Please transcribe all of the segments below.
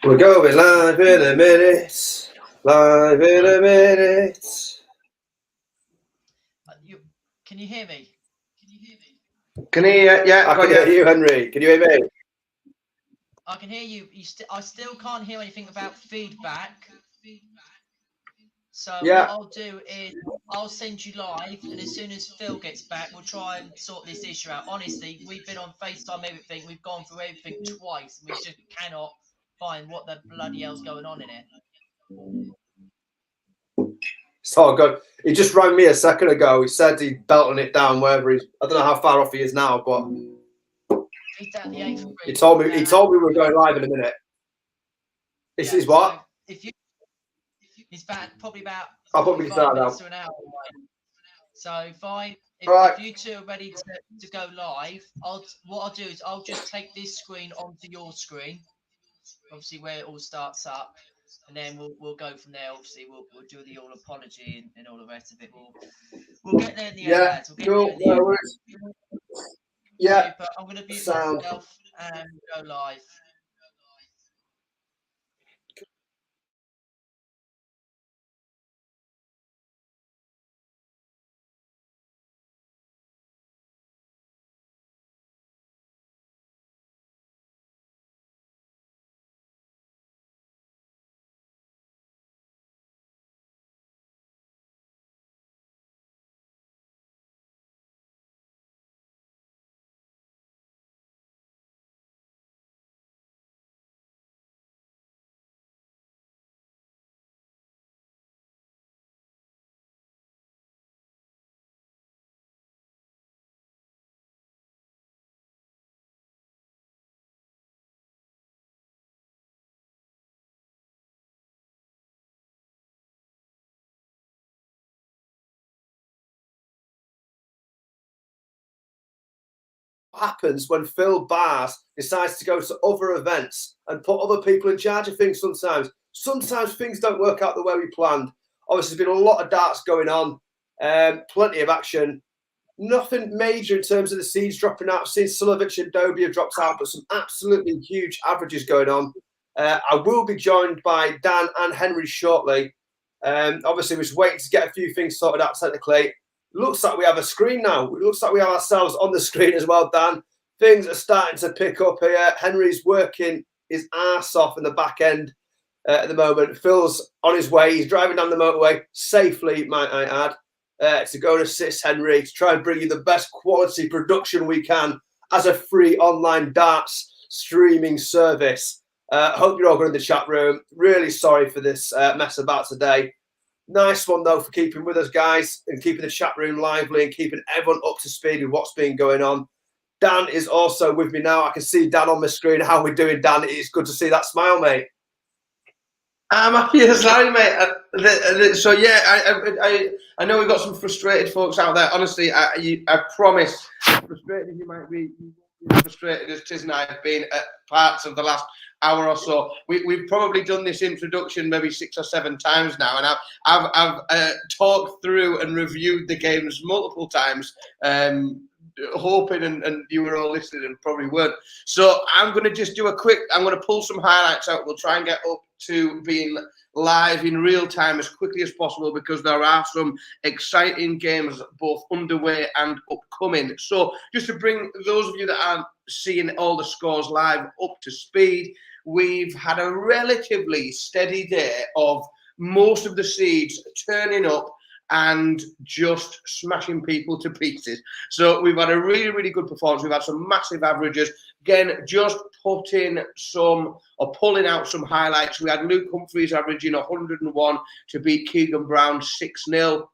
We're going live in a minute. Live in a minute. Can you hear me? Can you hear? Yeah, I can hear you, Henry. Can you hear me? I can hear you. I still can't hear anything about feedback. So Yeah. what I'll do is I'll send you live, and as soon as Phil gets back, we'll try and sort this issue out. Honestly, we've been on FaceTime, everything. We've gone through everything twice, and we just cannot find what the bloody hell's going on in it. It's all good. He just rang me a second ago. He said he's belting it down wherever he's. I don't know how far off he is now, but He's down the A3. he told me we were going live in a minute. This is what? So it's probably about I'll probably start now. to an hour away. So if you two are ready to go live, what I'll do is I'll just take this screen onto your screen, obviously where it all starts up, and then we'll go from there. Obviously we'll do the all apology and all the rest of it. We'll get there in the end, lads. We'll get there in the end. Yeah. But I'm going to mute myself and go live. Happens when Phil Bars decides to go to other events and put other people in charge of things sometimes things don't work out the way we planned. Obviously there's been a lot of darts going on, plenty of action, nothing major in terms of the seeds dropping out. I've seen Sulovic and Dobie have dropped out, but some absolutely huge averages going on. I will be joined by Dan and Henry shortly. Obviously we're just waiting to get a few things sorted out technically. Looks like we have a screen now. It looks like we have ourselves on the screen as well, Dan. Things are starting to pick up here. Henry's working his arse off in the back end at the moment. Phil's on his way. He's driving down the motorway safely, might I add, to go and assist Henry to try and bring you the best quality production we can as a free online darts streaming service. Hope you're all good in the chat room. Really sorry for this mess about today. Nice one, though, for keeping with us, guys, and keeping the chat room lively and keeping everyone up to speed with what's been going on. Dan is also with me now. I can see Dan on the screen. How are we doing, Dan? It's good to see that smile, mate. I'm happy as I, mate. So, yeah, I know we've got some frustrated folks out there. Honestly, I promise, frustrated as you might be, you won't be as frustrated as Tiz and I have been at parts of the last hour or so. We've probably done this introduction maybe 6 or 7 times now, and I've talked through and reviewed the games multiple times, hoping and you were all listening and probably weren't. So I'm going to just do I'm going to pull some highlights out. We'll try and get up to being live in real time as quickly as possible because there are some exciting games both underway and upcoming. So just to bring those of you that aren't seeing all the scores live up to speed, we've had a relatively steady day of most of the seeds turning up and just smashing people to pieces. So we've had a really, really good performance. We've had some massive averages. Again, just pulling out some highlights. We had Luke Humphreys averaging 101 to beat Keegan Brown 6-0.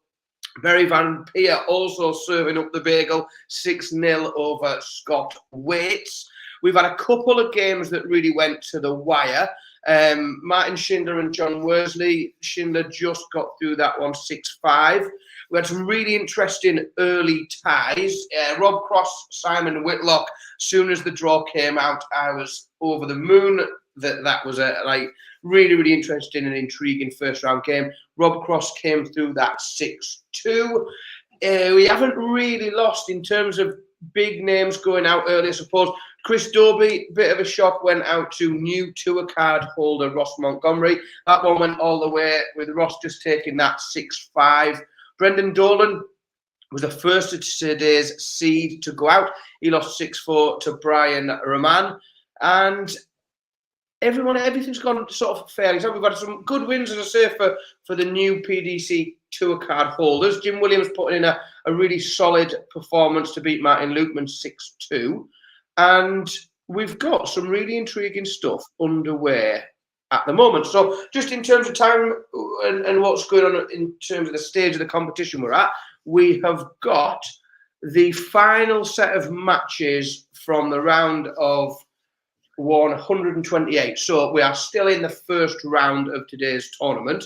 Barry Van Peer also serving up the bagel 6-0 over Scott Waits. We've had a couple of games that really went to the wire. Martin Schindler and John Worsley. Schindler just got through that one 6-5. We had some really interesting early ties. Rob Cross, Simon Whitlock. Soon as the draw came out, I was over the moon. That was a really, really interesting and intriguing first round game. Rob Cross came through that 6-2. We haven't really lost in terms of big names going out early, I suppose. Chris Dobie, bit of a shock, went out to new tour card holder Ross Montgomery. That one went all the way with Ross just taking that 6-5. Brendan Dolan was the first of today's seed to go out. He lost 6-4 to Brian Rahman. And everything's gone sort of fairly. So we've got some good wins, as I say, for the new PDC tour card holders. Jim Williams putting in a really solid performance to beat Martin Lukeman 6-2. And we've got some really intriguing stuff underway at the moment. So just in terms of time and what's going on in terms of the stage of the competition we're at, we have got the final set of matches from the round of 128. So we are still in the first round of today's tournament.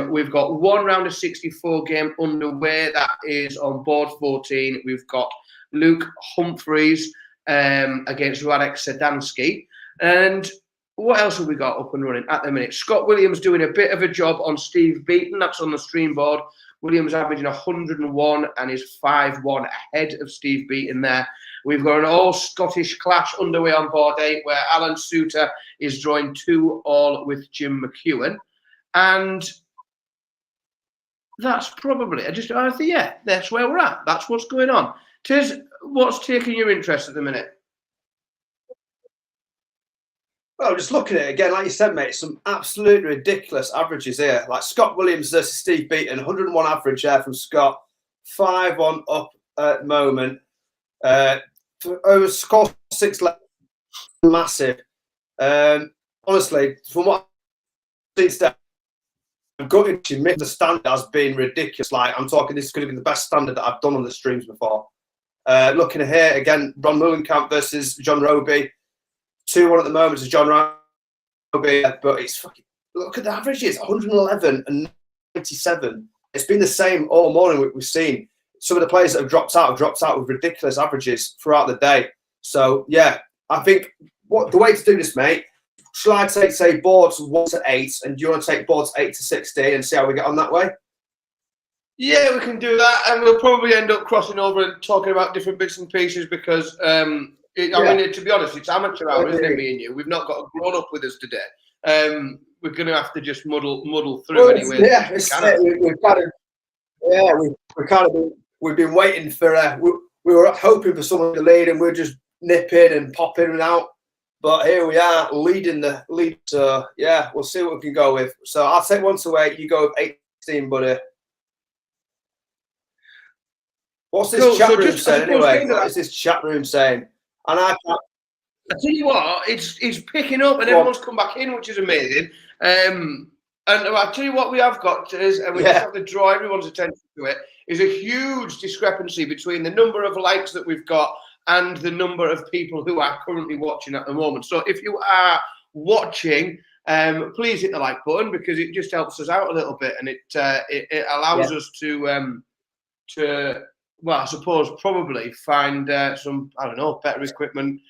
We've got one round of 64 game underway. That is on board 14. We've got Luke Humphreys against Radek Sedansky. And what else have we got up and running at the minute? Scott Williams doing a bit of a job on Steve Beaton. That's on the stream board. Williams averaging 101 and is 5-1 ahead of Steve Beaton there. We've got an all-Scottish clash underway on board 8 where Alan Suter is drawing 2-all with Jim McEwen. And that's probably, yeah, that's where we're at. That's what's going on. Tiz, what's taking your interest at the minute? Well, just looking at it again, like you said, mate, some absolutely ridiculous averages here. Like Scott Williams versus Steve Beaton, 101 average there from Scott, 5-1 up at the moment. Over score 6 left, massive. Honestly, from what I've seen, I'm gutted to admit the standard has been ridiculous. Like I'm talking, this is going to be the best standard that I've done on the streams before. Looking at here again, Ron Mullenkamp versus John Roby. 2-1 at the moment is John Roby, but it's fucking, look at the averages, 111 and 97. It's been the same all morning. We've seen some of the players that have dropped out with ridiculous averages throughout the day. So yeah, I think the way to do this, mate, shall I take, say, boards 1 to 8, and do you want to take boards 8 to 16 and see how we get on that way? Yeah, we can do that, and we'll probably end up crossing over and talking about different bits and pieces because I mean, to be honest, it's amateur hour, isn't it, me and you? We've not got a grown-up with us today. We're going to have to just muddle through anyway. Yeah, we've been waiting for. We were hoping for someone to lead, and we're just nipping and popping and out. But here we are, leading the lead. So yeah, we'll see what we can go with. So I'll take 1 to 8. You go with 18, buddy. What's this chat room saying anyway? What is this chat room saying? And I tell you what, it's picking up and everyone's come back in, which is amazing. And I'll tell you what we have got is, and we just have to draw everyone's attention to it, is a huge discrepancy between the number of likes that we've got and the number of people who are currently watching at the moment. So if you are watching, please hit the like button because it just helps us out a little bit, and it allows us to well, I suppose probably find some, I don't know, better equipment,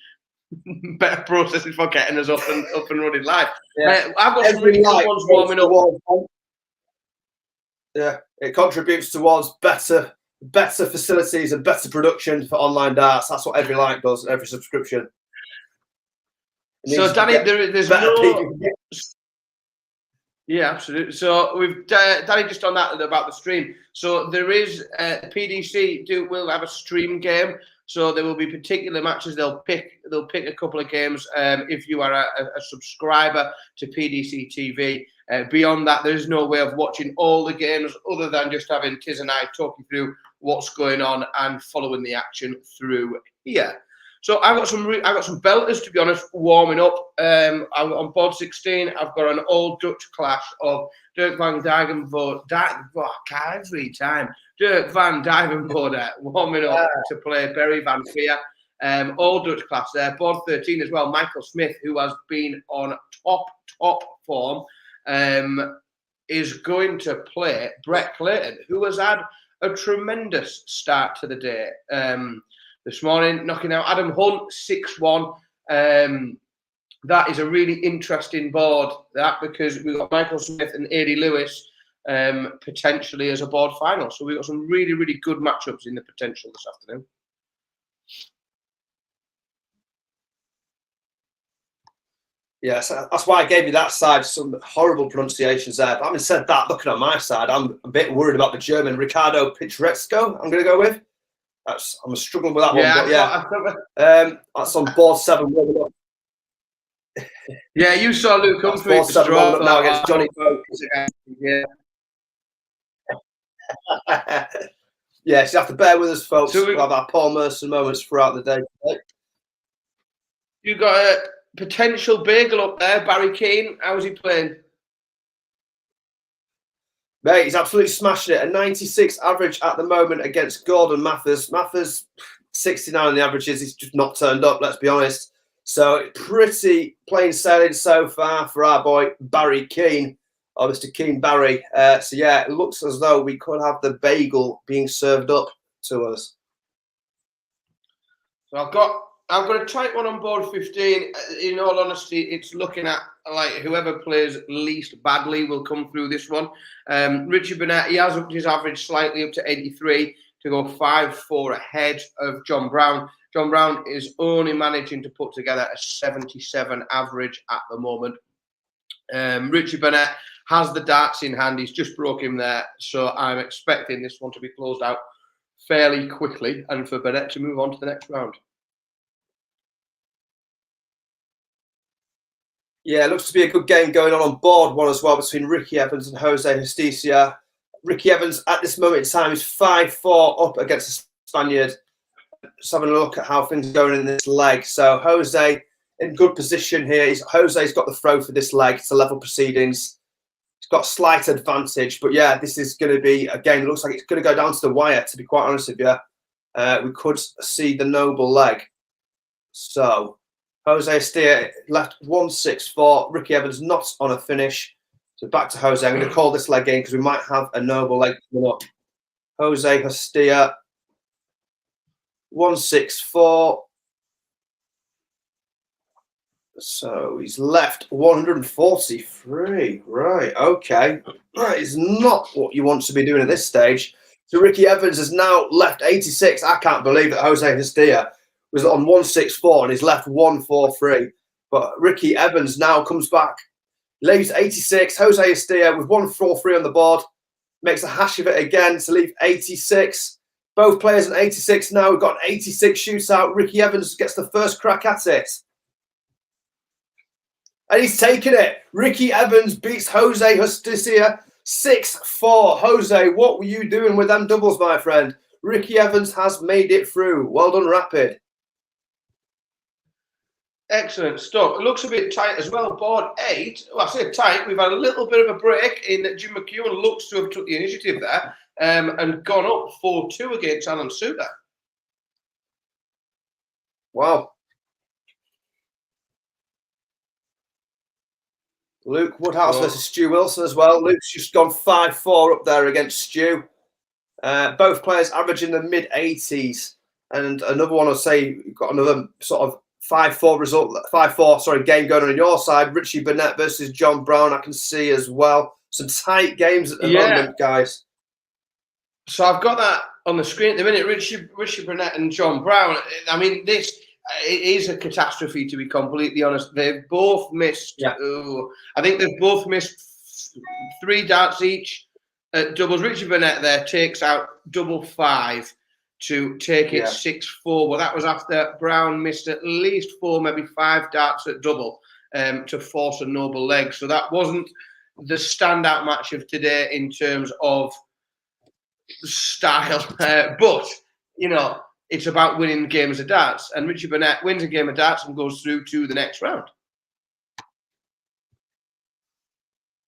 better processes for getting us up and running live. Yeah. I've got some really good ones warming up. Yeah, it contributes towards better facilities and better production for online darts. That's what every like does, every subscription. So, Danny, there's no... Yeah, absolutely. So we've Danny just on that about the stream. So there is PDC will have a stream game. So there will be particular matches. They'll pick a couple of games. If you are a subscriber to PDC TV, beyond that, there is no way of watching all the games other than just having Tiz and I talking through what's going on and following the action through here. So I've got some belters, to be honest, warming up. I'm on board 16. I've got an old Dutch clash of Dirk van Dijvenbode. Dirk van Dijvenbode warming up to play Barry van Veer. Old Dutch clash there. Board 13 as well. Michael Smith, who has been on top form, is going to play Brett Clayton, who has had a tremendous start to the day. This morning, knocking out Adam Hunt 6-1. That is a really interesting board, that, because we've got Michael Smith and Adi Lewis potentially as a board final. So we've got some really, really good matchups in the potential this afternoon. Yes, that's why I gave you that side. Some horrible pronunciations there. But having said that, looking at my side, I'm a bit worried about the German Ricardo Pietreczko. I'm going to go with. I'm struggling with that one, but that's on board 7. Yeah, you saw Luke Humphrey board 7 up now against Johnny. Yeah. Yes, you have to bear with us, folks. So we'll have our Paul Merson moments throughout the day. You got a potential bagel up there, Barry Keane. How's he playing? Mate, he's absolutely smashing it. A 96 average at the moment against Gordon Mathers. Mathers, 69 on the averages. He's just not turned up, let's be honest. So pretty plain sailing so far for our boy Barry Keane, or Mr. Keane Barry. So yeah, it looks as though we could have the bagel being served up to us. So I've got a tight one on board 15. In all honesty, it's looking at like whoever plays least badly will come through this one. Richie Burnett, he has upped his average slightly up to 83 to go 5-4 ahead of John Brown. John Brown is only managing to put together a 77 average at the moment. Richie Burnett has the darts in hand. He's just broke him there. So I'm expecting this one to be closed out fairly quickly and for Burnett to move on to the next round. Yeah, it looks to be a good game going on board 1 as well between Ricky Evans and Jose Justicia. Ricky Evans at this moment in time is 5-4 up against the Spaniard. Just having a look at how things are going in this leg. So Jose in good position here. Jose's got the throw for this leg. It's a level proceedings. He's got slight advantage. But yeah, this is going to be a game. It looks like it's going to go down to the wire, to be quite honest with you. We could see the noble leg. So Jose Justicia left 1-6-4. Ricky Evans not on a finish. So back to Jose. I'm going to call this leg game because we might have a noble leg coming up. Jose Justicia 1-6-4. So he's left 143. Right, okay. That is not what you want to be doing at this stage. So Ricky Evans has now left 86. I can't believe that Jose Justicia was on 1-6-4 and he's left 1-4-3. But Ricky Evans now comes back, leaves 86. Jose Justicia with 1-4-3 on the board, makes a hash of it again to leave 86. Both players at 86 now. We've got an 86 shootout. Ricky Evans gets the first crack at it. And he's taken it. Ricky Evans beats Jose Justicia 6-4. Jose, what were you doing with them doubles, my friend? Ricky Evans has made it through. Well done, Rapid. Excellent stuff. It looks a bit tight as well. Board 8. Well, I say tight. We've had a little bit of a break in that Jim McEwen looks to have took the initiative there and gone up 4-2 against Alan Suter. Wow. Luke Woodhouse versus Stu Wilson as well. Luke's just gone 5-4 up there against Stu. Both players averaging the mid-80s. And another one, I'll say, you've got another sort of 5-4 result, 5-4, game going on your side. Richie Burnett versus John Brown, I can see as well. Some tight games at the moment, guys. So I've got that on the screen at the minute. Richie Burnett and John Brown. I mean, this it is a catastrophe, to be completely honest. They've both missed. I think they've both missed 3 darts each at doubles. Richie Burnett there takes out double 5 to take it 6-4. Well, that was after Brown missed at least 4, maybe 5 darts at double to force a noble leg. So that wasn't the standout match of today in terms of style. But, you know, it's about winning games of darts. And Richie Burnett wins a game of darts and goes through to the next round.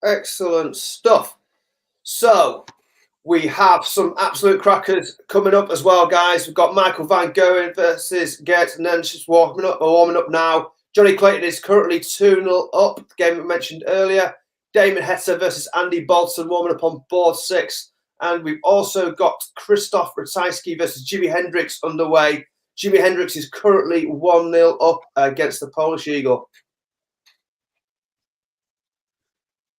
Excellent stuff. So we have some absolute crackers coming up as well, guys. We've got Michael Van Gogh versus Gert Nensch warming up now. Johnny Clayton is currently 2-0 up, the game we mentioned earlier. Damon Hester versus Andy Bolton warming up on board 6. And we've also got Krzysztof Ratajski versus Jimi Hendrix underway. Jimi Hendrix is currently 1-0 up against the Polish Eagle.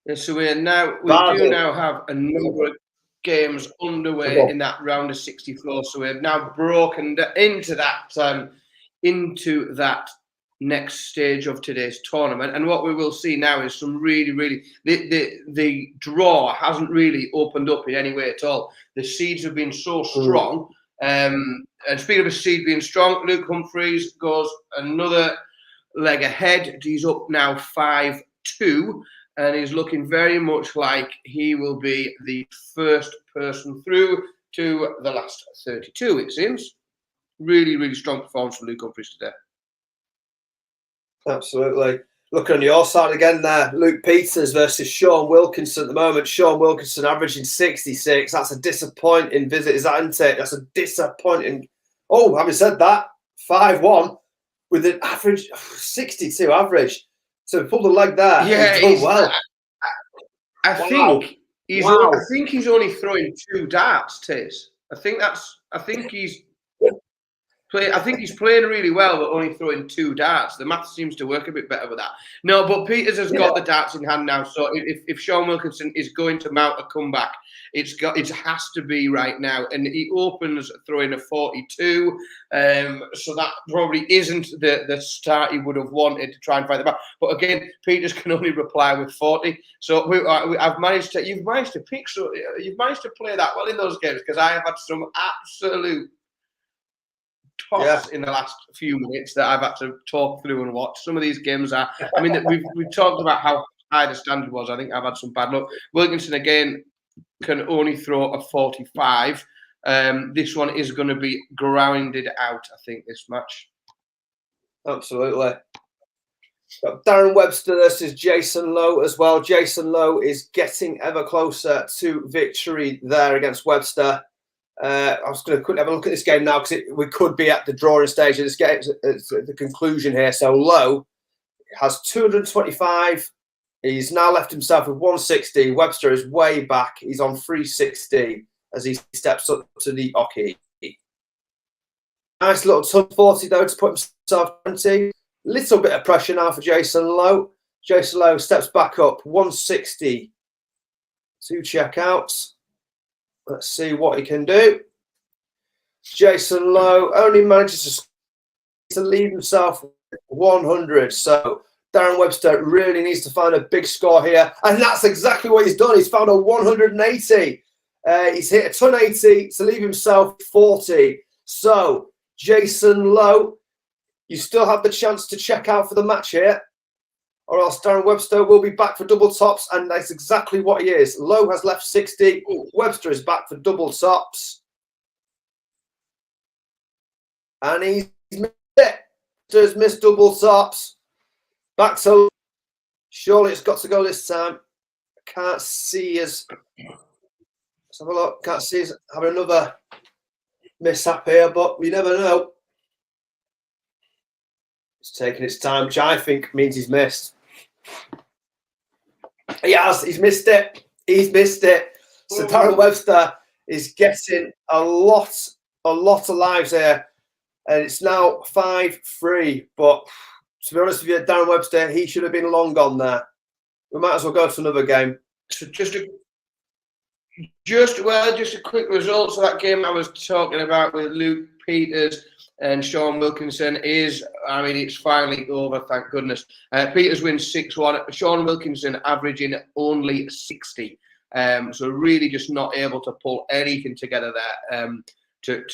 Yeah, so we do now have a number of games underway in that round of 64. So we've now broken into that next stage of today's tournament. And what we will see now is some really the draw hasn't really opened up in any way at all. The seeds have been so strong. And speaking of a seed being strong, Luke Humphries goes another leg ahead. He's up now 5-2, and he's looking very much like he will be the first person through to the last 32, it seems. Really strong performance from Luke Humphries today. Absolutely. Look on your side again there. Luke Peters versus Sean Wilkinson at the moment. Sean Wilkinson averaging 66. That's a disappointing visit, is that, isn't it? That's a disappointing. Oh, having said that, 5-1 with an average 62 average. So he pulled a leg there. Yeah, he's done well. I think he's only throwing 2 darts, Tiz. I think he's playing really well, but only throwing 2 darts. The math seems to work a bit better with that. No, but Peters has got the darts in hand now. So if Sean Wilkinson is going to mount a comeback, it has to be right now. And he opens throwing a 42. So that probably isn't the start he would have wanted to try and fight the back. But again, Peters can only reply with 40. So you've managed to play that well in those games, because I have had some absolute toss in the last few minutes that I've had to talk through and watch. Some of these games are, I mean, we've talked about how high the standard was. I think I've had some bad luck. Wilkinson again can only throw a 45. This one is going to be grounded out, I think, this match. Absolutely. Got Darren Webster versus Jason Lowe as well. Jason Lowe is getting ever closer to victory there against Webster. I was going to quickly have a look at this game now, because we could be at the drawing stage of this game. It's the conclusion here. So Lowe has 225. He's now left himself with 160. Webster is way back. He's on 360 as he steps up to the Oki. Nice little 240 though to put himself 20. Little bit of pressure now for Jason Lowe. Jason Lowe steps back up 160 to checkouts. Let's see what he can do. Jason Lowe only manages to leave himself 100. So Darren Webster really needs to find a big score here. And that's exactly what he's done. He's found a 180. He's hit a 180 to leave himself 40. So Jason Lowe, you still have the chance to check out for the match here, or else Darren Webster will be back for double tops, and that's exactly what he is. Lowe has left 60. Webster is back for double tops. And he's missed it. Webster's missed double tops. Back to surely it's got to go this time. Can't see us. Let's have a look. Can't see us having another mishap here, but we never know. It's taking its time, which I think means he's missed. He has. He's missed it. He's missed it. So Darren Webster is getting a lot of lives here, and it's now 5-3. But to be honest with you, Darren Webster, he should have been long gone there. We might as well go to another game. So just a quick result. So that game I was talking about with Luke Peters and Sean Wilkinson is, I mean, it's finally over, thank goodness. Peters wins 6-1. Sean Wilkinson averaging only 60. So really just not able to pull anything together there to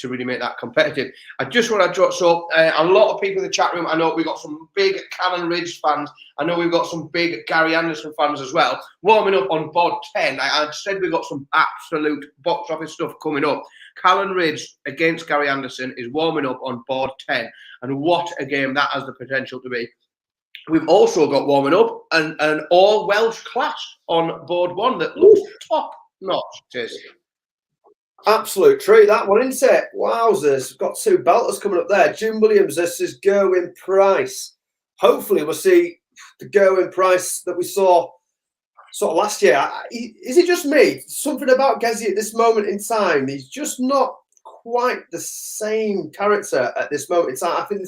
really make that competitive. I just want to draw, so a lot of people in the chat room, I know we've got some big Callan Ridge fans. I know we've got some big Gary Anderson fans as well. Warming up on board 10. I said we've got some absolute box office stuff coming up. Callan Ridge against Gary Anderson is warming up on board 10. And what a game that has the potential to be. We've also got warming up an all Welsh clash on board 1 that looks top notch. Cheers. Absolute treat, that one, isn't it? Wowzers. We've got 2 belters coming up there. Jim Williams versus Gerwin Price. Hopefully we'll see the Gerwin Price that we saw sort of last year. Is it just me? Something about Gezi at this moment in time. He's just not quite the same character at this moment in time. I think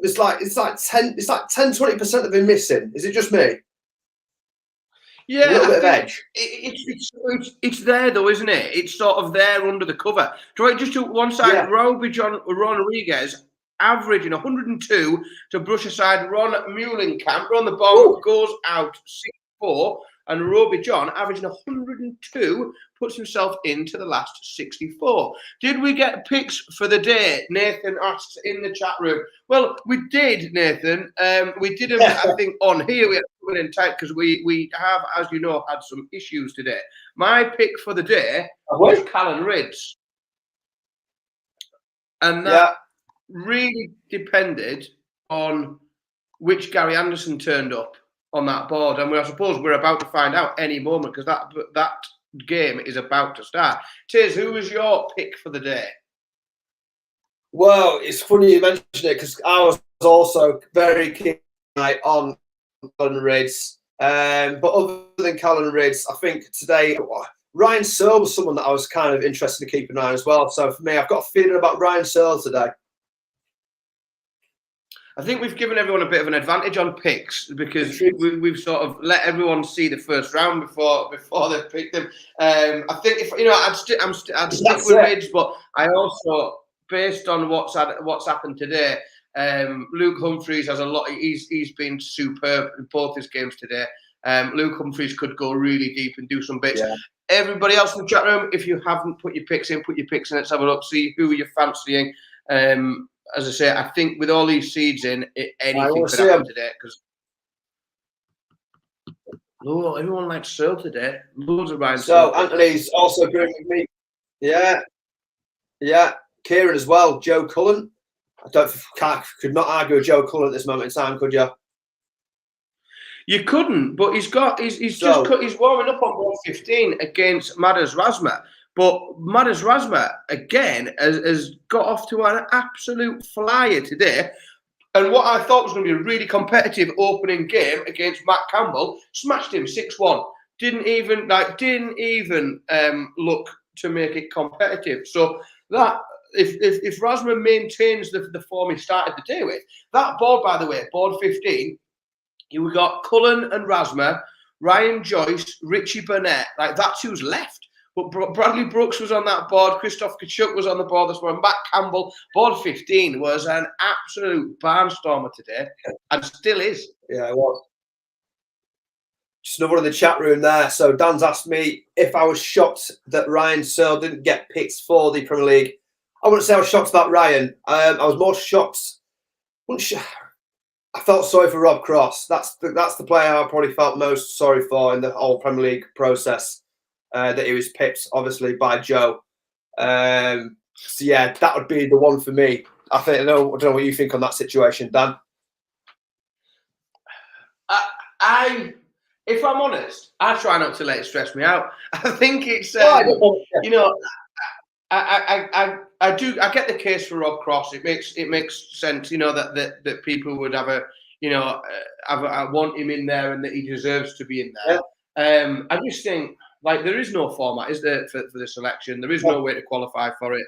it's like 10-20% of him missing. Is it just me? Yeah, a little bit of edge. It's there though, isn't it? It's sort of there under the cover. Just to one side, Roby John Rodriguez. averaging 102 to brush aside Ron Muhlenkamp. Ron the ball goes out 6-4, and Roby John, averaging 102, puts himself into the last 64. Did we get picks for the day? Nathan asks in the chat room. Well, we did, Nathan. We did them, I think, on here. We had to put it in tight because we have, as you know, had some issues today. My pick for the day was Callan Ridds. And that really depended on which Gary Anderson turned up on that board, and I suppose we're about to find out any moment because that game is about to start. Tiz, who was your pick for the day? Well, it's funny you mention it because I was also very keen on Callan Ridds. But other than Callan Ridds, I think today Ryan Searle was someone that I was kind of interested in keeping an eye on as well. So for me, I've got a feeling about Ryan Searle today. I think we've given everyone a bit of an advantage on picks because we've sort of let everyone see the first round before they pick them. I think if I'd stick with Ridge, but I also, based on what's happened today, Luke Humphries has a lot. He's been superb in both his games today. Luke Humphries could go really deep and do some bits. Yeah. Everybody else in the chat room, if you haven't put your picks in, Let's have a look, see who you're fancying. As I say, I think with all these seeds in, anything could happen today. Because everyone likes Searle today. Loads of Ryan. So Anthony's also agreeing with me. Yeah. Kieran as well. Joe Cullen. Could not argue with Joe Cullen at this moment in time, could you? You couldn't, but he's warming up on board 15 against MODUS Razma. But MODUS Razma, again, has got off to an absolute flyer today. And what I thought was going to be a really competitive opening game against Matt Campbell, smashed him 6-1. Didn't even look to make it competitive. So that if Razma maintains the form he started the day with, that board, by the way, board 15, you got Cullen and Razma, Ryan Joyce, Richie Burnett. That's who's left. But Bradley Brooks was on that board. Christoph Kachuk was on the board this morning. Matt Campbell, board 15, was an absolute barnstormer today and still is. Yeah, it was. Just another one in the chat room there. So Dan's asked me if I was shocked that Ryan Searle didn't get picked for the Premier League. I wouldn't say I was shocked about Ryan. I was more shocked. I felt sorry for Rob Cross. That's the player I probably felt most sorry for in the whole Premier League process. That he was pipped, obviously, by Joe. So yeah, that would be the one for me. I don't know what you think on that situation, Dan. If I'm honest, I try not to let it stress me out. I think it's I get the case for Rob Cross. It makes sense, that people would I want him in there and that he deserves to be in there. Yeah. I just think there is no format, is there, for the selection? There is no way to qualify for it.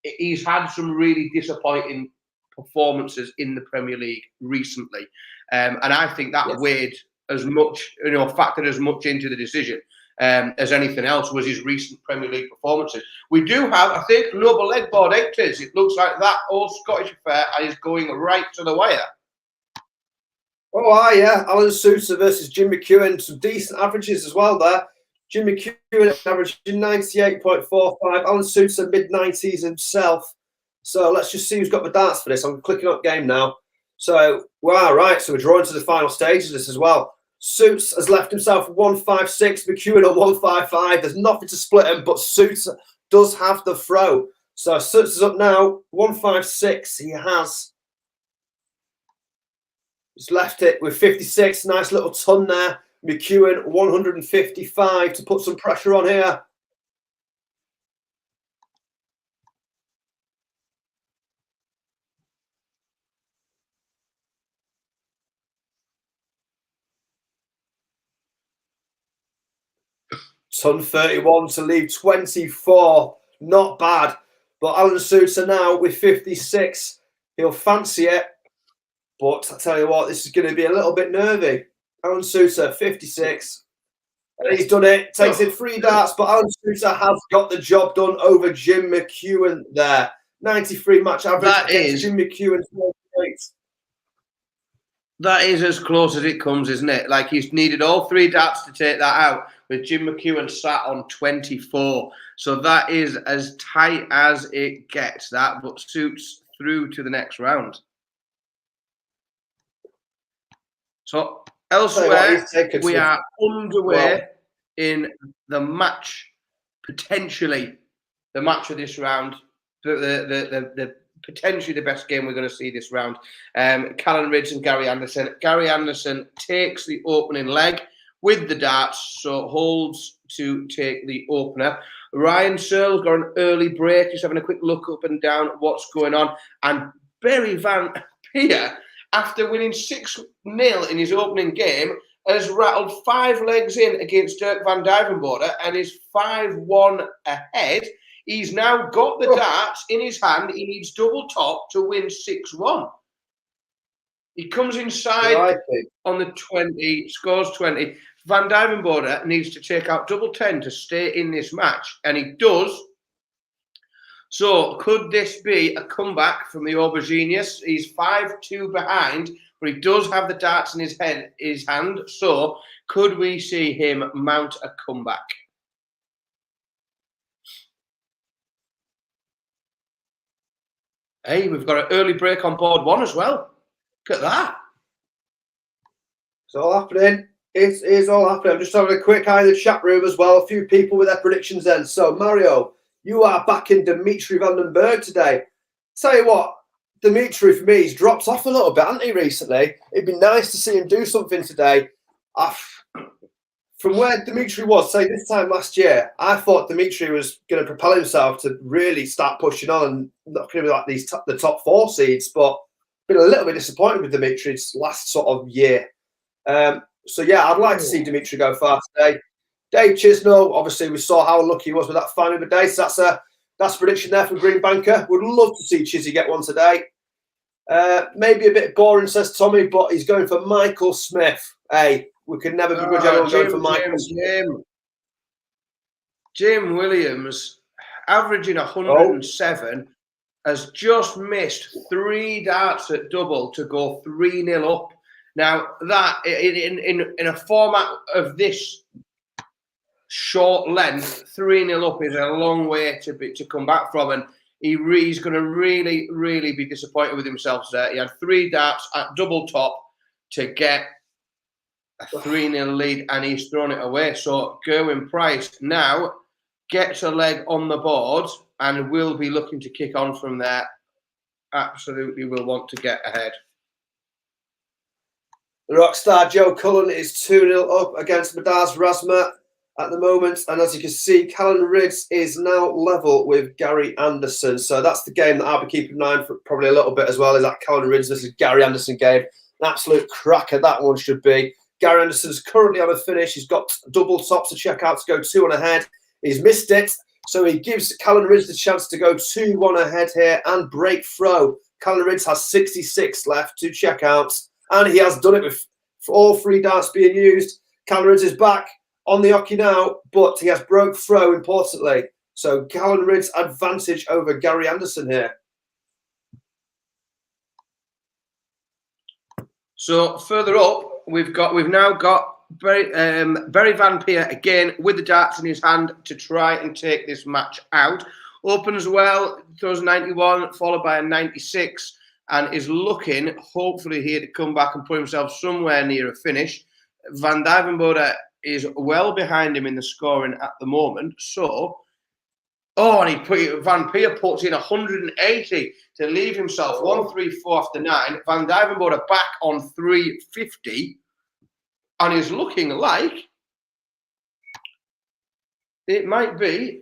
He's had some really disappointing performances in the Premier League recently, and I think that weighed as much, factored as much into the decision as anything else was his recent Premier League performances. We do have, I think, Noble Leg Board 8. It looks like that old Scottish affair is going right to the wire. Oh, yeah. Alan Sousa versus Jim McEwen. Some decent averages as well there. Jim McEwen averaging 98.45. Alan Sousa mid-90s himself. So let's just see who's got the darts for this. I'm clicking up game now. So, wow, right. So we're drawing to the final stage of this as well. Suits has left himself 156. McEwen on 155. There's nothing to split him, but Suits does have the throw. So Suits is up now. 156. He has. He's left it with 56. Nice little ton there. McEwen 155 to put some pressure on here. Ton 31 to leave 24. Not bad. But Alan Sousa now with 56. He'll fancy it. But I tell you what, this is going to be a little bit nervy. Alan Sousa, 56. And he's done it. Takes in 3 darts, but Alan Sousa has got the job done over Jim McEwen there. 93 match average That against is- Jim McEwen. 28. That is as close as it comes, isn't it? Like, he's needed all 3 darts to take that out, with Jim McEwen sat on 24. So that is as tight as it gets, that, but suits through to the next round. So elsewhere, we are underway in the match, potentially the match of this round, the potentially the best game we're going to see this round. Callan Ridge and Gary Anderson. Gary Anderson takes the opening leg with the darts, so holds to take the opener. Ryan Searle's got an early break, just having a quick look up and down what's going on. And Barry Van Peer, after winning 6-0 in his opening game, has rattled 5 legs in against Dirk van Duijvenbode and is 5-1 ahead. He's now got the darts in his hand. He needs double top to win 6-1. He comes inside on the 20, scores 20. Van Duijvenbode needs to take out double 10 to stay in this match, and he does. So could this be a comeback from the Auberginius? He's 5-2 behind, but he does have the darts in his hand. So could we see him mount a comeback? Hey, we've got an early break on board 1 as well. Look at that. It's all happening. It is all happening. I'm just having a quick eye in the chat room as well. A few people with their predictions then. So, Mario, you are backing Dimitri van den Berg today. Tell you what, Dimitri, for me, he's dropped off a little bit, hasn't he, recently? It'd be nice to see him do something today. From where Dimitri was, say, this time last year, I thought Dimitri was going to propel himself to really start pushing on and not going to be like the top 4 seeds, but been a little bit disappointed with Dimitri's last sort of year. So, yeah, I'd like to see Dimitri go far today. Dave Chisnell, obviously, we saw how lucky he was with that final of the day. So that's a prediction there from Green Banker. Would love to see Chizzy get one today. Maybe a bit boring, says Tommy, but he's going for Michael Smith. Hey, we could never begrudge anyone going for Michael Smith. Jim Williams, averaging 107, has just missed 3 darts at double to go 3-0 up. Now, that in a format of this short length, 3-0 up is a long way to come back from, and he's going to really, really be disappointed with himself there. He had 3 darts at double top to get a 3-0 lead, and he's thrown it away. So Gerwyn Price now gets a leg on the board and will be looking to kick on from there. Absolutely will want to get ahead. The Rockstar Joe Cullen is 2-0 up against Madaz Razma at the moment. And as you can see, Callan Ridge is now level with Gary Anderson. So that's the game that I'll be keeping an eye on for probably a little bit as well, is that Callan Ridge versus Gary Anderson game. An absolute cracker that one should be. Gary Anderson's currently on a finish. He's got double tops to check out to go 2-1 ahead. He's missed it. So he gives Callan Ridge the chance to go 2-1 ahead here and break throw. Callan Ridge has 66 left to check out. And he has done it with all 3 darts being used. Callan Ridge is back on the hockey now, but he has broke throw, importantly. So Callan Ridge's advantage over Gary Anderson here. So further up, we've now got Barry Van Peer again with the darts in his hand to try and take this match out. Opens well, throws 91, followed by a 96. And is looking, hopefully, here to come back and put himself somewhere near a finish. Van Duijvenbode is well behind him in the scoring at the moment. So, and Van Peer puts in 180 to leave himself 134 after 9. Van Duijvenbode back on 350, and is looking like it might be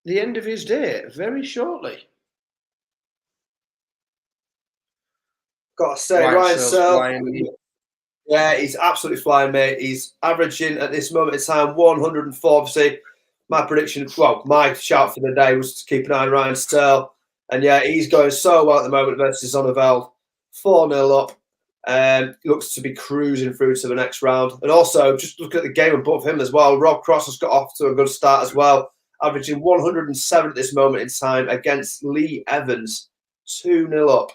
the end of his day very shortly. Got to say, Ryan Searle, yeah, he's absolutely flying, mate. He's averaging at this moment in time 104. Obviously, my prediction, well, my shout for the day was to keep an eye on Ryan Searle. And yeah, he's going so well at the moment versus Zonneveld. 4-0 up. Looks to be cruising through to the next round. And also, just look at the game above him as well. Rob Cross has got off to a good start as well. averaging 107 at this moment in time against Lee Evans. 2-0 up.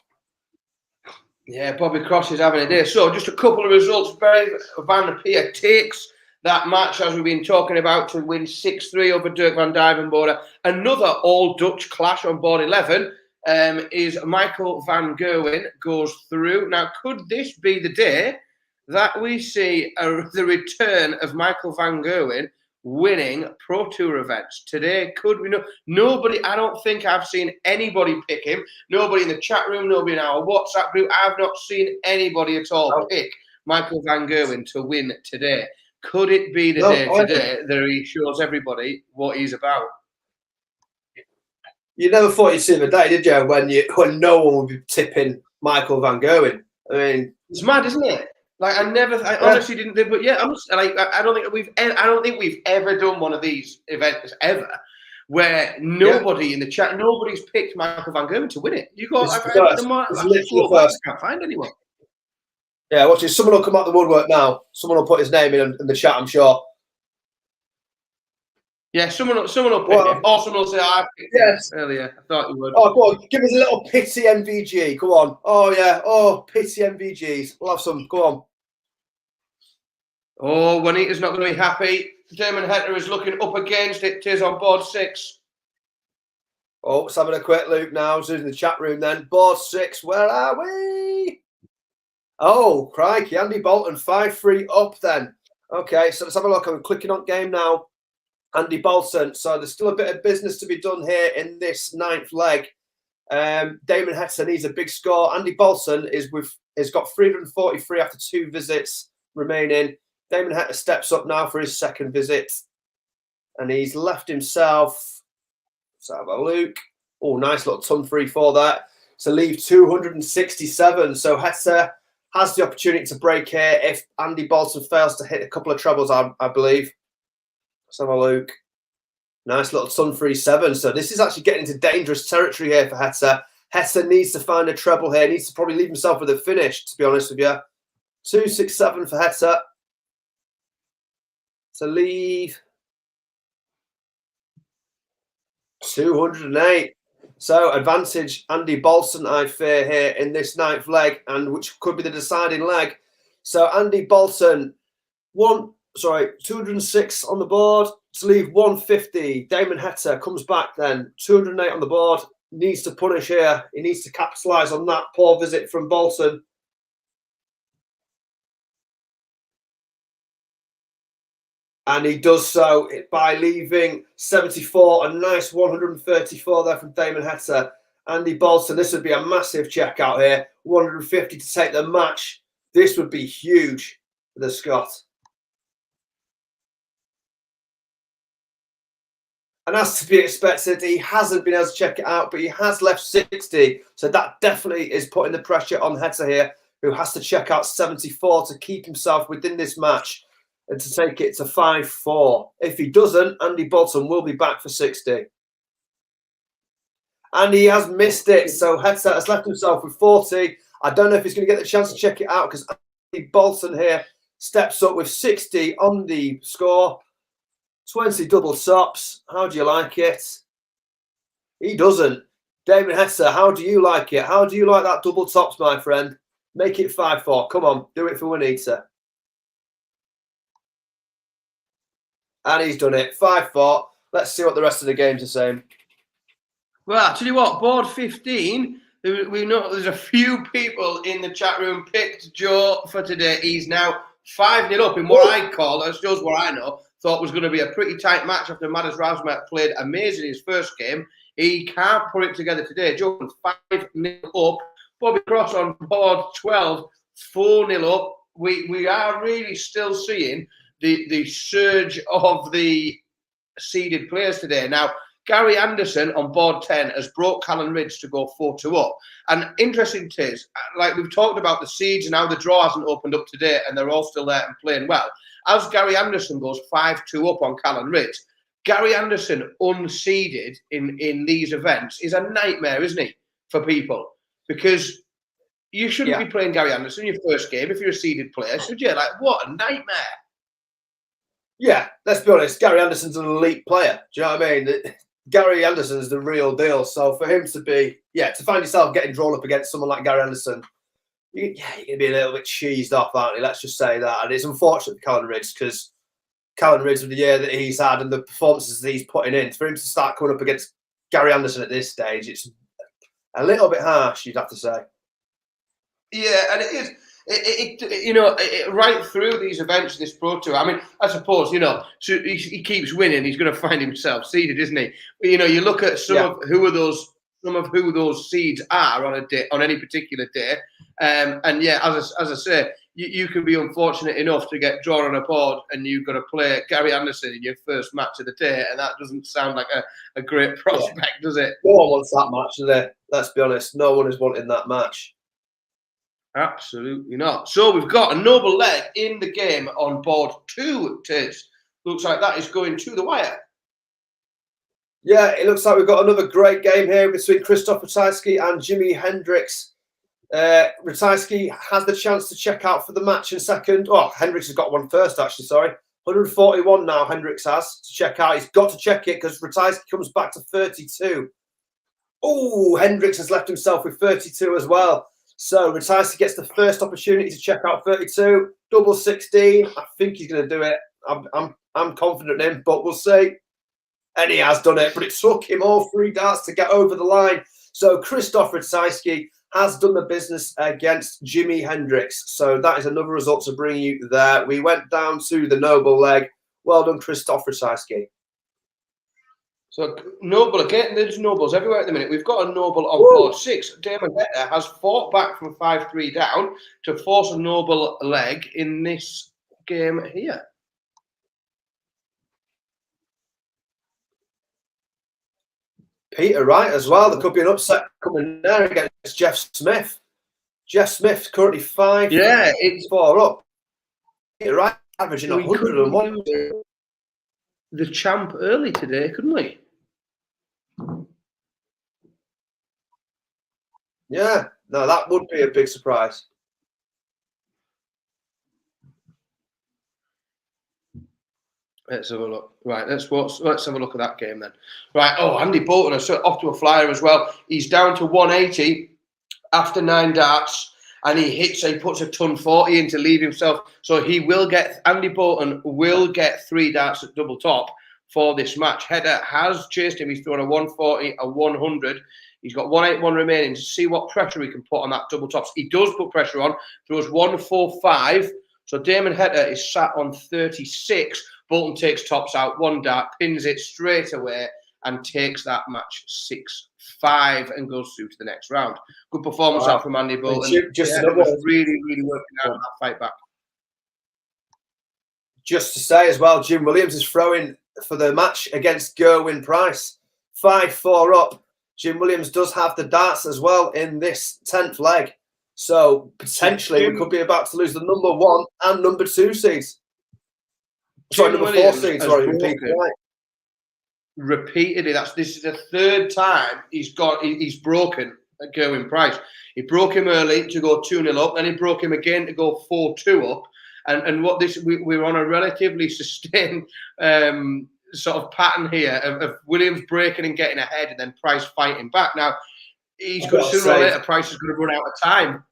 Yeah, Bobby Cross is having a day. So just a couple of results. Barry Van Peer takes that match, as we've been talking about, to win 6-3 over Dirk van Duivenbode. Another all-Dutch clash on board 11 is Michael van Gerwen goes through. Now, could this be the day that we see the return of Michael van Gerwen winning Pro Tour events? Today, could we know? Nobody, I don't think I've seen anybody pick him. Nobody in the chat room, nobody in our WhatsApp group. I've not seen anybody at all pick Michael van Gerwen to win today. Could it be the day today that he shows everybody what he's about? You never thought you'd see the day, did you? When no one would be tipping Michael van Gerwen. I mean, it's mad, isn't it? Like I honestly didn't think, but yeah, I don't think we've ever done one of these events ever where nobody in the chat, nobody's picked Michael van Gerwen to win it. You go, I can't find anyone. Yeah, watch it. Someone will come out the woodwork now. Someone will put his name in the chat, I'm sure. Yeah, someone will pick him. Or someone will say, I picked him earlier. I thought you would. Oh, go on. Give us a little pity MVG. Come on. Oh, yeah. Oh, pity MVGs. We'll have some. Go on. Oh, Juanita's not going to be happy. Damon Hetter is looking up against it. Tis on board 6. Oh, let's having a quick look now. Who's in the chat room then? Board 6. Where are we? Oh, crikey. Andy Bolton, 5-3 up then. Okay, so let's have a look. I'm clicking on game now. Andy Bolton. So there's still a bit of business to be done here in this 9th leg. Damon Hetter needs a big score. Andy Bolton has got 343 after 2 visits remaining. Damon Hetter steps up now for his 2nd visit. And he's left himself. Let's have a look. Oh, nice little ton free for that. To leave 267. So Hetter has the opportunity to break here if Andy Bolton fails to hit a couple of trebles, I believe. Let's have a look. Nice little ton free 7. So this is actually getting into dangerous territory here for Hetter. Hetter needs to find a treble here. Needs to probably leave himself with a finish, to be honest with you. 267 for Hetter. To leave 208. So advantage Andy Bolton, I fear, here in this 9th leg, and which could be the deciding leg. So Andy Bolton, 206 on the board to leave 150. Damon Hetter comes back then, 208 on the board. Needs to punish here. He needs to capitalise on that poor visit from Bolton. And he does so by leaving 74, a nice 134 there from Damon Hetter. Andy Bolton, this would be a massive check out here. 150 to take the match. This would be huge for the Scot. And as to be expected, he hasn't been able to check it out, but he has left 60. So that definitely is putting the pressure on Hetter here, who has to check out 74 to keep himself within this match and to take it to 5-4. If he doesn't, Andy Bolton will be back for 60. And he has missed it. So Hetter has left himself with 40. I don't know if he's going to get the chance to check it out because Andy Bolton here steps up with 60 on the score. 20 double tops. How do you like it? He doesn't. Damon Hetter, how do you like it? How do you like that double tops, my friend? Make it 5-4. Come on, do it for Juanita. And he's done it. 5-4. Let's see what the rest of the games are saying. Well, I'll tell you what, board 15, we know there's a few people in the chat room picked Joe for today. He's now 5-0 up in what I call, that shows what I know, thought was going to be a pretty tight match after MODUS Razmat played amazing his first game. He can't put it together today. Joe 5-0 up. Bobby Cross on board 12, 4-0 up. We are really still seeing the surge of the seeded players today. Now, Gary Anderson on board 10 has brought Callan Ridge to go 4-2 up. And interesting it is, like we've talked about the seeds and how the draw hasn't opened up today and they're all still there and playing well. As Gary Anderson goes 5-2 up on Callan Ridge, Gary Anderson unseeded in these events is a nightmare, isn't he, for people? Because you shouldn't be playing Gary Anderson in your first game if you're a seeded player, should you? Like, what a nightmare. Yeah, let's be honest. Gary Anderson's an elite player. Do you know what I mean? Gary Anderson's the real deal. So for him to be, to find yourself getting drawn up against someone like Gary Anderson, you're going to be a little bit cheesed off, aren't you? Let's just say that. And it's unfortunate for Calvin Riggs, because Calvin Riggs, with the year that he's had and the performances that he's putting in, for him to start coming up against Gary Anderson at this stage, it's a little bit harsh, you'd have to say. Yeah, and it is. Right through these events, this Pro Tour. I mean, I suppose so he keeps winning. He's going to find himself seeded, isn't he? But you look at some of who those seeds are on a day, on any particular day, and yeah, as I say, you can be unfortunate enough to get drawn on a board, and you've got to play Gary Anderson in your first match of the day, and that doesn't sound like a great prospect, does it? No one wants that match, do they? Let's be honest. No one is wanting that match. Absolutely not. So we've got a noble leg in the game on board 2, Tiz. Looks like that is going to the wire. Yeah, it looks like we've got another great game here between Krzysztof Ratajski and Jimi Hendrix. Ratajski has the chance to check out for the match in second. Oh, Hendrix has got one first, actually, sorry. 141 now, Hendrix has to check out. He's got to check it because Ratajski comes back to 32. Oh, Hendrix has left himself with 32 as well. So Ratajski gets the first opportunity to check out 32, double 16. I think he's going to do it. I'm confident in him, but we'll see. And he has done it, but it took him all 3 darts to get over the line. So Krzysztof Ratajski has done the business against Jimi Hendrix. So that is another result to bring you there. We went down to the noble leg. Well done, Krzysztof Ratajski. So noble again. There's nobles everywhere at the minute. We've got a noble on board 6. Damon Hector has fought back from 5-3 down to force a noble leg in this game here. Peter Wright as well. There could be an upset coming there against Jeff Smith. Jeff Smith's currently 5. Yeah, it's 4 up. Peter Wright averaging 101. The champ early today, couldn't we? Yeah, no, that would be a big surprise. Let's have a look. Right, let's have a look at that game then. Right, Andy Bolton is off to a flyer as well. He's down to 180 after 9 darts, and he puts a ton 40 in to leave himself. So Andy Bolton will get 3 darts at double top for this match. Header has chased him. He's thrown a 140, a 100. He's got 181 remaining to see what pressure he can put on that double tops. He does put pressure on. Throws 145. So Damon Header is sat on 36. Bolton takes tops out, 1 dart, pins it straight away, and takes that match 6-5 and goes through to the next round. Good performance out from Andy Bolton. Really, really working out that fight back. Just to say as well, Jim Williams is throwing for the match against Gerwin Price. 5-4 up. Jim Williams does have the darts as well in this 10th leg. So potentially we could be about to lose the number 1 and number 2 seeds. Sorry, number 4 seeds. Sorry, repeatedly. This is the 3rd time he's broken at Gerwin Price. He broke him early to go 2-0 up, then he broke him again to go 4-2 up. And we're on a relatively sustained sort of pattern here of Williams breaking and getting ahead, and then Price fighting back. Now, sooner or later, Price is going to run out of time.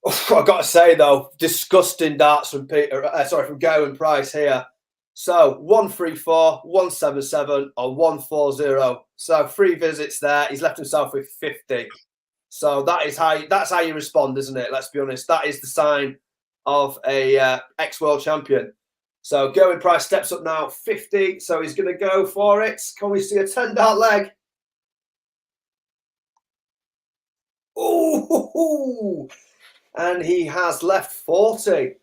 I've got to say though, disgusting darts from from Gerwin Price here. So 134, 177, or 140. So 3 visits there. He's left himself with 50. So that's how you respond, isn't it? Let's be honest. That is the sign of a ex-world champion. So Gerwin Price steps up now, 50. So he's going to go for it. Can we see a 10-dart leg? Ooh, and he has left 40.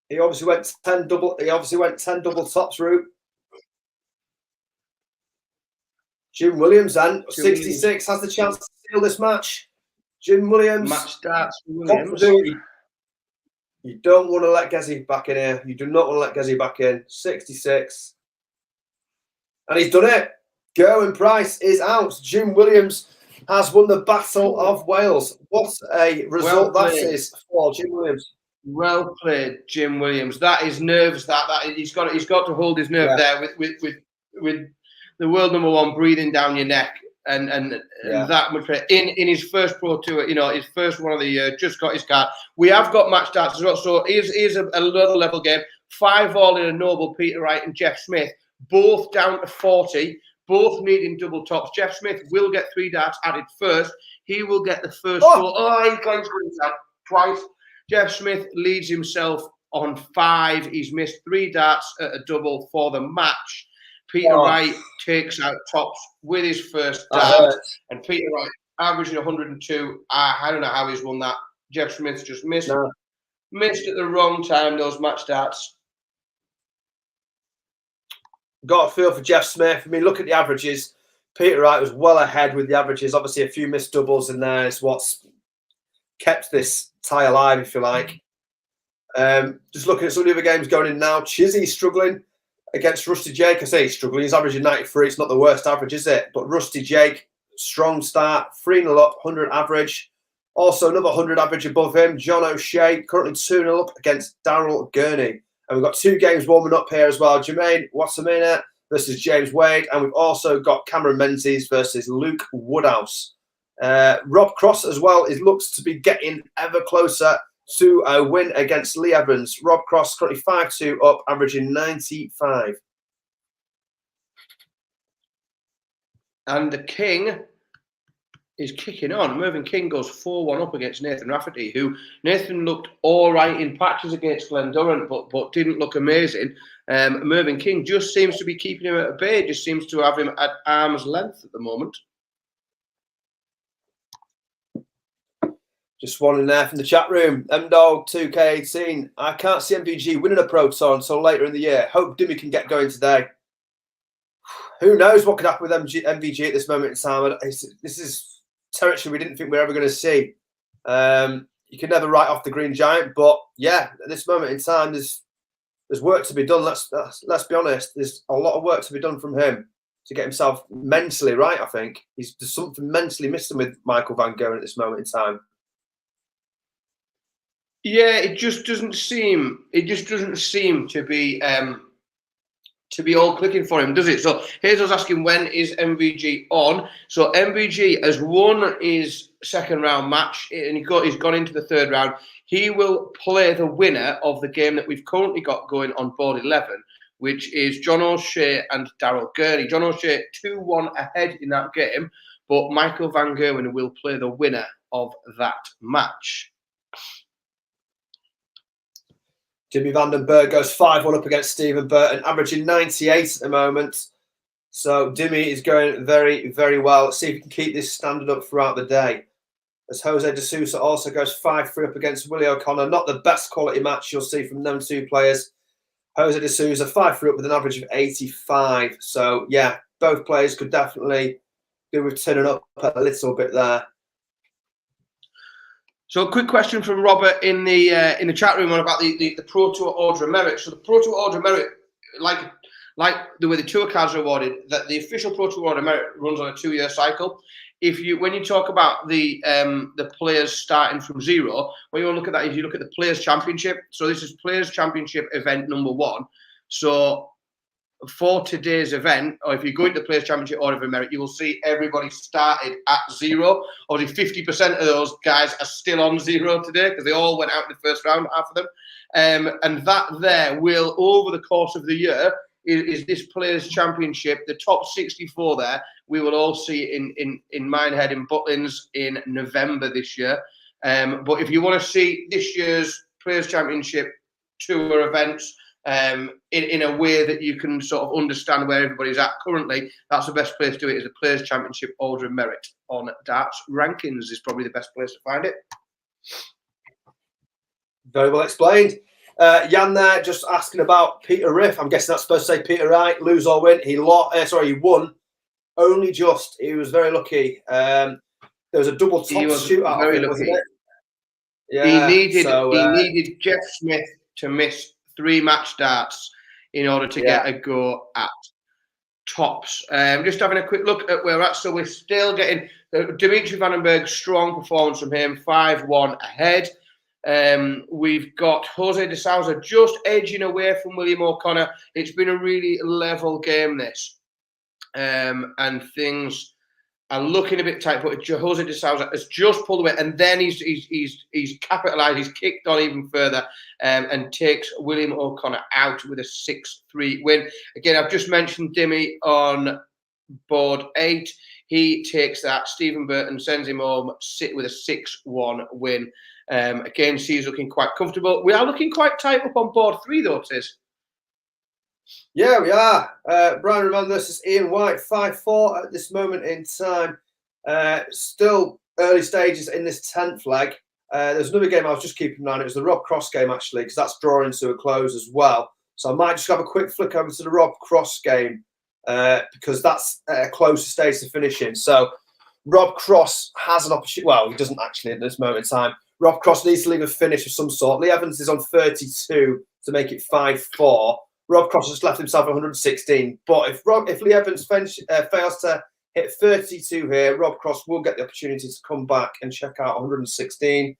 He obviously went 10 double. He obviously went 10 double tops route. Jim Williams and 66 has the chance to steal this match. Jim Williams. Match starts for Williams. You don't want to let Gezi back in here. You do not want to let Gezi back in. 66. And he's done it. Gerwin Price is out. Jim Williams has won the Battle of Wales. What a result that is for Jim Williams. Well played, Jim Williams. That is nerves. He's got to hold his nerve there with the world #1 breathing down your neck and that much in his first Pro Tour. You know, his first one of the year. Just got his card. We have got match starts as well. So here's another level game. 5-all in a Noble, Peter Wright and Jeff Smith, both down to 40. Both needing double tops. Jeff Smith will get 3 darts added first. He will get the first 4. Oh, he glanced himself twice. Jeff Smith leads himself on 5. He's missed 3 darts at a double for the match. Peter Wright takes out tops with his first dart. And Peter Wright averaging 102. I don't know how he's won that. Jeff Smith's just missed. No. Missed at the wrong time, those match darts. Got a feel for Jeff Smith. I mean, look at the averages. Peter Wright was well ahead with the averages. Obviously, a few missed doubles in there is what's kept this tie alive, if you like. Just looking at some of the other games going in now. Chizzy's struggling against Rusty Jake. I say he's struggling. He's averaging 93. It's not the worst average, is it? But Rusty Jake, strong start. 3-0 up, 100 average. Also, another 100 average above him. John O'Shea, currently 2-0 up against Daryl Gurney. And we've got 2 games warming up here as well. Jermaine Wassamina versus James Wade. And we've also got Cameron Menzies versus Luke Woodhouse. Rob Cross as well looks to be getting ever closer to a win against Lee Evans. Rob Cross currently 5-2 up, averaging 95. And the King is kicking on. Mervyn King goes 4-1 up against Nathan Rafferty, who Nathan looked all right in patches against Glenn Durrant, but didn't look amazing. Mervyn King just seems to be keeping him at bay, just seems to have him at arm's length at the moment. Just one in there from the chat room. MDog 2K18. I can't see MVG winning a Pro Tour until later in the year. Hope Dimmy can get going today. Who knows what could happen with MVG at this moment in time. This is territory we didn't think we were ever going to see. You can never write off the Green Giant, but yeah, at this moment in time, there's work to be done. Let's be honest. There's a lot of work to be done from him to get himself mentally right. I think there's something mentally missing with Michael Van Gerwen at this moment in time. Yeah, it just doesn't seem to be all clicking for him, does it? So here's us asking, when is MVG on? So MVG has won his second round match and he's gone into the third round. He will play the winner of the game that we've currently got going on board 11, which is John O'Shea and Daryl Gurney. John O'Shea 2-1 ahead in that game, but Michael Van Gerwen will play the winner of that match. Jimmy Vandenberg goes 5-1 up against Stephen Burton, averaging 98 at the moment. So Dimmy is going very, very well. Let's see if he can keep this standard up throughout the day. As Jose De Sousa also goes 5-3 up against Willie O'Connor. Not the best quality match you'll see from them 2 players. Jose De Sousa 5-3 up with an average of 85. So yeah, both players could definitely do with turning up a little bit there. So a quick question from Robert in the chat room on about the Pro Tour Order of Merit. So the Pro Tour Order of Merit, like the way the tour cards are awarded, that the official Pro Tour Order of Merit runs on a 2-year cycle. When you talk about the players starting from 0, what you want to look at that is you look at the Players Championship. So this is Players Championship event number 1. So for today's event, or if you go into the Players Championship Order of Merit, you will see everybody started at 0. Obviously, 50% of those guys are still on 0 today because they all went out in the first round, half of them. And that there will, over the course of the year, is this Players Championship, the top 64 there, we will all see in Minehead in Butlins in November this year. But if you want to see this year's Players Championship tour events, in a way that you can sort of understand where everybody's at currently, that's the best place to do it, is the Players Championship Order of Merit on Darts Rankings is probably the best place to find it. Very well explained. Jan there just asking about Peter Riff. I'm guessing that's supposed to say Peter Wright, lose or win. He won. Only just. He was very lucky. There was a double top shootout. Very lucky. Wasn't it? Yeah, he needed Jeff Smith to miss 3 match darts in order to get a go at tops. Just having a quick look at where we're at. So we're still getting Dimitri Vandenberg, strong performance from him, 5-1 ahead. We've got Jose de Sousa just edging away from William O'Connor. It's been a really level game, this. And things are looking a bit tight, but Jose de Sousa has just pulled away, and then he's capitalised. He's kicked on even further, and takes William O'Connor out with a 6-3 win. Again, I've just mentioned Dimmy on board 8. He takes that. Stephen Burton sends him home, sit with a 6-1 win. Again, he's looking quite comfortable. We are looking quite tight up on board 3, though, Tiz. Yeah, we are. Brian Roman versus Ian White, 5-4 at this moment in time. Still early stages in this 10th leg. There's another game I was just keeping an eye on. It was the Rob Cross game, actually, because that's drawing to a close as well. So I might just have a quick flick over to the Rob Cross game, because that's a closer stage to finishing. So Rob Cross has an opportunity. Well, he doesn't actually at this moment in time. Rob Cross needs to leave a finish of some sort. Lee Evans is on 32 to make it 5-4. Rob Cross has left himself 116. But if Lee Evans fails to hit 32 here, Rob Cross will get the opportunity to come back and check out 116.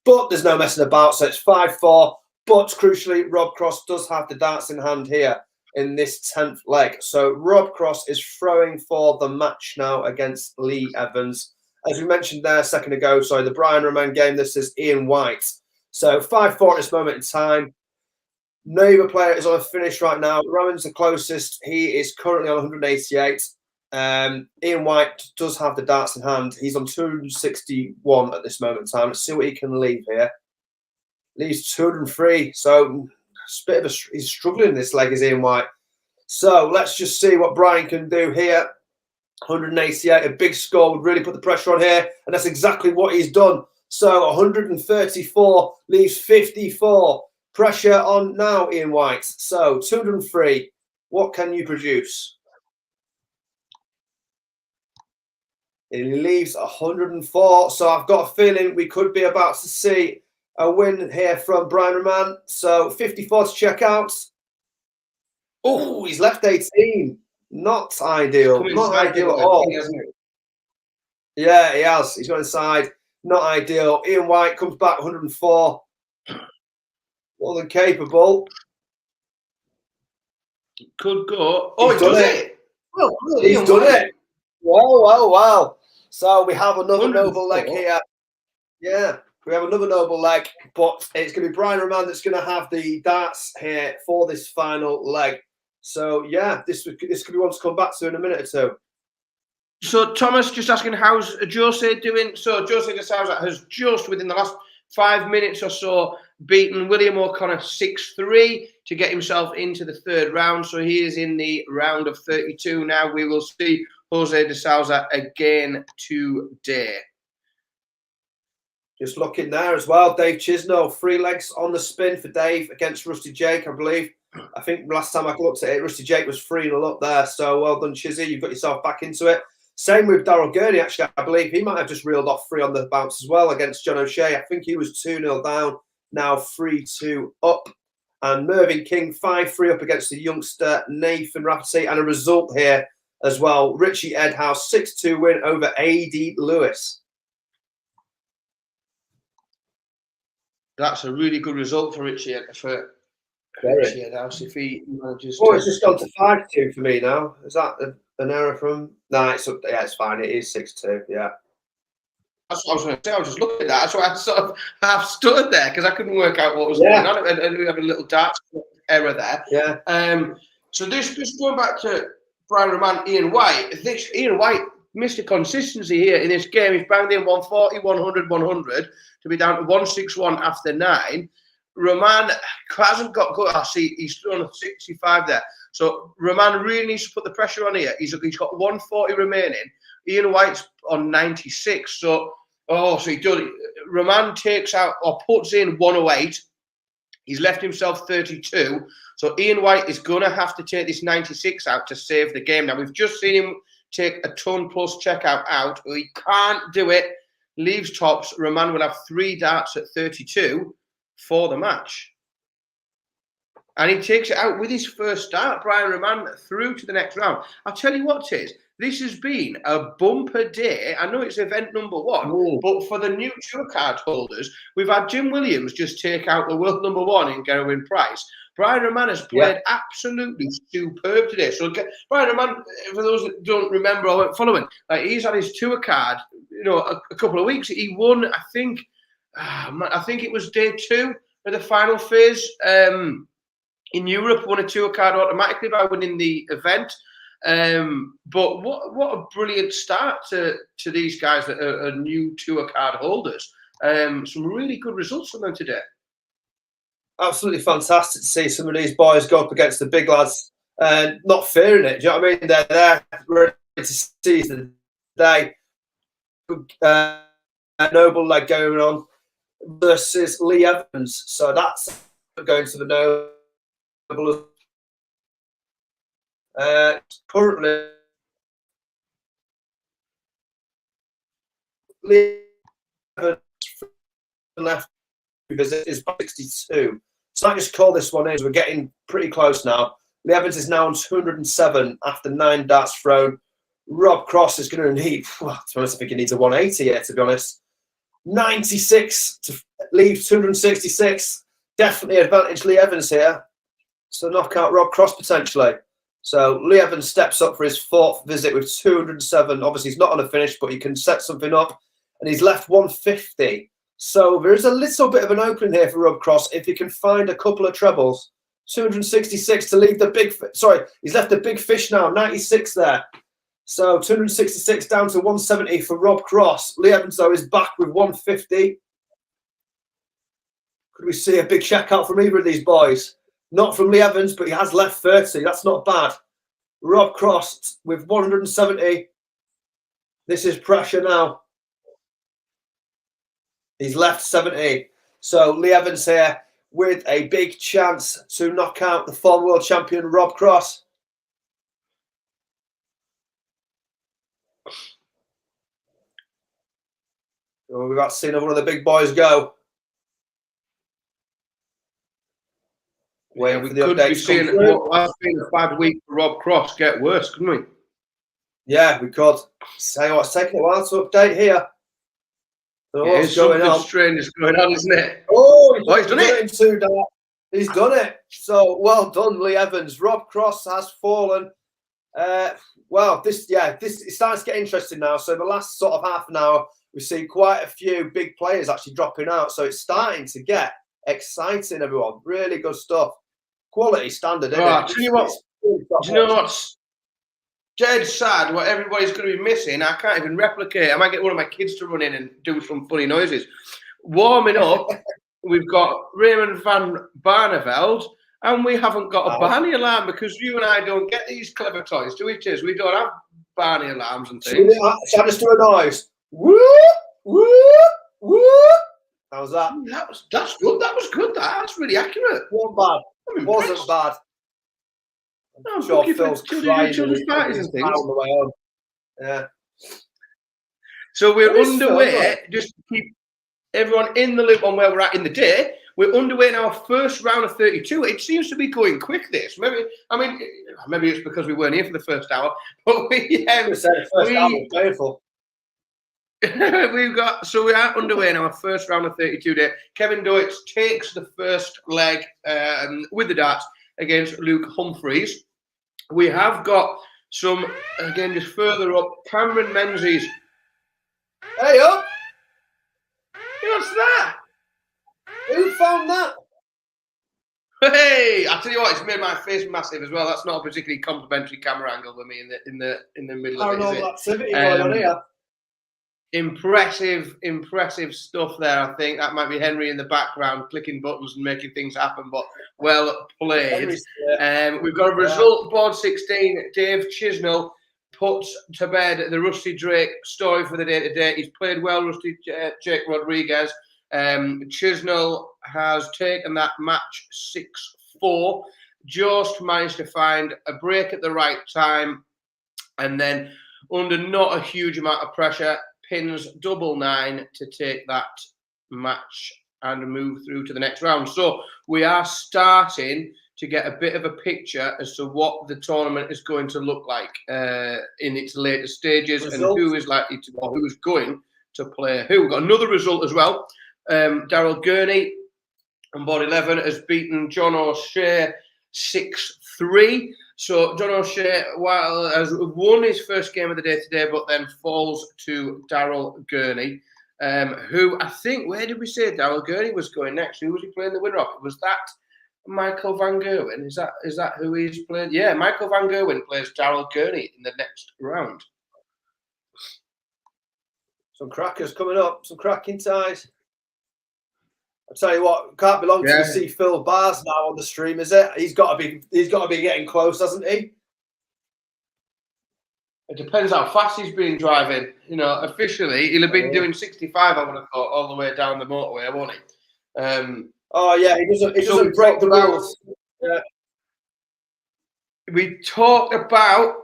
But there's no messing about, so it's 5-4. But crucially, Rob Cross does have the darts in hand here in this 10th leg. So Rob Cross is throwing for the match now against Lee Evans. As we mentioned there a second ago, sorry, the Brian Roman game, this is Ian White. So 5-4 at this moment in time. Neither player is on a finish right now. Roman's the closest. He is currently on 188. Ian White does have the darts in hand. He's on 261 at this moment in time. Let's see what he can leave here. Leaves 203. So it's a bit of he's struggling in this leg, is Ian White. So let's just see what Brian can do here. 188, a big score would really put the pressure on here, and that's exactly what he's done. So 134 leaves 54. Pressure on now, Ian White. So 203. What can you produce? He leaves 104. So I've got a feeling we could be about to see a win here from Brian Roman. So 54 to check out. Oh, he's left 18. Not ideal. Not ideal at all. Yeah, he has. He's gone inside. Not ideal. Ian White comes back 104. More than capable. Could go. Oh, he's done it. Well, he's done it. Wow. So we have another noble leg here. Yeah, we have another noble leg, but it's going to be Brian Roman that's going to have the darts here for this final leg. So yeah, this could be one to come back to in a minute or two. So Thomas just asking, how's Jose doing? So Jose de Sousa has just within the last 5 minutes or so beaten William O'Connor 6-3 to get himself into the 3rd round. So he is in the round of 32 now. We will see Jose de Sousa again today. Just looking there as well, Dave Chisnell, 3 legs on the spin for Dave against Rusty Jake, I believe. I think last time I looked at it, Rusty Jake was 3-0 up there. So well done, Chizzy. You've got yourself back into it. Same with Darryl Gurney, actually. I believe he might have just reeled off 3 on the bounce as well against John O'Shea. I think he was 2-0 down, now 3-2 up. And Mervyn King, 5-3 up against the youngster Nathan Rafferty. And a result here as well. Richie Edhouse, 6-2 win over A.D. Lewis. That's a really good result for Richie Edhouse if he manages it's just gone to 5-2 for me now. Is that an error from? No, it's fine. It is 6-2. Yeah. That's what I was going to say. I was just looking at that. That's why I sort of half stood there because I couldn't work out what was going on. And we have a little dart error there. Yeah. So this just going back to Brian Roman, Ian White. Ian White missed a consistency here in this game. He's banged in 140, 100, 100 to be down to 161 after 9. Roman hasn't got good. I see he's on 65 there. So Roman really needs to put the pressure on here. He's got 140 remaining. Ian White's on 96. So he does. Roman takes out or puts in 108. He's left himself 32. So Ian White is going to have to take this 96 out to save the game. Now we've just seen him take a ton plus checkout out. He can't do it. Leaves tops. Roman will have 3 darts at 32 for the match. and he takes it out with his first start, Brian Roman, through to the next round. I'll tell you what, Tiz, this has been a bumper day. I know it's event number 1, but for the new tour card holders, we've had Jim Williams just take out the world number 1 in Gerwyn Price. Brian Roman has played absolutely superb today. So Brian Roman, for those that don't remember or weren't following, like, he's had his tour card, you know, a couple of weeks. He won, I think it was day 2 of the final phase in Europe. Won a tour card automatically by winning the event. But what a brilliant start to these guys that are new tour card holders. Some really good results from them today. Absolutely fantastic to see some of these boys go up against the big lads, not fearing it. Do you know what I mean? They're there ready to seize the day. Noble leg going on versus Lee Evans. So that's going to the Noble. Currently, Lee Evans left visit is 62. So I just call this one in. We're getting pretty close now. Lee Evans is now on 207 after 9 darts thrown. Rob Cross is going to need, well, to be honest, I think he needs a 180 here, to be honest. 96 to leave 266. Definitely advantage Lee Evans here. So knock out Rob Cross potentially. So Lee Evans steps up for his 4th visit with 207. Obviously, he's not on a finish, but he can set something up. And he's left 150. So there is a little bit of an opening here for Rob Cross if he can find a couple of trebles. 266 to leave the big... Sorry, he's left the big fish now. 96 there. So 266 down to 170 for Rob Cross. Lee Evans, though, is back with 150. Could we see a big checkout from either of these boys? Not from Lee Evans, but he has left 30. That's not bad. Rob Cross with 170. This is pressure now. He's left 70. So Lee Evans here with a big chance to knock out the former world champion, Rob Cross. So we've about seen one of the big boys go. Yeah, we could be seeing what has been a bad week for Rob Cross get worse, couldn't we? Yeah, we could. Say what's taking a while to update here. So yeah, what's going on? Strange is going on, isn't it? Oh, he's done it. He's done it. So well done, Lee Evans. Rob Cross has fallen. Well, this it starts to get interesting now. So the last sort of half an hour, we see quite a few big players actually dropping out. So it's starting to get exciting, everyone. Really good stuff. Quality standard, isn't it? Do you know what's dead sad? What everybody's going to be missing, I can't even replicate. I might get one of my kids to run in and do some funny noises. Warming up, we've got Raymond van Barneveld, and we haven't got a Barney alarm because you and I don't get these clever toys, do we, Tiz? We don't have Barney alarms and things. Shall I just do a noise? Woo! Woo! Woo! How's that? That's good. That was good. That's really accurate. Wasn't bad. Wasn't bad. I'm sure Phil's crying children's parties and things on the way home. Yeah. So we're underway. Just to keep everyone in the loop on where we're at in the day. We're underway in our first round of 32. It seems to be going quick. This maybe it's because we weren't here for the first hour, but we painful. We are underway in our first round of 32 day. Kevin Doitz takes the first leg with the darts against Luke Humphreys. We have got some, again, just further up, Cameron Menzies. Hey up! What's that? Who found that? Hey, I tell you what, it's made my face massive as well. That's not a particularly complimentary camera angle with me in the middle of it. Paranormal activity going on here. Impressive stuff there. I think that might be Henry in the background clicking buttons and making things happen, but well played. We've got a result board 16. Dave Chisnell puts to bed the Rusty Drake story for the day today. He's played well, Rusty Jake Rodriguez. Chisnell has taken that match 6-4. Just managed to find a break at the right time, and then under not a huge amount of pressure, pins 9 to take that match and move through to the next round. So we are starting to get a bit of a picture as to what the tournament is going to look like in its later stages and who is likely to, or who is going to play who. We've got another result as well. Daryl Gurney on board 11 has beaten John O'Shea 6-3. So John O'Shea, while has won his first game of the day today, but then falls to Daryl Gurney, who I think, where did we say Daryl Gurney was going next? Who was he playing the winner off? Was that Michael Van Gerwen? Is that who he's played? Yeah, Michael Van Gerwen plays Daryl Gurney in the next round. Some crackers coming up, some cracking ties. I tell you what, can't be long till we see Phil Bars now on the stream, is it? He's got to be getting close, hasn't he? It depends how fast he's been driving. You know, officially he'll have been doing 65. I would have thought all the way down the motorway, won't he? Oh yeah, he doesn't break the rules. Yeah. We talked about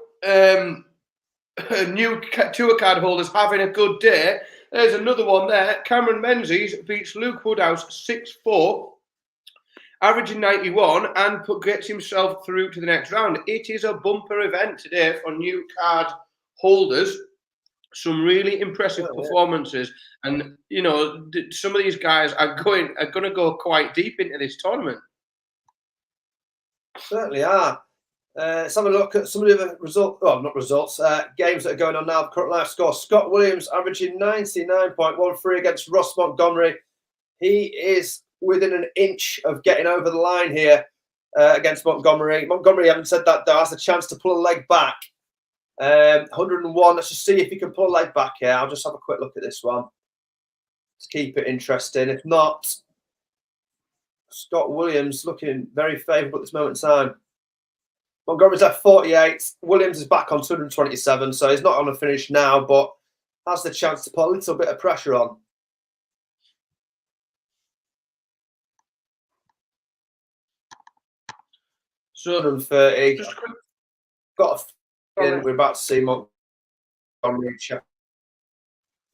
new tour card holders having a good day. There's another one there. Cameron Menzies beats Luke Woodhouse 6-4, averaging 91, and gets himself through to the next round. It is a bumper event today for new card holders. Some really impressive performances, and you know, some of these guys are going to go quite deep into this tournament. Certainly are. Let's have a look at some of the other results. Well, not results. Games that are going on now. Current live score: Scott Williams averaging 99.13 against Ross Montgomery. He is within an inch of getting over the line here against Montgomery. Montgomery, having said that, though, has a chance to pull a leg back. 101. Let's just see if he can pull a leg back here. I'll just have a quick look at this one. Let's keep it interesting. If not, Scott Williams looking very favourable at this moment in time. Montgomery's at 48. Williams is back on 227, so he's not on the finish now, but has the chance to put a little bit of pressure on. So 130. Got a feeling we're about to see Montgomery check.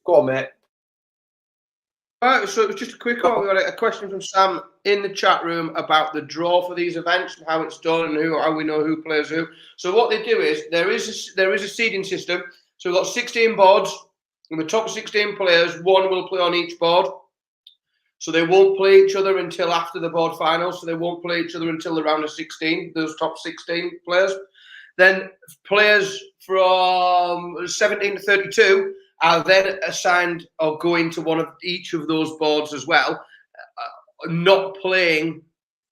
Go on, mate. All right, so it was just a quick one. We got a question from Sam in the chat room about the draw for these events and how it's done and how we know who plays who. So what they do is there is a seeding system. So we've got 16 boards, and the top 16 players, one will play on each board. So they won't play each other until after the board final. So they won't play each other until the round of 16. Those top 16 players. Then players from 17 to 32 are then assigned or go into one of each of those boards as well, not playing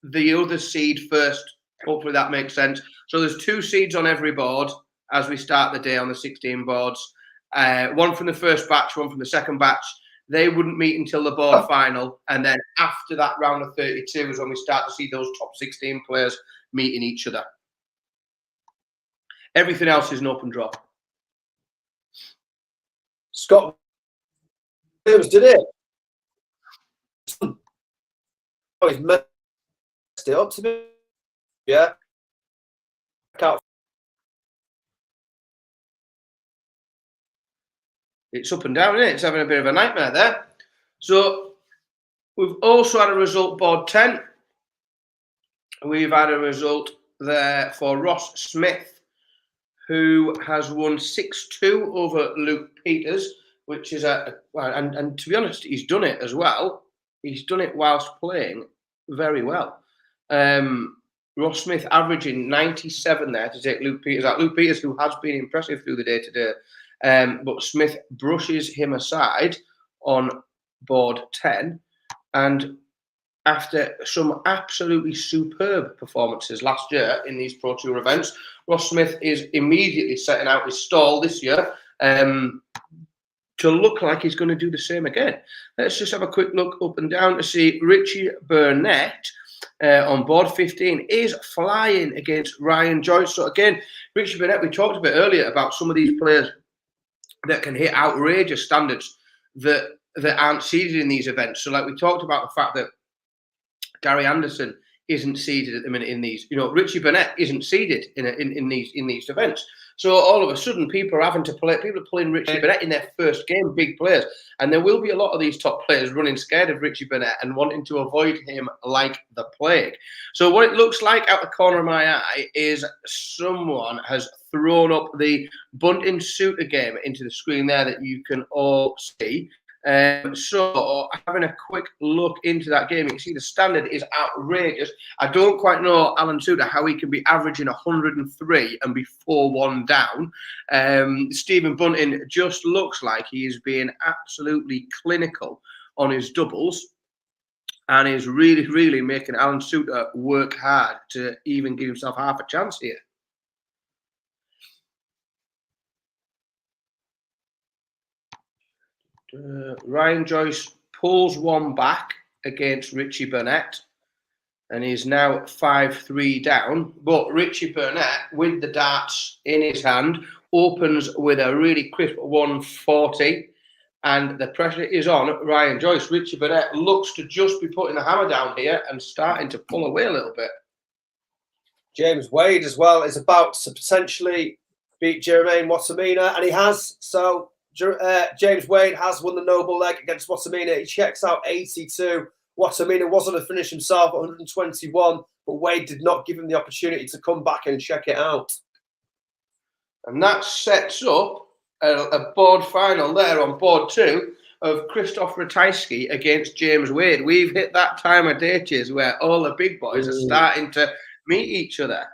the other seed first. Hopefully that makes sense. So there's 2 seeds on every board as we start the day on the 16 boards. One from the first batch, one from the second batch. They wouldn't meet until the board final. And then after that round of 32 is when we start to see those top 16 players meeting each other. Everything else is an open draw. Scott Williams did it. Oh, he's messed it up to me. Yeah. It's up and down, isn't it? It's having a bit of a nightmare there. So we've also had a result board 10. We've had a result there for Ross Smith, who has won 6-2 over Luke Peters, which is and to be honest, he's done it as well. He's done it whilst playing very well. Ross Smith averaging 97 there to take Luke Peters out. Luke Peters, who has been impressive through the day today, but Smith brushes him aside on board 10, and after some absolutely superb performances last year in these Pro Tour events, Ross Smith is immediately setting out his stall this year to look like he's going to do the same again. Let's just have a quick look up and down to see Richie Burnett on board 15 is flying against Ryan Joyce. So again, Richie Burnett, we talked a bit earlier about some of these players that can hit outrageous standards that aren't seeded in these events. So like we talked about the fact that Gary Anderson isn't seeded at the minute in these. You know, Richie Burnett isn't seeded in these events. So all of a sudden, people are having to play. People are playing Richie Burnett in their first game, big players, and there will be a lot of these top players running scared of Richie Burnett and wanting to avoid him like the plague. So what it looks like out the corner of my eye is someone has thrown up the Bunting Suitor game into the screen there that you can all see. So having a quick look into that game, you can see the standard is outrageous. I don't quite know Alan Suitor how he can be averaging 103 and be 4-1 down. Stephen Bunting just looks like he is being absolutely clinical on his doubles and is really, really making Alan Suitor work hard to even give himself half a chance here. Ryan Joyce pulls one back against Richie Burnett and he's now 5-3 down. But Richie Burnett, with the darts in his hand, opens with a really crisp 140 and the pressure is on Ryan Joyce. Richie Burnett looks to just be putting the hammer down here and starting to pull away a little bit. James Wade as well is about to potentially beat Jermaine Watamina, and he has. So James Wade has won the noble leg against Watamina. He checks out 82. Watamina was on a finish himself at 121, but Wade did not give him the opportunity to come back and check it out. And that sets up a board final there on board 2 of Krzysztof Ratajski against James Wade. We've hit that time of day, Chiz, where all the big boys are starting to meet each other.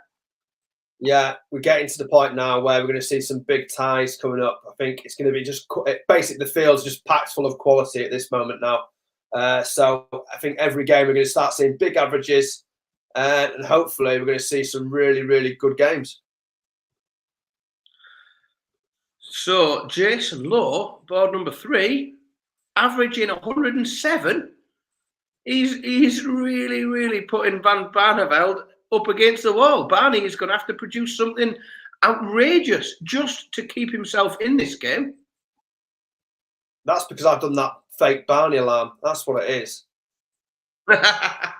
Yeah, we're getting to the point now where we're going to see some big ties coming up. I think it's going to be just basically the field's just packed full of quality at this moment now. So I think every game we're going to start seeing big averages, and hopefully we're going to see some really, really good games. So Jason Lowe, board number 3, averaging 107. He's really, really putting Van Barneveld up against the wall. Barney is going to have to produce something outrageous just to keep himself in this game. That's because I've done that fake Barney alarm. That's what it is. That's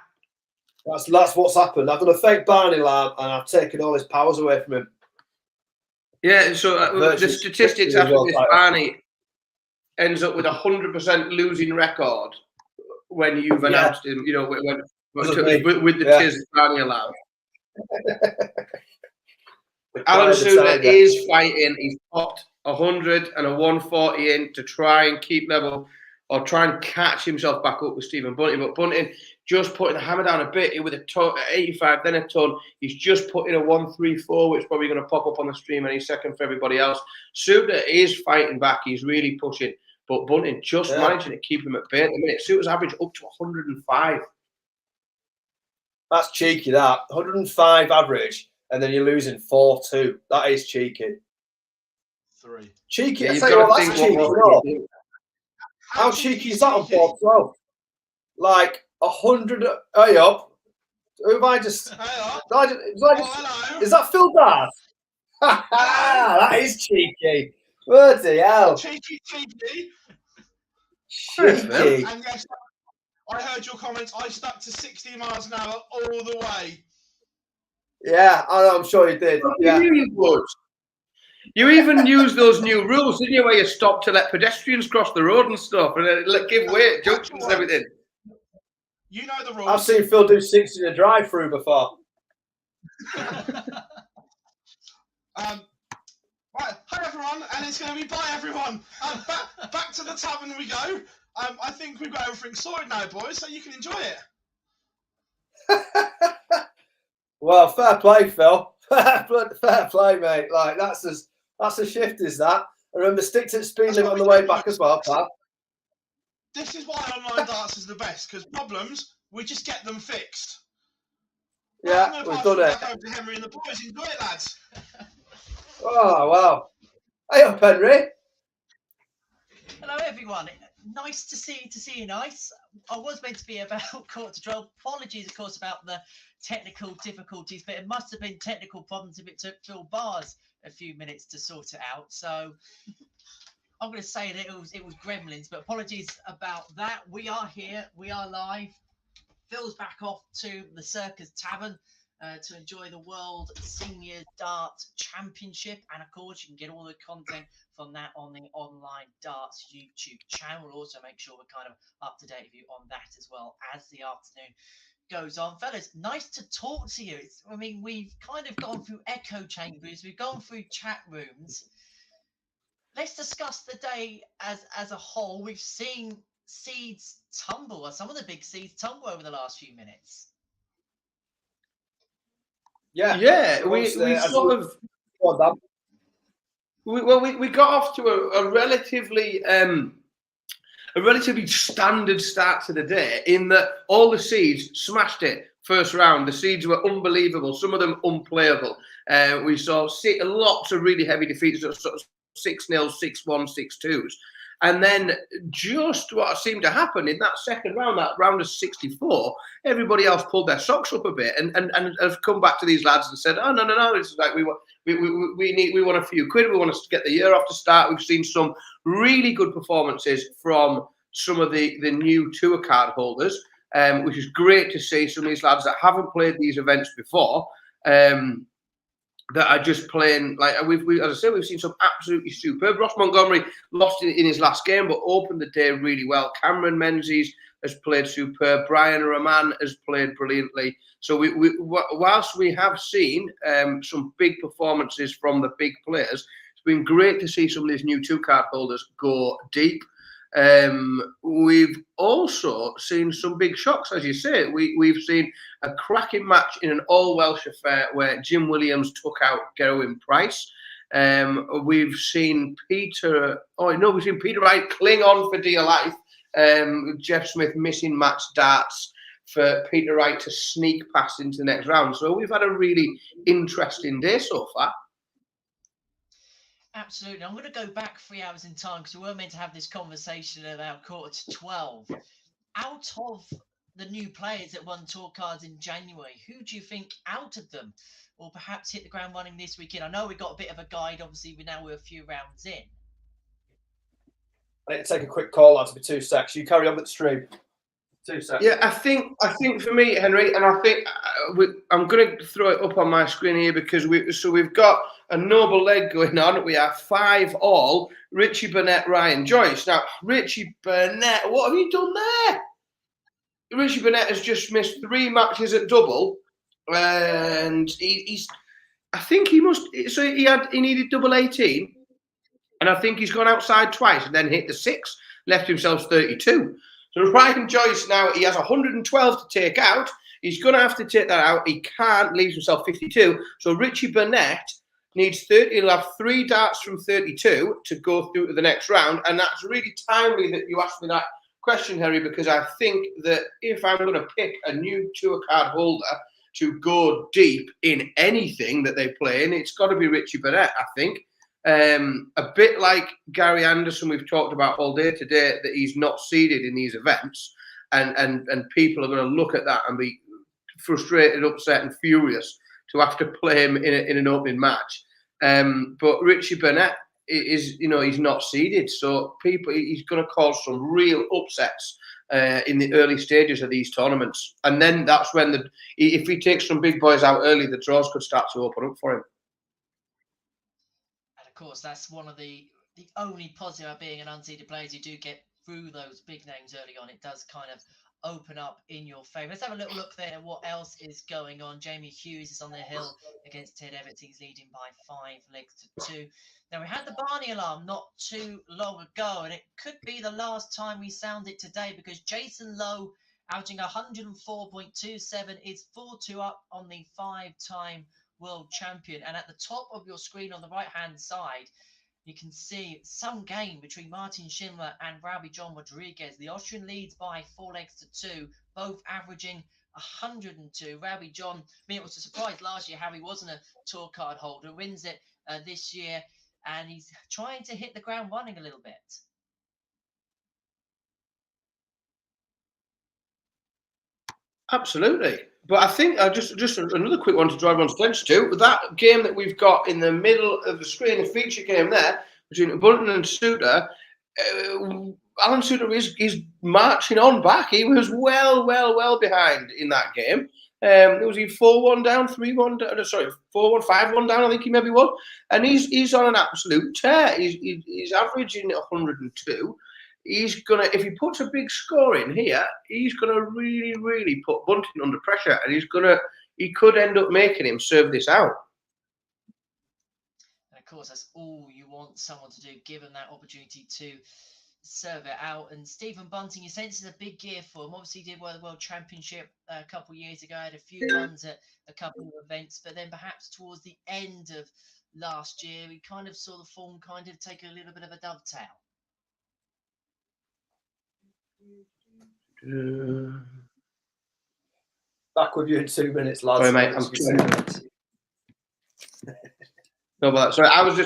what's happened. I've done a fake Barney alarm and I've taken all his powers away from him. Yeah, so the statistics after this, Barney ends up with 100% losing record when you've announced him, you know, with the Tiz Barney alarm. Alan Suitor is fighting. He's popped 100 and a 140 in to try and keep level or try and catch himself back up with Stephen Bunting. But Bunting just putting the hammer down a bit with a ton, 85, then a ton. He's just put in a 134, which is probably going to pop up on the stream any second for everybody else. Suitor is fighting back. He's really pushing. But Bunting just managing to keep him at bay at the minute. Suitor's average up to 105. That's cheeky, that. 105 average, and then you're losing 4-2. That is cheeky. 3. Cheeky. Yeah, I tell you what, that's cheeky. How cheeky is that on 4-12? Like 100. Hey up. Who have I just? Is that Phil Dart? That is cheeky. Bloody hell. Cheeky. Cheeky. And yes, I heard your comments. I stuck to 60 miles an hour all the way. Yeah, I'm sure you did. Yeah. You would. You even used those new rules, didn't you, where you stop to let pedestrians cross the road and stuff, and give way at junctions and everything. You know the rules. I've seen Phil do 60 in a drive-through before. Right, hi everyone, and it's going to be bye everyone. Back to the tavern we go. I think we've got everything sorted now, boys, so you can enjoy it. Well, fair play, Phil. Fair play, mate. Like that's a shift, is that? Remember, stick to the speed limit on the way back as well, pal. This is why online darts is the best, because problems, we just get them fixed. Yeah, we've done it. Back over to Henry and the boys. Enjoy it, lads. Oh, wow. Hey up, Henry. Hello, everyone. Nice to see you. Nice. I was meant to be about 11:45. Apologies, of course, about the technical difficulties, but it must have been technical problems if it took Phil Bars a few minutes to sort it out. So I'm going to say that it was gremlins, but apologies about that. We are here. We are live. Phil's back off to the Circus Tavern to enjoy the World Senior Darts Championship. And of course, you can get all the content from that on the Online Darts YouTube channel. We'll also make sure we're kind of up to date with you on that as well as the afternoon goes on. Fellas, nice to talk to you. I mean, we've kind of gone through echo chambers, we've gone through chat rooms. Let's discuss the day as a whole. We've seen seeds tumble, or some of the big seeds tumble over the last few minutes. Yeah, we sort of. We got off to a relatively standard start to the day in that all the seeds smashed it first round. The seeds were unbelievable, some of them unplayable. We saw lots of really heavy defeats, sort of 6-0, 6-1, 6-2s. And then just what seemed to happen in that second round, that round of 64, everybody else pulled their socks up a bit and have come back to these lads and said, oh, no, it's like we want a few quid. We want to get the year off to start. We've seen some really good performances from some of the new tour card holders, which is great to see. Some of these lads that haven't played these events before, that are just playing like we as I said, we've seen some absolutely superb. Ross Montgomery lost in his last game, but opened the day really well. Cameron Menzies has played superb. Brian Rahman has played brilliantly. So whilst we have seen some big performances from the big players, it's been great to see some of these new two card holders go deep. We've also seen some big shocks, as you say. We've seen a cracking match in an all-Welsh affair where Jim Williams took out Gerwyn Price. We've seen Peter Wright cling on for dear life. Jeff Smith missing match darts for Peter Wright to sneak past into the next round. So we've had a really interesting day so far. Absolutely. I'm going to go back 3 hours in time because we were meant to have this conversation at about 11:45. Out of the new players that won tour cards in January, who do you think out of them will perhaps hit the ground running this weekend? I know we got a bit of a guide. Obviously, we're a few rounds in. I need to take a quick call. That'll be 2 seconds. You carry on with the stream. 2 seconds. Yeah, I think for me, Henry, and I think I'm going to throw it up on my screen here because we've got a noble leg going on. We are 5-all. Richie Burnett, Ryan Joyce. Now, Richie Burnett, what have you done there? Richie Burnett has just missed 3 matches at double, and he's. I think he must. So he needed double 18, and I think he's gone outside twice and then hit the 6, left himself 32. So Ryan Joyce now, he has 112 to take out. He's going to have to take that out. He can't, leaves himself 52. So Richie Burnett needs 30. He'll have 3 darts from 32 to go through to the next round. And that's really timely that you asked me that question, Harry, because I think that if I'm going to pick a new tour card holder to go deep in anything that they play in, it's got to be Richie Burnett, I think. A bit like Gary Anderson, we've talked about all day today, that he's not seeded in these events, and people are going to look at that and be frustrated, upset, and furious to have to play him in an opening match. But Richie Burnett is, he's not seeded, so he's going to cause some real upsets in the early stages of these tournaments, and then that's when if he takes some big boys out early, the draws could start to open up for him. Of course, that's one of the only positive of being an unseeded player is you do get through those big names early on. It does kind of open up in your favour. Let's have a little look there at what else is going on. Jamie Hughes is on the hill against Ted Evans. He's leading by 5 legs to 2. Now, we had the Barney alarm not too long ago, and it could be the last time we sound it today because Jason Lowe, averaging 104.27, is 4-2 up on the 5-time world champion. And at the top of your screen on the right hand side, you can see some game between Martin Schindler and Robbie John Rodriguez. The Austrian leads by 4 legs to 2, both averaging 102. Robbie John, it was a surprise last year how he wasn't a tour card holder, wins it this year, and he's trying to hit the ground running a little bit. Absolutely. But I think just another quick one to draw everyone's attention to, that game that we've got in the middle of the screen, the feature game there, between Bunton and Suter, Alan Suter is marching on back. He was well behind in that game. It was he 4-1 down, 3-1 down, sorry, 4-1, 5-1 down, I think he maybe was. And he's on an absolute tear. He's averaging 102. He's gonna, if he puts a big score in here, he's gonna really put Bunting under pressure, and he could end up making him serve this out. And of course, that's all you want someone to do, give them that opportunity to serve it out. And Stephen Bunting, he senses a big gear for him. Obviously, he did well at the World Championship a couple of years ago, had a few runs at a couple of events, but then perhaps towards the end of last year, we kind of saw the form kind of take a little bit of a dovetail. Back with you in 2 minutes, lads. Sorry, mate. No, but sorry, I was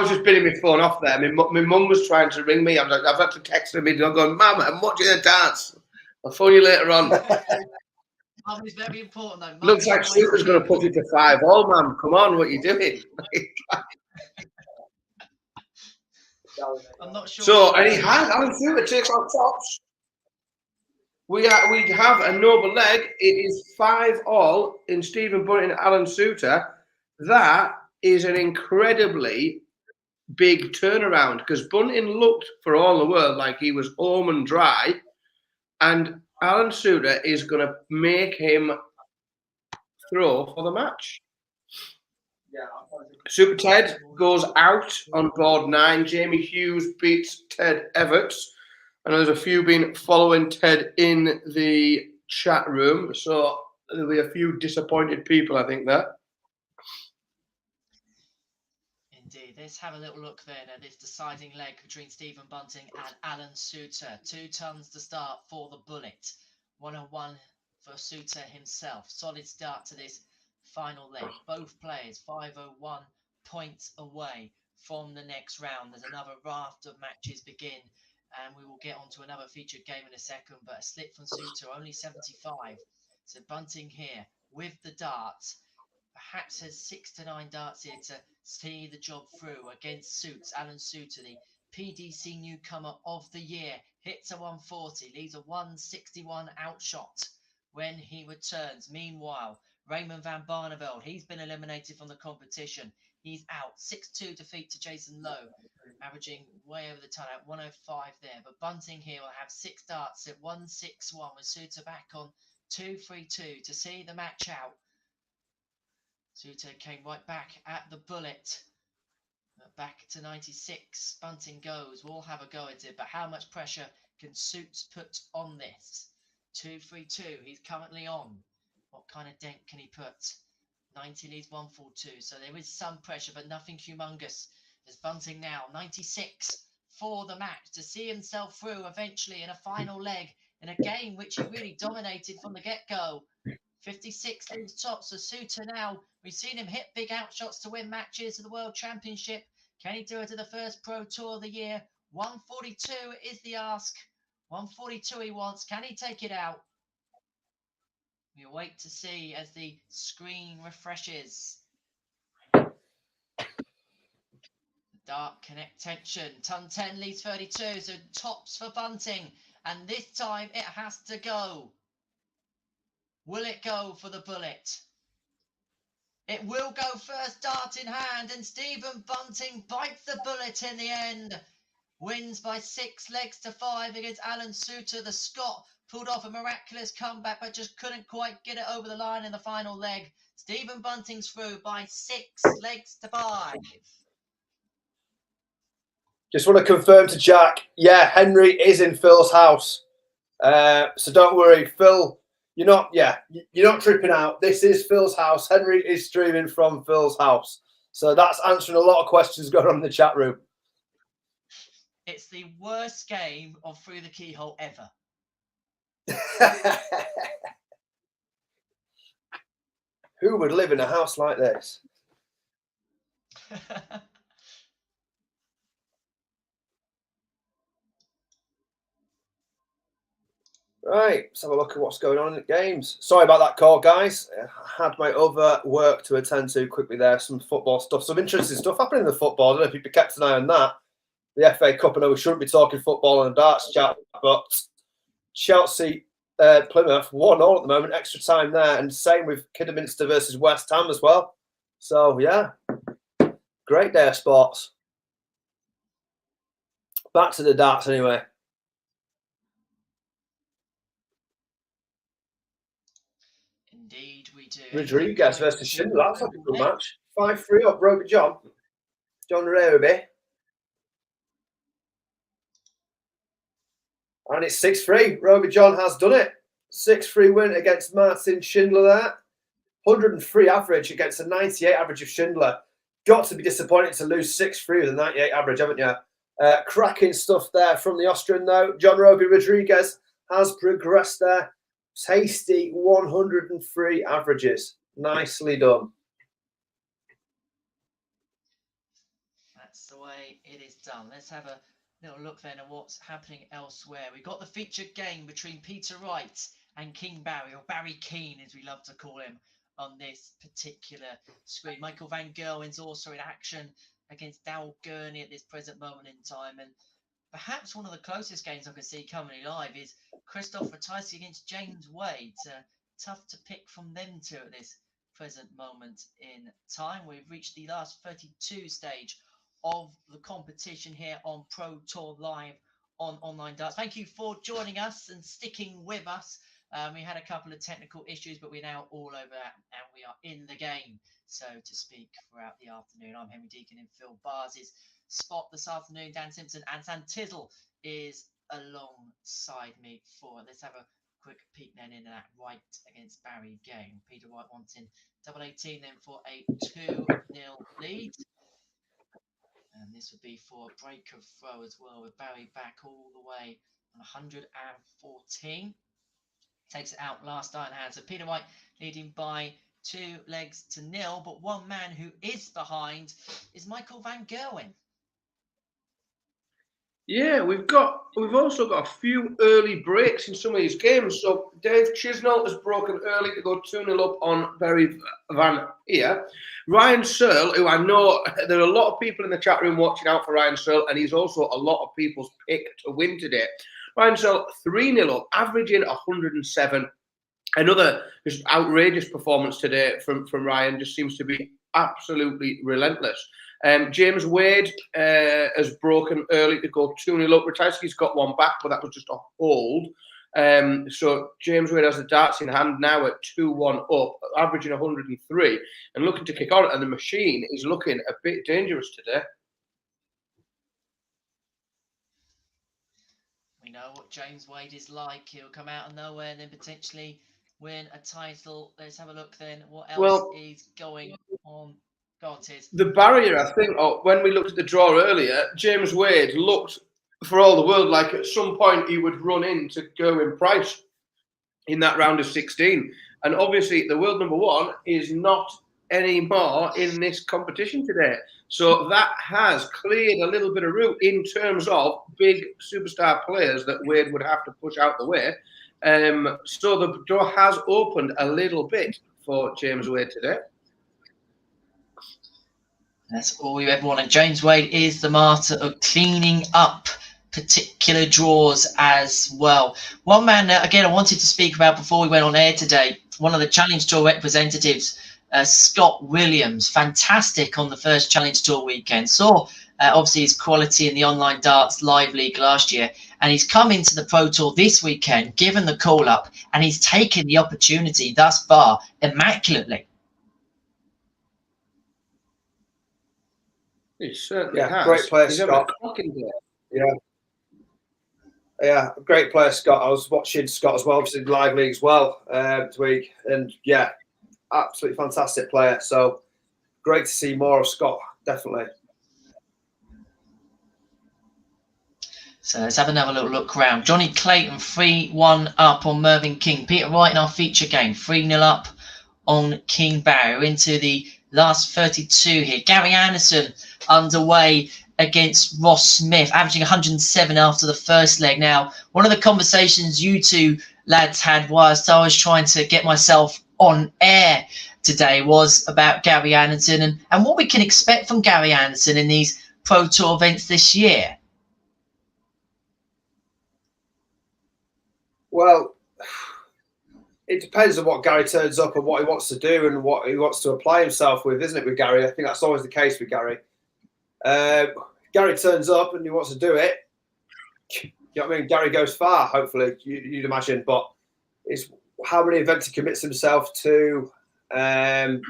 just bidding my phone off there. My mum was trying to ring me. I've had to text her immediately. I'm going, Mum, I'm watching the dance. I'll phone you later on. Mum is very important, though. Mum, looks like Suter's going to put it to 5-all, man. Come on, what are you doing? I'm not sure. So, and he has. Alan Suter takes on tops. We have a noble leg. It is 5-all in Stephen Bunting and Alan Suter. That is an incredibly big turnaround, because Bunting looked for all the world like he was home and dry, and Alan Suter is going to make him throw for the match. Super Ted goes out on board 9. Jamie Hughes beats Ted Everts. I know there's a few been following Ted in the chat room, so there'll be a few disappointed people, I think, there. Indeed. Let's have a little look then at this deciding leg between Stephen Bunting and Alan Suter. 2 tons to start for the Bullet. 101 for Suter himself. Solid start to this final leg. Both players 501 points away from the next round. There's another raft of matches begin, and we will get on to another featured game in a second, but a slip from Suter, only 75. So Bunting here with the darts, perhaps has 6 to 9 darts here to see the job through against Suits. Alan Suter, the PDC newcomer of the year, hits a 140, leaves a 161 outshot when he returns. Meanwhile, Raymond van Barneveld, he's been eliminated from the competition. He's out. 6-2 defeat to Jason Lowe, averaging way over the ton at 105 there. But Bunting here will have 6 darts at 161 with Suter back on 2-3-2 to see the match out. Suter came right back at the Bullet. Back to 96. Bunting goes. We'll have a go at it. But how much pressure can Suits put on this? 2-3-2. He's currently on. What kind of dent can he put? 90 leads 142. So there is some pressure, but nothing humongous. There's Bunting now. 96 for the match to see himself through eventually in a final leg in a game which he really dominated from the get-go. 56 leads top. So Suter now, we've seen him hit big outshots to win matches at the World Championship. Can he do it at the first Pro Tour of the year? 142 is the ask. 142 he wants. Can he take it out? We'll wait to see as the screen refreshes. Dark connect tension. Ton 10 leads 32. So tops for Bunting. And this time it has to go. Will it go for the Bullet? It will go first, dart in hand, and Stephen Bunting bites the Bullet in the end. Wins by 6 legs to 5 against Alan Suter. The Scot pulled off a miraculous comeback, but just couldn't quite get it over the line in the final leg. Stephen Bunting's through by 6 legs to 5. Just want to confirm to Jack, yeah, Henry is in Phil's house. So don't worry, Phil. You're not tripping out. This is Phil's house. Henry is streaming from Phil's house. So that's answering a lot of questions going on in the chat room. It's the worst game of Through the Keyhole ever. Who would live in a house like this? Right, let's have a look at what's going on in the games. Sorry about that call, guys. I had my other work to attend to quickly there. Some football stuff, some interesting stuff happening in the football. I don't know if you kept an eye on that. the FA Cup. I know we shouldn't be talking football and darts chat, but Chelsea, Plymouth 1-1 at the moment, extra time there, and same with Kidderminster versus West Ham as well. So yeah, great day of sports. Back to the darts anyway. Indeed, we do. Rodriguez versus Schindler. That's like a good match. 5-3 up Roby John Raby. And it's 6-3. Roby John has done it. 6-3 win against Martin Schindler there. 103 average against a 98 average of Schindler. Got to be disappointed to lose 6-3 with a 98 average, haven't you? Cracking stuff there from the Austrian, though. John Roby Rodriguez has progressed there. Tasty 103 averages. Nicely done. That's the way it is done. Let's have a little look then at what's happening elsewhere. We've got the featured game between Peter Wright and King Barry, or Barry Keane as we love to call him on this particular screen. Michael Van Gerwen's also in action against Dal Gurney at this present moment in time. And perhaps one of the closest games I can see coming live is Christoph Ratajski against James Wade. Tough to pick from them two at this present moment in time. We've reached the last 32 stage of the competition here on Pro Tour Live on Online Darts. Thank you for joining us and sticking with us. We had a couple of technical issues, but we're now all over that and we are in the game, so to speak, throughout the afternoon. I'm Henry Deacon in Phil Bars' spot this afternoon. Dan Simpson and Sam Tizzle is alongside me for it. Let's have a quick peek then in that Wright against Barry game. Peter Wright wanting double 18 then for a 2-0 lead. And this would be for a break of throw as well, with Barry back all the way on 114. Takes it out last iron hand. So Peter Wright leading by 2-0, but one man who is behind is Michael Van Gerwen. Yeah, we've also got a few early breaks in some of these games. So Dave Chisnall has broken early to go 2-0 up on Barry Van here. Ryan Searle, who I know there are a lot of people in the chat room watching out for Ryan Searle, and he's also a lot of people's pick to win today. Ryan Searle 3-0 up, averaging 107. Another just outrageous performance today from Ryan. Just seems to be absolutely relentless. James Wade has broken early to go 2-0 up. Ratajski's got one back, but that was just a hold. So James Wade has the darts in hand now at 2-1 up, averaging 103, and looking to kick on. And the machine is looking a bit dangerous today. We know what James Wade is like. He'll come out of nowhere and then potentially win a title. Let's have a look then. What else is going on? The barrier, I think, when we looked at the draw earlier, James Wade looked for all the world like at some point he would run into Gerwyn Price in that round of 16. And obviously the world number one is not anymore in this competition today. So that has cleared a little bit of route in terms of big superstar players that Wade would have to push out the way. So the door has opened a little bit for James Wade today. That's all we ever want. And James Wade is the martyr of cleaning up particular draws as well. One man, again, I wanted to speak about before we went on air today, one of the Challenge Tour representatives, Scott Williams. Fantastic on the first Challenge Tour weekend. Saw, obviously, his quality in the Online Darts Live League last year. And he's come into the Pro Tour this weekend, given the call-up, and he's taken the opportunity thus far immaculately. He certainly has. Great player, Scott. Yeah, great player, Scott. I was watching Scott as well, obviously Live League as well this week, and yeah, absolutely fantastic player. So great to see more of Scott, definitely. So let's have another little look around. Johnny Clayton 3-1 up on Mervyn King. Peter Wright in our feature game 3-0 up on King Barry. We're into the last 32 here. Gary Anderson underway against Ross Smith, averaging 107 after the first leg. Now, one of the conversations you two lads had whilst I was trying to get myself on air today was about Gary Anderson and what we can expect from Gary Anderson in these Pro Tour events this year. Well, it depends on what Gary turns up and what he wants to do and what he wants to apply himself with, isn't it, with Gary? I think that's always the case with Gary. Gary turns up and he wants to do it. You know what I mean? Gary goes far, hopefully, you'd imagine. But it's how many events he commits himself to. And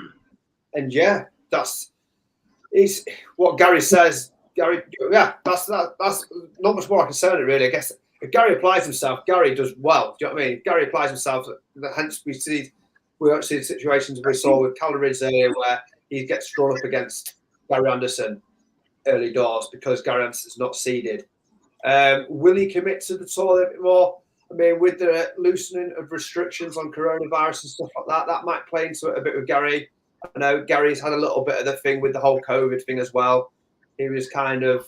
yeah, that's what Gary says. Gary, yeah, that's not much more I can say on it, really. I guess if Gary applies himself, Gary does well. Do you know what I mean? If Gary applies himself, hence we don't see the situations we saw with Calder Ridge earlier where he gets drawn up against Gary Anderson early doors because Gary Anderson's not seeded. Will he commit to the tour a little bit more? I mean, with the loosening of restrictions on coronavirus and stuff like that, that might play into it a bit with Gary. I know Gary's had a little bit of the thing with the whole COVID thing as well. He was kind of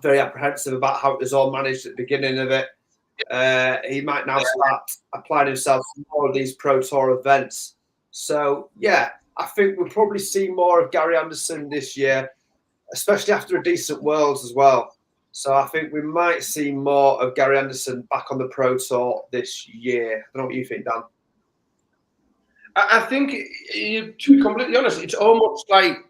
very apprehensive about how it was all managed at the beginning of it. He might now start applying himself to more of these Pro Tour events. So, yeah, I think we'll probably see more of Gary Anderson this year, especially after a decent Worlds as well. So I think we might see more of Gary Anderson back on the Pro Tour this year. I don't know what you think, Dan. I think, to be completely honest, it's almost like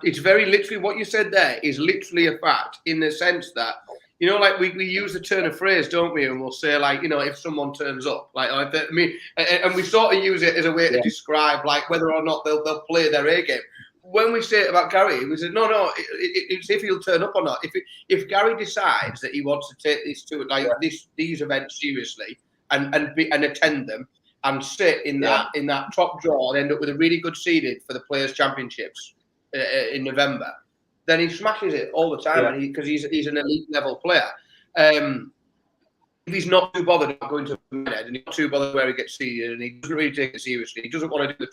it's very literally what you said there is literally a fact in the sense that, you know, like we use the turn of phrase, don't we? And we'll say, like, you know, if someone turns up, and we sort of use it as a way to describe, like, whether or not they'll play their A game. When we say it about Gary, we said, no, it's if he'll turn up or not. If Gary decides that he wants to take this to these events seriously and attend them and sit in that top draw and end up with a really good seeding for the Players' Championships in November, then he smashes it all the time because he's an elite level player. If he's not too bothered about going to Mined and he's not too bothered where he gets seeded and he doesn't really take it seriously, he doesn't want to do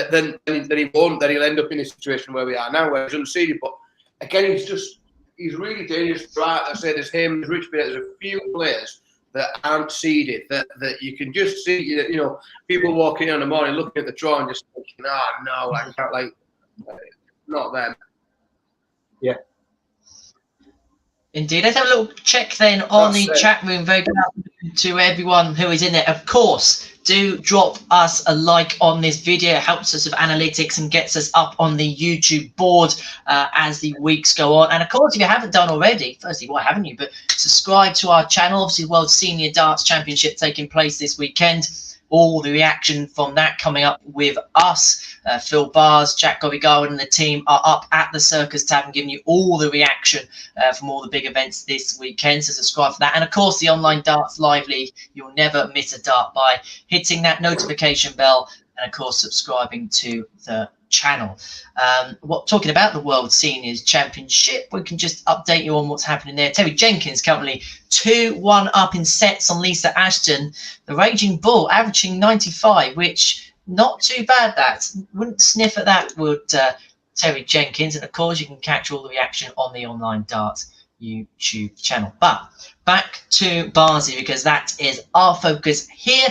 then he won't. Then he'll end up in a situation where we are now, where he's unseeded. But again, he's really dangerous. Right, I say there's him, there's Rich Beard, there's a few players that aren't seeded that you can just see. You know, people walking in the morning looking at the draw and just thinking, no, I can't, not them. Yeah. Indeed. Let's have a little check then on the chat room. Very good afternoon to everyone who is in there. Of course, do drop us a like on this video. It helps us with analytics and gets us up on the YouTube board as the weeks go on. And of course, if you haven't done already, firstly, why haven't you? But subscribe to our channel. Obviously, World Senior Darts Championship taking place this weekend. All the reaction from that coming up with us. Phil Bars, Jack Gobby-Garwood and the team are up at the Circus Tavern giving you all the reaction from all the big events this weekend. So subscribe for that. And, of course, the Online Darts Live League. You'll never miss a dart by hitting that notification bell and, of course, subscribing to the channel. Talking about the World Seniors Championship, we can just update you on what's happening there. Terry Jenkins currently 2-1 up in sets on Lisa Ashton. The Raging Bull averaging 95, which not too bad. That wouldn't sniff at that, would Terry Jenkins. And of course, you can catch all the reaction on the Online Darts YouTube channel. But back to Barnsley, because that is our focus here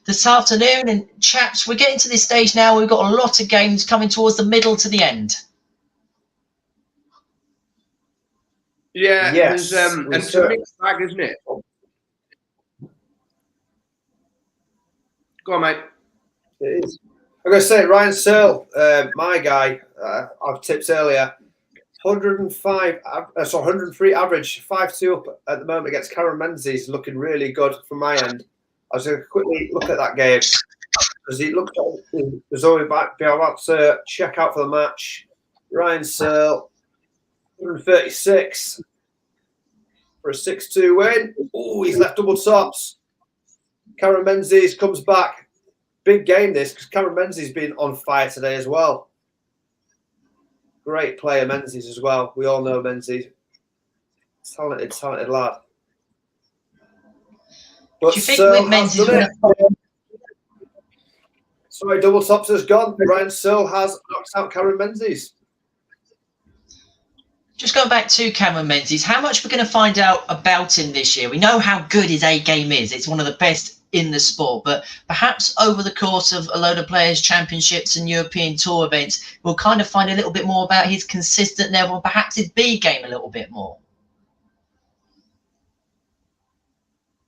this afternoon. And chaps, we're getting to this stage now. We've got a lot of games coming towards the middle to the end. Yeah, yes, and it's a mixed bag, isn't it? Go on, mate. It is. I'm going to say Ryan Searle, my guy, I've tipped earlier, 103 average, 5-2 up at the moment against Cameron Menzies, looking really good from my end. I was going to quickly look at that game because he looked like he was already about to check out for the match. Ryan Searle, 136 for a 6-2 win. Oh, he's left double tops. Cameron Menzies comes back. Big game this, because Cameron Menzies been on fire today as well. Great player, Menzies, as well. We all know Menzies. Talented lad. But do you think with Menzies... Sorry, double tops has gone. Ryan Searle has knocked out Cameron Menzies. Just going back to Cameron Menzies, how much we're going to find out about him this year? We know how good his A game is. It's one of the best in the sport, but perhaps over the course of a load of Players' Championships and European Tour events, we'll kind of find a little bit more about his consistent level, perhaps his B game a little bit more.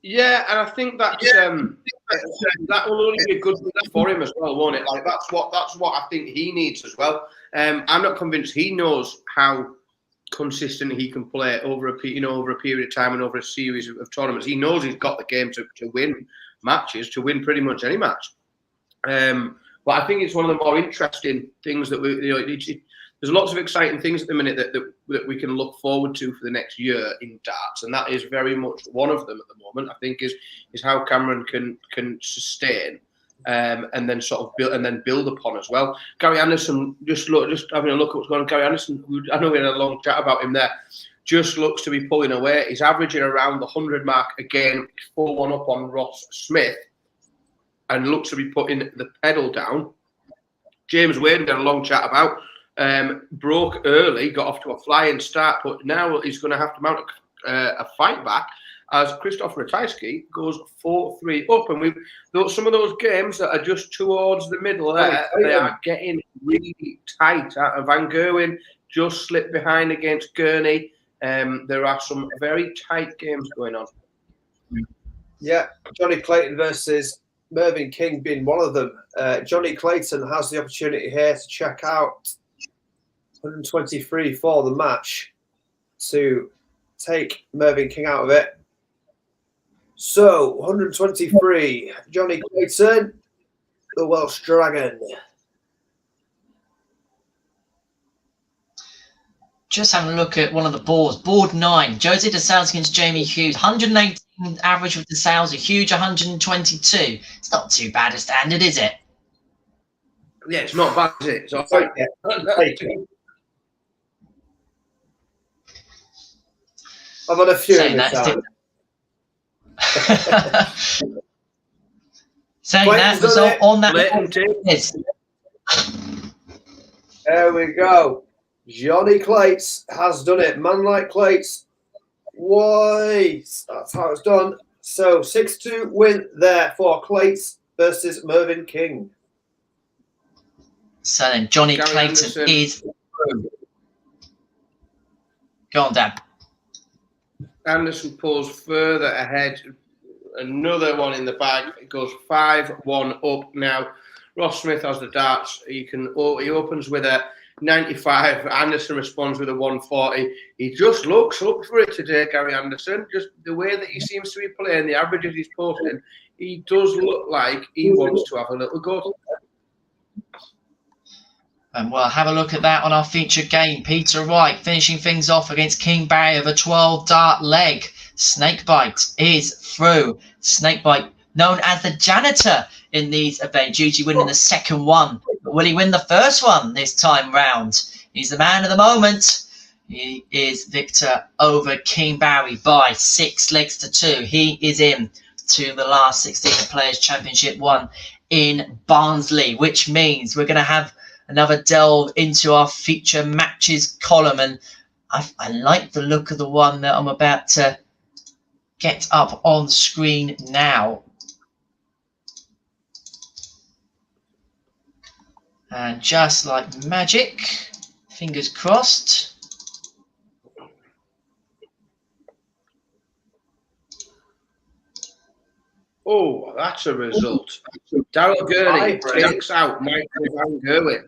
Yeah, and I think that's that will only be a good thing for him as well, won't it? Like that's what I think he needs as well. I'm not convinced he knows how consistent he can play over a period of time and over a series of tournaments. He knows he's got the game to win matches, to win pretty much any match. But I think it's one of the more interesting things that there's lots of exciting things at the minute that we can look forward to for the next year in darts, and that is very much one of them at the moment. I think is how Cameron can sustain and then sort of build upon as well. Gary Anderson, just having a look at what's going on. Gary Anderson, I know we had a long chat about him there. Just looks to be pulling away. He's averaging around the 100 mark again, 4-1 up on Ross Smith, and looks to be putting the pedal down. James Wade, we had a long chat about. Broke early, got off to a flying start, but now he's going to have to mount a fight back as Krzysztof Ratajski goes 4-3 up. And some of those games that are just towards the middle there, they are getting really tight. Van Gerwen just slipped behind against Gurney. There are some very tight games going on. Yeah, Johnny Clayton versus Mervyn King being one of them. Johnny Clayton has the opportunity here to check out 123 for the match to take Mervyn King out of it. So 123, Johnny Clayton, the Welsh Dragon. Just having a look at one of the boards. Board 9, Jose DeSales against Jamie Hughes. 118 average with DeSales, a huge 122. It's not too bad a standard, is it? Yeah, it's not bad, is it? It's all right. I'm on a few in this time. Saying that result on that. There we go. Johnny Clates has done it. Man like Clates. Why? That's how it's done. So 6-2 win there for Clates versus Mervyn King. So then Johnny Clayton is. Go on, Dan. Anderson pulls further ahead. Another one in the bag. It goes 5-1 up now. Ross Smith has the darts. He opens with a 95. Anderson responds with a 140. He just looks up for it today, Gary Anderson. Just the way that he seems to be playing, the averages he's posting, he does look like he wants to have a little go. And we'll have a look at that on our featured game. Peter Wright finishing things off against King Barry of a 12-dart leg. Snakebite is through. Snakebite, known as the janitor in these events, usually winning the second one. But will he win the first one this time round? He's the man of the moment. He is victor over King Barry by 6 legs to 2. He is in to the last 16 of Players Championship 1 in Barnsley, which means we're going to have another delve into our feature matches column. And I like the look of the one that I'm about to get up on screen now. And just like magic, fingers crossed. Oh, that's a result. Daryl Gurney takes out Michael Van Gerwen.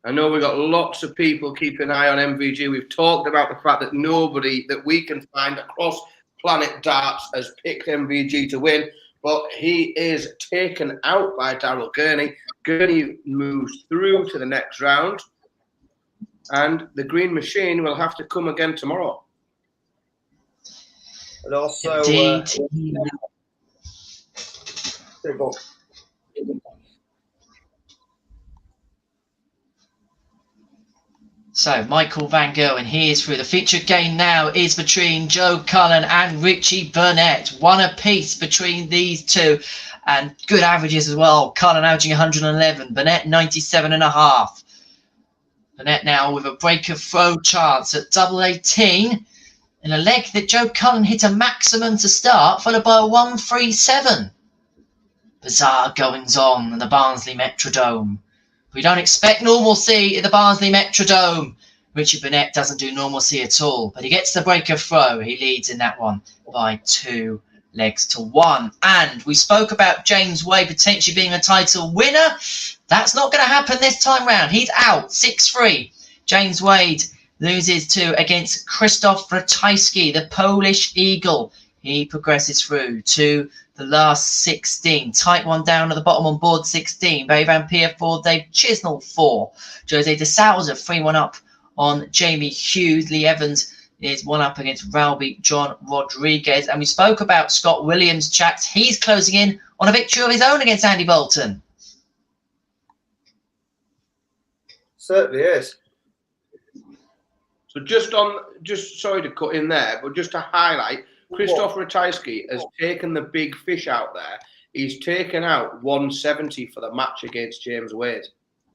I know we've got lots of people keeping an eye on MVG. We've talked about the fact that nobody that we can find across Planet Darts has picked MVG to win, but he is taken out by Daryl Gurney. Gurney moves through to the next round, and the Green Machine will have to come again tomorrow. And also, so Michael Van Gerwen, he is through. The featured game now is between Joe Cullen and Richie Burnett. One apiece between these two, and good averages as well. Cullen averaging 111, Burnett 97.5. Burnett now with a breaker throw chance at double 18 in a leg that Joe Cullen hit a maximum to start, followed by a 137. Bizarre goings on in the Barnsley Metrodome. We don't expect normalcy in the Barnsley Metrodome. Richard Burnett doesn't do normalcy at all, but he gets the breaker throw. He leads in that one by 2 legs to 1. And we spoke about James Wade potentially being a title winner. That's not going to happen this time round. He's out 6-3. James Wade loses against Krzysztof Ratajski, the Polish Eagle. He progresses through to the last 16. Tight one down at the bottom on board 16. Barry Van Peer 4, Dave Chisnell 4. Jose de Souza 3-1 up on Jamie Hughes. Lee Evans is 1 up against Ralby John Rodriguez. And we spoke about Scott Williams, chaps. He's closing in on a victory of his own against Andy Bolton. Certainly is. So just sorry to cut in there, but just to highlight, Krzysztof Ratajski has taken the big fish out there. He's taken out 170 for the match against James Wade.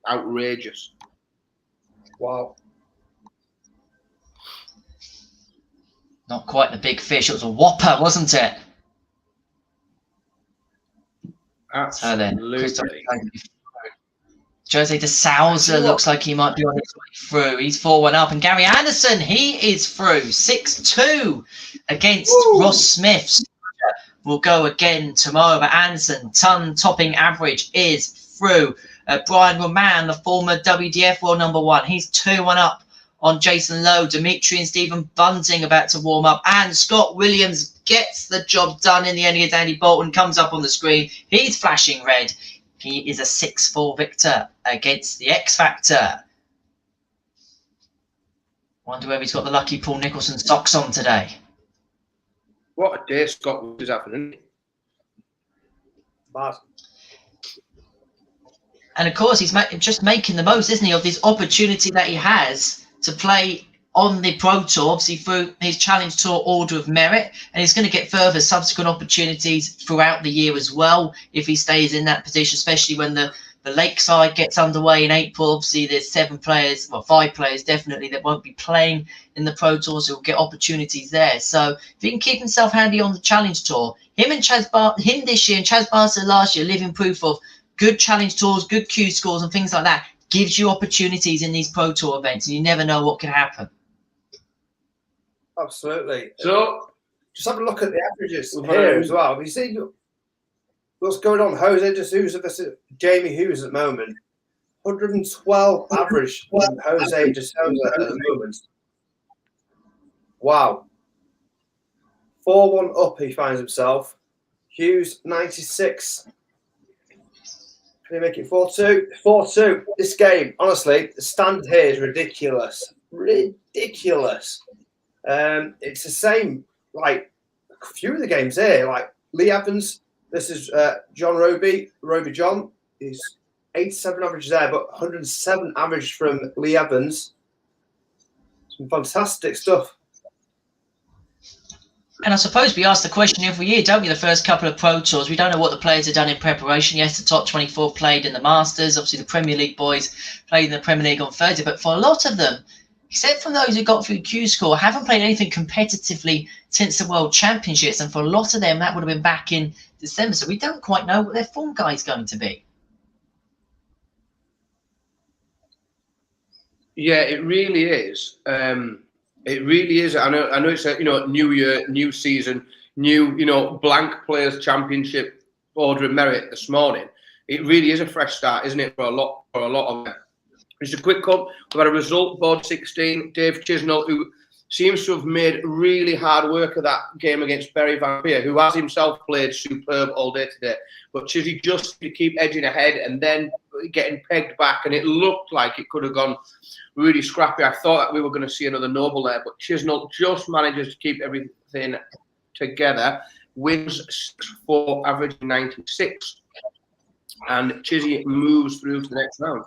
Outrageous. Wow. Not quite the big fish. It was a whopper, wasn't it? Absolutely. Jose de Souza looks like he might be on his way through. He's 4-1 up. And Gary Anderson, he is through. 6-2 against Ross Smith. Will go again tomorrow. But Anderson, ton-topping average, is through. Brian Roman, the former WDF World #1. He's 2-1 up on Jason Lowe. Dimitri and Stephen Bunting about to warm up. And Scott Williams gets the job done in the end against Andy Bolton. Comes up on the screen. He's flashing red. He is a 6-4 victor against the X Factor. Wonder whether he's got the lucky Paul Nicholson socks on today. What a day Scott was having, isn't he? Bad. And of course, he's just making the most, isn't he, of this opportunity that he has to play on the Pro Tour, obviously through his Challenge Tour Order of Merit, and he's going to get further subsequent opportunities throughout the year as well if he stays in that position, especially when the Lakeside gets underway in April. Obviously, there's 7 players, well, 5 players definitely that won't be playing in the Pro Tour, so he'll get opportunities there. So if he can keep himself handy on the Challenge Tour, him this year and Chaz Barcer last year, living proof of good Challenge Tours, good Q scores and things like that, gives you opportunities in these Pro Tour events, and you never know what can happen. Absolutely. So just have a look at the averages here as well. You see what's going on? Jose de Souza versus Jamie Hughes at the moment. 112 average from Jose de Souza at the moment. Wow. 4-1 up he finds himself. Hughes 96. Can he make it 4-2? 4-2. This game, honestly, the standard here is ridiculous. Ridiculous. It's the same, like a few of the games here, like Lee Evans. This is John Roby John. He's 87 average there, but 107 average from Lee Evans. Some fantastic stuff. And I suppose we ask the question every year, don't we? The first couple of Pro Tours, we don't know what the players have done in preparation. Yes, the top 24 played in the Masters. Obviously, the Premier League boys played in the Premier League on Thursday. But for a lot of them, except from those who got through Q Score, haven't played anything competitively since the World Championships. And for a lot of them, that would have been back in December. So we don't quite know what their form guide is going to be. yeah, it really is. It really is. I know it's a new year, new season, new blank players championship order of merit this morning. It really is a fresh start, isn't it, for a lot of them. Just a quick cut. We've had a result, board 16. Dave Chisnell, who seems to have made really hard work of that game against Barry Van Peer, who has himself played superb all day today. But Chizzy just to keep edging ahead and then getting pegged back, and it looked like it could have gone really scrappy. I thought that we were going to see another Noble there, but Chisnell just manages to keep everything together. Wins 6-4, average 96. And Chizzy moves through to the next round.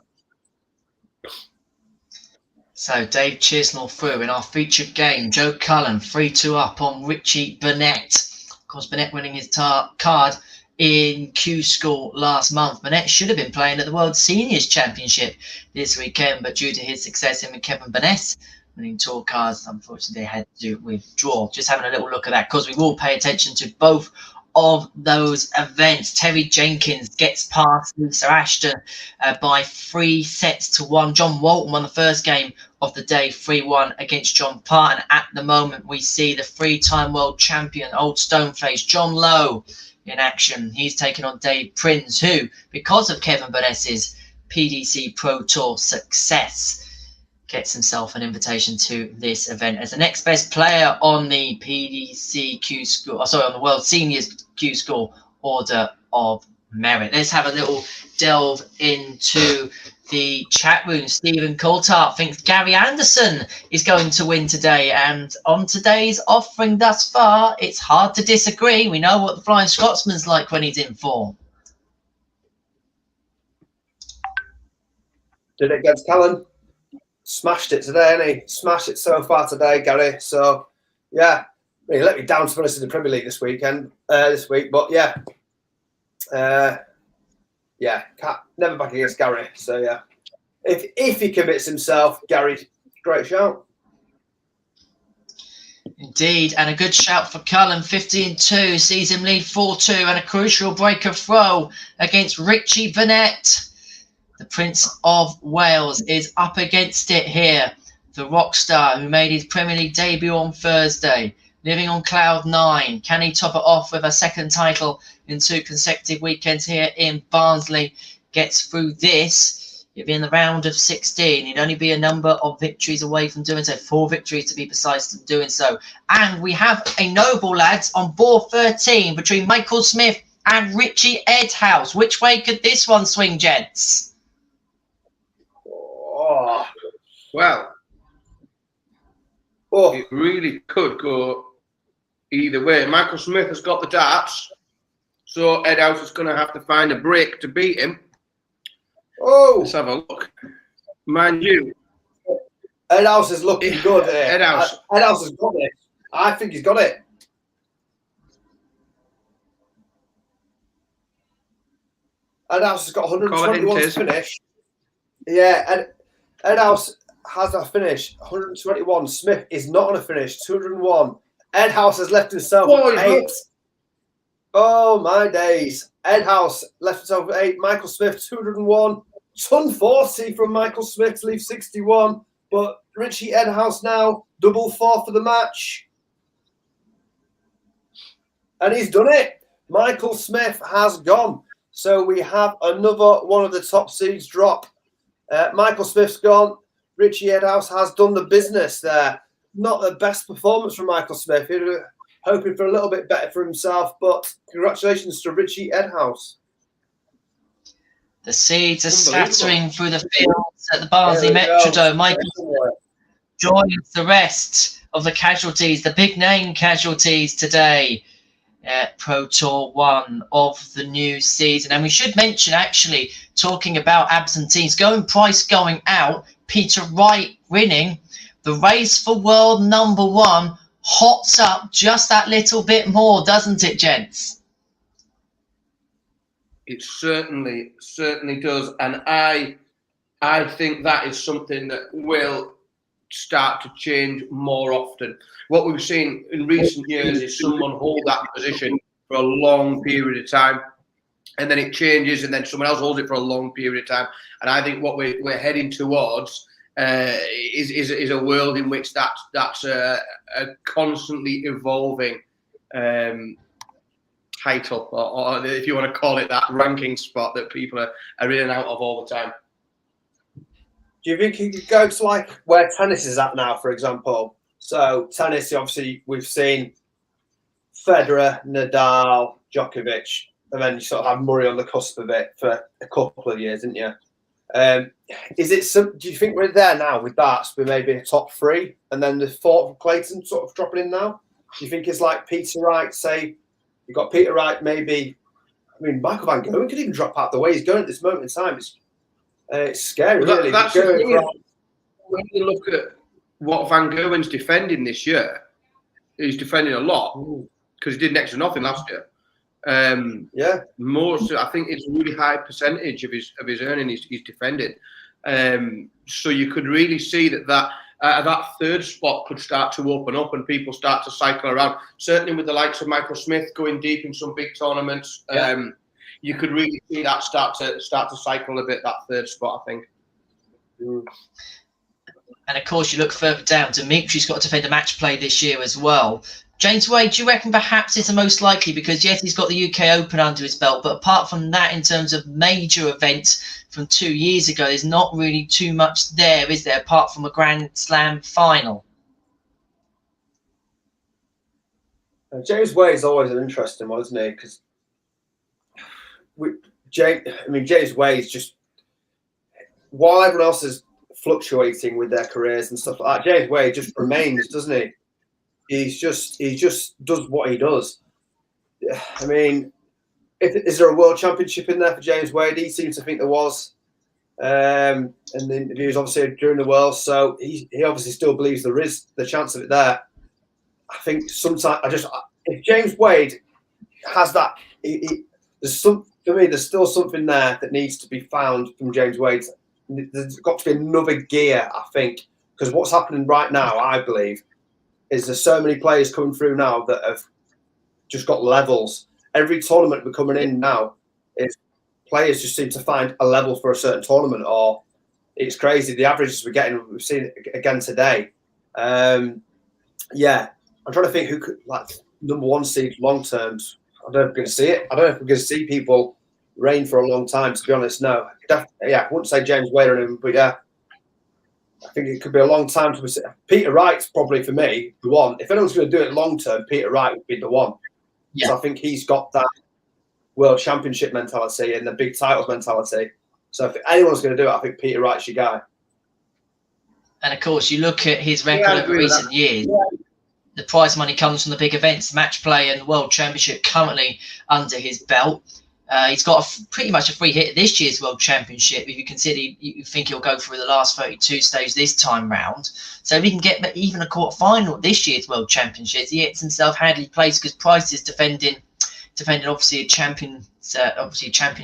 So Dave Chisnell through in our featured game. Joe Cullen 3-2 up on Richie Burnett. Of course, Burnett winning his card in Q School last month. Burnett should have been playing at the World Seniors Championship this weekend, but due to his success in with Kevin Burnett winning tour cards, unfortunately they had to withdraw. Just having a little look at that, because we will pay attention to both of those events. Terry Jenkins gets past Lisa Ashton by 3-1. John Walton won the first game of the day, 3-1 against John Parr. And at the moment, we see the 3-time world champion, old stoneface, John Lowe, in action. He's taken on Dave Prince, who, because of Kevin Burness's PDC Pro Tour success, gets himself an invitation to this event as the next best player on the PDC Q score, on the World Seniors Q score order of merit. Let's have a little delve into the chat room. Stephen Coulthard thinks Gary Anderson is going to win today, and on today's offering thus far, it's hard to disagree. We know what the Flying Scotsman's like when he's in form. Did it against Callan. Smashed it today, and he smashed it so far today, Gary. So, yeah, he let me down to be honest in the Premier League this week, but yeah, can't never back against Gary. So yeah, if he commits himself, Gary, great shout. Indeed, and a good shout for Cullen. 15-2 sees him lead 4-2, and a crucial breaker throw against Richie Burnett. The Prince of Wales is up against it here. The rock star who made his Premier League debut on Thursday, living on cloud 9. Can he top it off with a second title in 2 consecutive weekends here in Barnsley? Gets through this. He'd be in the round of 16. He'd only be a number of victories away from doing so. 4 victories to be precise in doing so. And we have a noble, lads, on board 13 between Michael Smith and Richie Edhouse. Which way could this one swing, gents? Oh, well, it really could go either way. Michael Smith has got the darts, so Edhouse is going to have to find a break to beat him. Let's have a look. Mind you, Edhouse is looking good here. Edhouse has got it. I think he's got it. Edhouse has got 121 to finish. Yeah, and Edhouse has a finish, 121. Smith is not on a finish, 201. Edhouse has left himself with 8. Oh, my days. Edhouse left himself with 8. Michael Smith, 201. Ton 40 from Michael Smith to leave 61. But Richie Edhouse now, double 4 for the match. And he's done it. Michael Smith has gone. So we have another one of the top seeds drop. Michael Smith's gone. Richie Edhouse has done the business there. Not the best performance from Michael Smith. He was hoping for a little bit better for himself, but congratulations to Richie Edhouse. The seeds are scattering through the fields at the Barnsley Metrodome. Michael joins the rest of the casualties, the big name casualties today. Pro Tour 1 of the new season. And we should mention, actually, talking about absentees, Price going out, Peter Wright winning. The race for world number 1 hots up just that little bit more, doesn't it, gents? It certainly does. And I think that is something that will start to change more often. What we've seen in recent years is someone hold that position for a long period of time, and then it changes, and then someone else holds it for a long period of time. And I think what we're heading towards is a world in which that's a constantly evolving title, or if you want to call it that, ranking spot that people are in and out of all the time. Do you think you could go to like where tennis is at now, for example? So tennis, obviously, we've seen Federer, Nadal, Djokovic, and then you sort of have Murray on the cusp of it for a couple of years, didn't you? Is it some? Do you think we're there now with darts? We're maybe a top 3, and then the 4th of Clayton sort of dropping in now. Do you think it's like Peter Wright? Say you've got Peter Wright, maybe. I mean, Michael Van Gerwen could even drop out the way he's going at this moment in time. It's scary, really. That's the thing. When you look at what Van Gerwen's defending this year, he's defending a lot because he did next to nothing last year. Most, I think it's a really high percentage of his earning he's defending. So you could really see that that third spot could start to open up and people start to cycle around. Certainly with the likes of Michael Smith going deep in some big tournaments, you could really see that start to cycle a bit, that third spot, I think. And of course, you look further down, Dimitri's got to defend a match play this year as well. James Wade, do you reckon perhaps it's the most likely? Because yes, he's got the UK Open under his belt, but apart from that, in terms of major events from 2 years ago, there's not really too much there, is there, apart from a Grand Slam final? James Wade's always an interesting one, isn't he? Because James Wade's just, while everyone else is fluctuating with their careers and stuff like that, James Wade just remains, doesn't he? He just does what he does. I mean, is there a world championship in there for James Wade? He seems to think there was. And the interviews obviously during the World, so he obviously still believes there is the chance of it there. I think sometimes if James Wade has that, for me, there's still something there that needs to be found from James Wade. There's got to be another gear, I think, because what's happening right now, I believe, is there's so many players coming through now that have just got levels. Every tournament we're coming in now, is players just seem to find a level for a certain tournament, or it's crazy. The averages we're getting, we've seen it again today. I'm trying to think who could, like, number one seed long terms. I don't know if we're going to see it. I don't know if we're going to see people reign for a long time, to be honest. No, definitely, I wouldn't say James Wade or him, but I think it could be a long time to see. Peter Wright's probably, for me, the one. If anyone's going to do it long term, Peter Wright would be the one. Yeah. So I think he's got that world championship mentality and the big titles mentality. So if anyone's going to do it, I think Peter Wright's your guy. And of course, you look at his record over recent years. The prize money comes from the big events, match play and world championship currently under his belt. He's got pretty much a free hit at this year's World Championship. If you consider, you think he'll go through the last 32 stages this time round. So if he can get even a quarter final at this year's World Championships, he gets himself handily placed because Price is defending obviously a champion's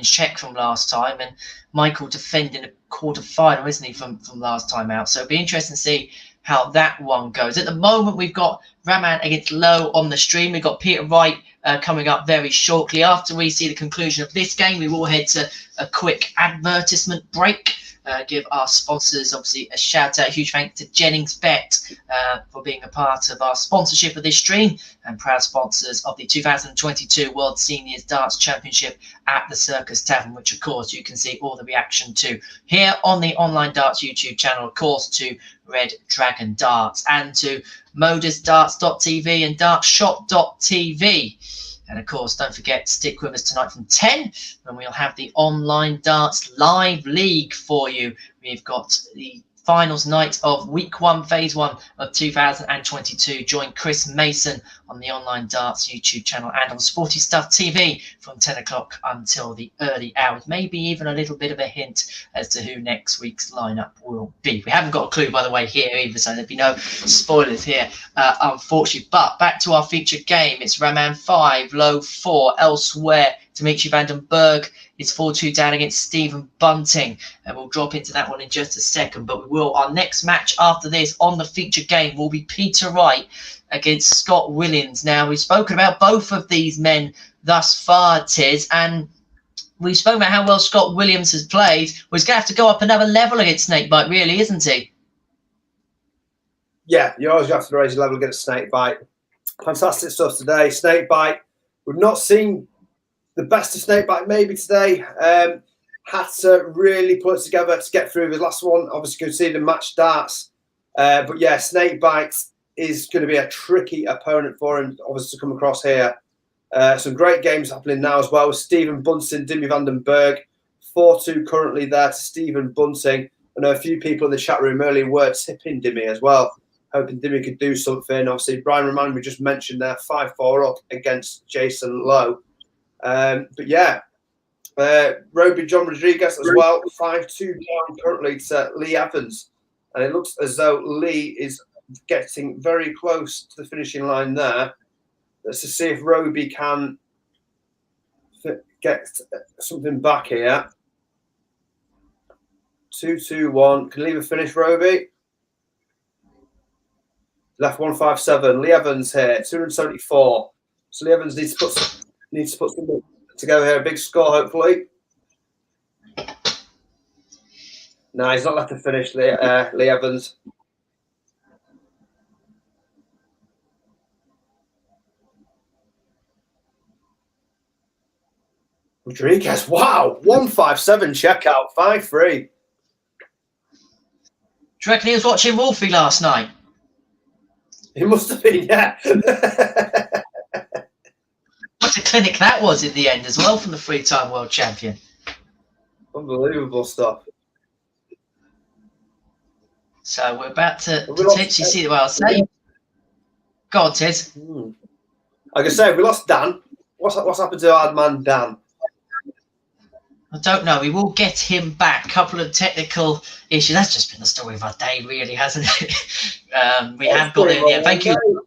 check from last time, and Michael defending a quarter final, isn't he, from last time out? So it'll be interesting to see how that one goes. At the moment, we've got Rahman against Lowe on the stream. We've got Peter Wright coming up very shortly. After we see the conclusion of this game, we will head to a quick advertisement break. Give our sponsors, obviously, a shout out. Huge thanks to Jennings Bet for being a part of our sponsorship of this stream and proud sponsors of the 2022 World Seniors Darts Championship at the Circus Tavern, which, of course, you can see all the reaction to here on the Online Darts YouTube channel, of course, to Red Dragon Darts and to MODUSdarts.tv and dartshop.tv. And of course, don't forget, stick with us tonight from 10 when we'll have the Online Darts Live League for you. We've got the finals night of week 1, phase 1 of 2022. Join Chris Mason on the Online Darts YouTube channel and on Sporty Stuff TV from 10 o'clock until the early hours. Maybe even a little bit of a hint as to who next week's lineup will be. We haven't got a clue, by the way, here either, so there'll be no spoilers here, unfortunately. But back to our featured game. It's Rahman 5, Lowe 4. Elsewhere, Dimitri van den Berg is 4-2 down against Stephen Bunting, and we'll drop into that one in just a second. But we will. Our next match after this on the featured game will be Peter Wright against Scott Williams. Now, we've spoken about both of these men thus far, Tiz, and we've spoken about how well Scott Williams has played. Well, he's going to have to go up another level against Snakebite, really, isn't he? Yeah, you always have to raise your level against Snakebite. Fantastic stuff today. Snakebite, we've not seen the best of Snakebite maybe today. Had to really put it together to get through his last one. Obviously, conceded match darts. But yeah, Snakebite is going to be a tricky opponent for him, obviously, to come across here. Some great games happening now as well. Stephen Bunting, Dimmy van den Berg, 4-2 currently there to Stephen Bunting. I know a few people in the chat room earlier were tipping Dimmy as well, hoping Dimmy could do something. Obviously, Brian Roman, we just mentioned there, 5-4 up against Jason Lowe. But yeah, Roby John Rodriguez as well, 5-2 down currently to Lee Evans. And it looks as though Lee is getting very close to the finishing line there. Let's just see if Roby can get something back here. 2-2-1. Can leave a finish, Roby? Left 157. Lee Evans here, 274. So Lee Evans needs to put something together here. A big score, hopefully. No, he's not left to finish, Lee Evans. Rodriguez, wow, 157 checkout, 5-3. Do you reckon he was watching Wolfie last night? He must have been, yeah. What a clinic that was in the end as well from the three-time world champion. Unbelievable stuff. So we're about to potentially see the well. Say, go on, Tiz. Like I say, we lost Dan. What's happened to our man Dan? I don't know. We will get him back. Couple of technical issues. That's just been the story of our day, really, hasn't it? We have got there in the end. Thank you.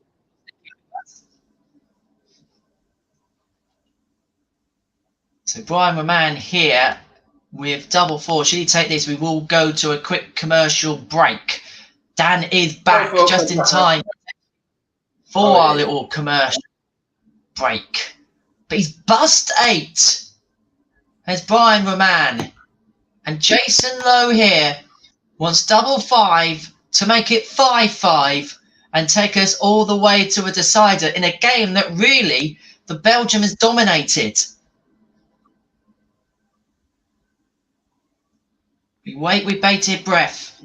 So Brian Roman here with double four. Should he take this? We will go to a quick commercial break. Dan is back just in time for our little commercial break. But he's bust 8. There's Brian Roman. And Jason Lowe here wants double 5 to make it 5-5 and take us all the way to a decider in a game that really the Belgium has dominated. We wait with bated breath.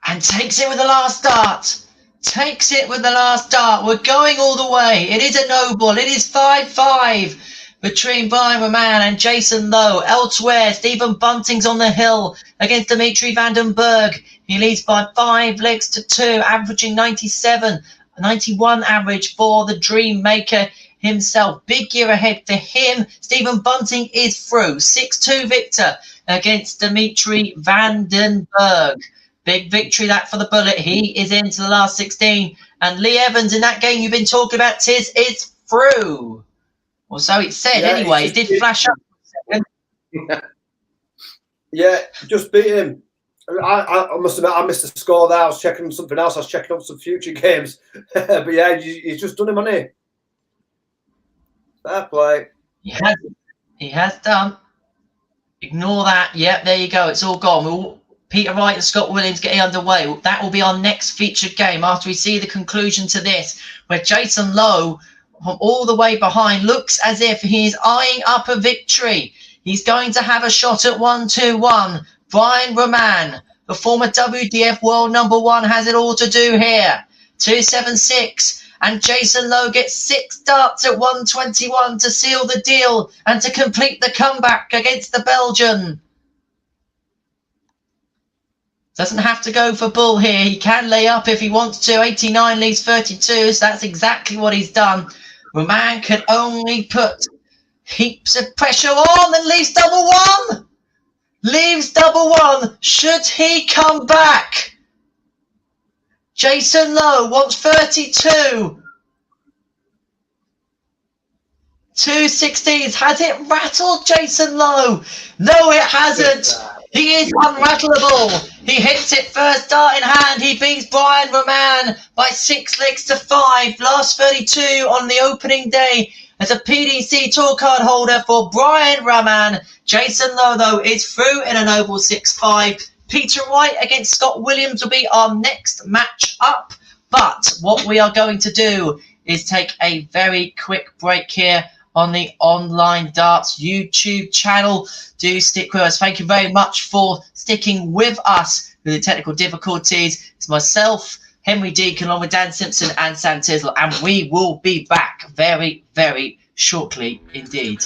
And takes it with the last dart. Takes it with the last dart. We're going all the way. It is a no ball. It is 5-5 between Brian Roman and Jason Lowe. Elsewhere, Stephen Bunting's on the hill against Dimitri van den Berg. He leads by 5 legs to 2, averaging 97, 91 average for the Dream Maker himself. Big year ahead for him. Stephen Bunting is through. 6-2 victor against Dimitri van den Berg. Big victory that for the Bullet. He is into the last 16. And Lee Evans in that game you've been talking about, Tiz, is through. Well, so it said anyway. It did flash up for a second. Yeah, just beat him. I must admit, I missed the score there. I was checking something else. I was checking up some future games. But yeah, he's just done him, hasn't he? Fair play. He has done. Ignore that. Yep, there you go. It's all gone. Peter Wright and Scott Williams getting underway. That will be our next featured game after we see the conclusion to this, where Jason Lowe, from all the way behind, looks as if he is eyeing up a victory. He's going to have a shot at 1-2-1. Brian Roman, the former WDF world #1, has it all to do here. 276. And Jason Lowe gets 6 darts at 121 to seal the deal and to complete the comeback against the Belgian. Doesn't have to go for bull here. He can lay up if he wants to. 89 leaves 32, so that's exactly what he's done. Roman could only put heaps of pressure on and leaves double 1. Leaves double 1. Should he come back? Jason Lowe wants 32. 216s. Has it rattled Jason Lowe? No, it hasn't. He is unrattleable. He hits it first dart in hand. He beats Brian Roman by 6 legs to 5. Last 32 on the opening day as a PDC tour card holder for Brian Roman. Jason Lowe, though, is through in an oval 6-5. Peter Wright against Scott Williams will be our next match up. But what we are going to do is take a very quick break here on the Online Darts YouTube channel. Do stick with us. Thank you very much for sticking with us with the technical difficulties. It's myself, Henry Deacon, along with Dan Simpson and Sam Tisler, and we will be back very, very shortly indeed.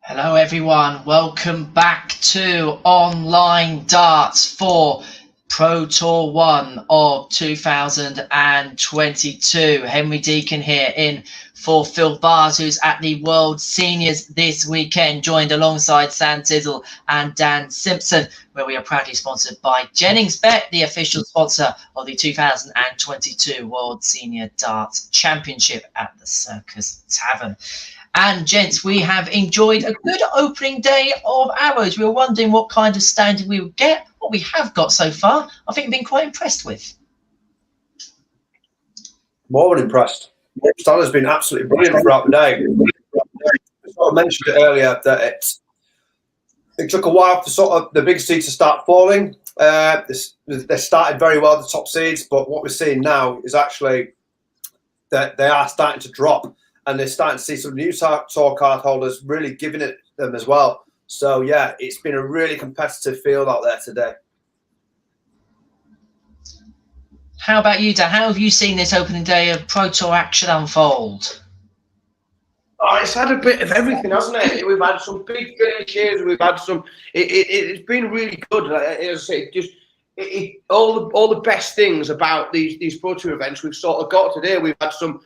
Hello everyone, welcome back to Online Darts for Pro Tour 1 of 2022. Henry Deacon here in for Phil Bars, who's at the World Seniors this weekend, joined alongside Sam Tizzle and Dan Simpson, where we are proudly sponsored by Jennings Bet, the official sponsor of the 2022 World Senior Darts Championship at the Circus Tavern. And gents, we have enjoyed a good opening day of ours. We were wondering what kind of standard we would get. What we have got so far, I think we've been quite impressed with. More than impressed. Standard's been absolutely brilliant throughout the day. I mentioned it earlier that it took a while for sort of the big seeds to start falling. They started very well, the top seeds, but what we're seeing now is actually that they are starting to drop. And they're starting to see some new tour card holders really giving it them as well. So, yeah, it's been a really competitive field out there today. How about you, Dan? How have you seen this opening day of Pro Tour action unfold? Oh, it's had a bit of everything, hasn't it? We've had some big finishes. We've had some. It's been really good. As I say, all the best things about these Pro Tour events we've sort of got today. We've had some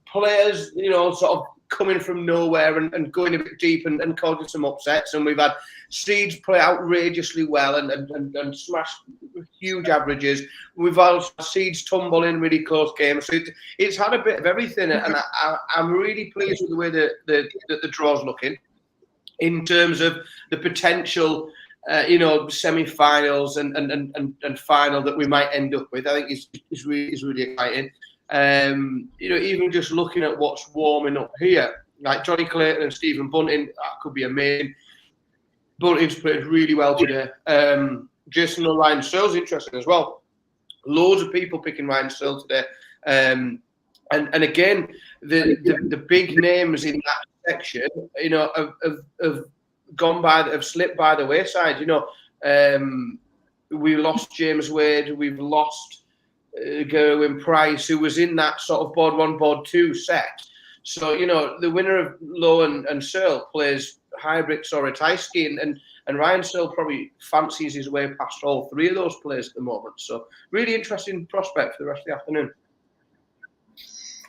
players, you know, sort of coming from nowhere and going a bit deep and causing some upsets. And we've had seeds play outrageously well and smash huge averages. We've had seeds tumble in really close games. So it's had a bit of everything. And I'm really pleased with the way that the draw's looking in terms of the potential, you know, semi-finals and final that we might end up with. I think is really exciting. You know, even just looking at what's warming up here, like Johnny Clayton and Stephen Bunting, that could be amazing. Bunting's played really well today. Jason and Ryan Searle's interesting as well. Loads of people picking Ryan Searle today. And again, the big names in that section, you know, have slipped by the wayside. You know, we lost James Wade, we've lost Gerwin Price, who was in that sort of board 1, board 2 set. So, you know, the winner of Lowe and Searle plays Hybrix or Ratajski, and Ryan Searle probably fancies his way past all three of those players at the moment. So, really interesting prospect for the rest of the afternoon.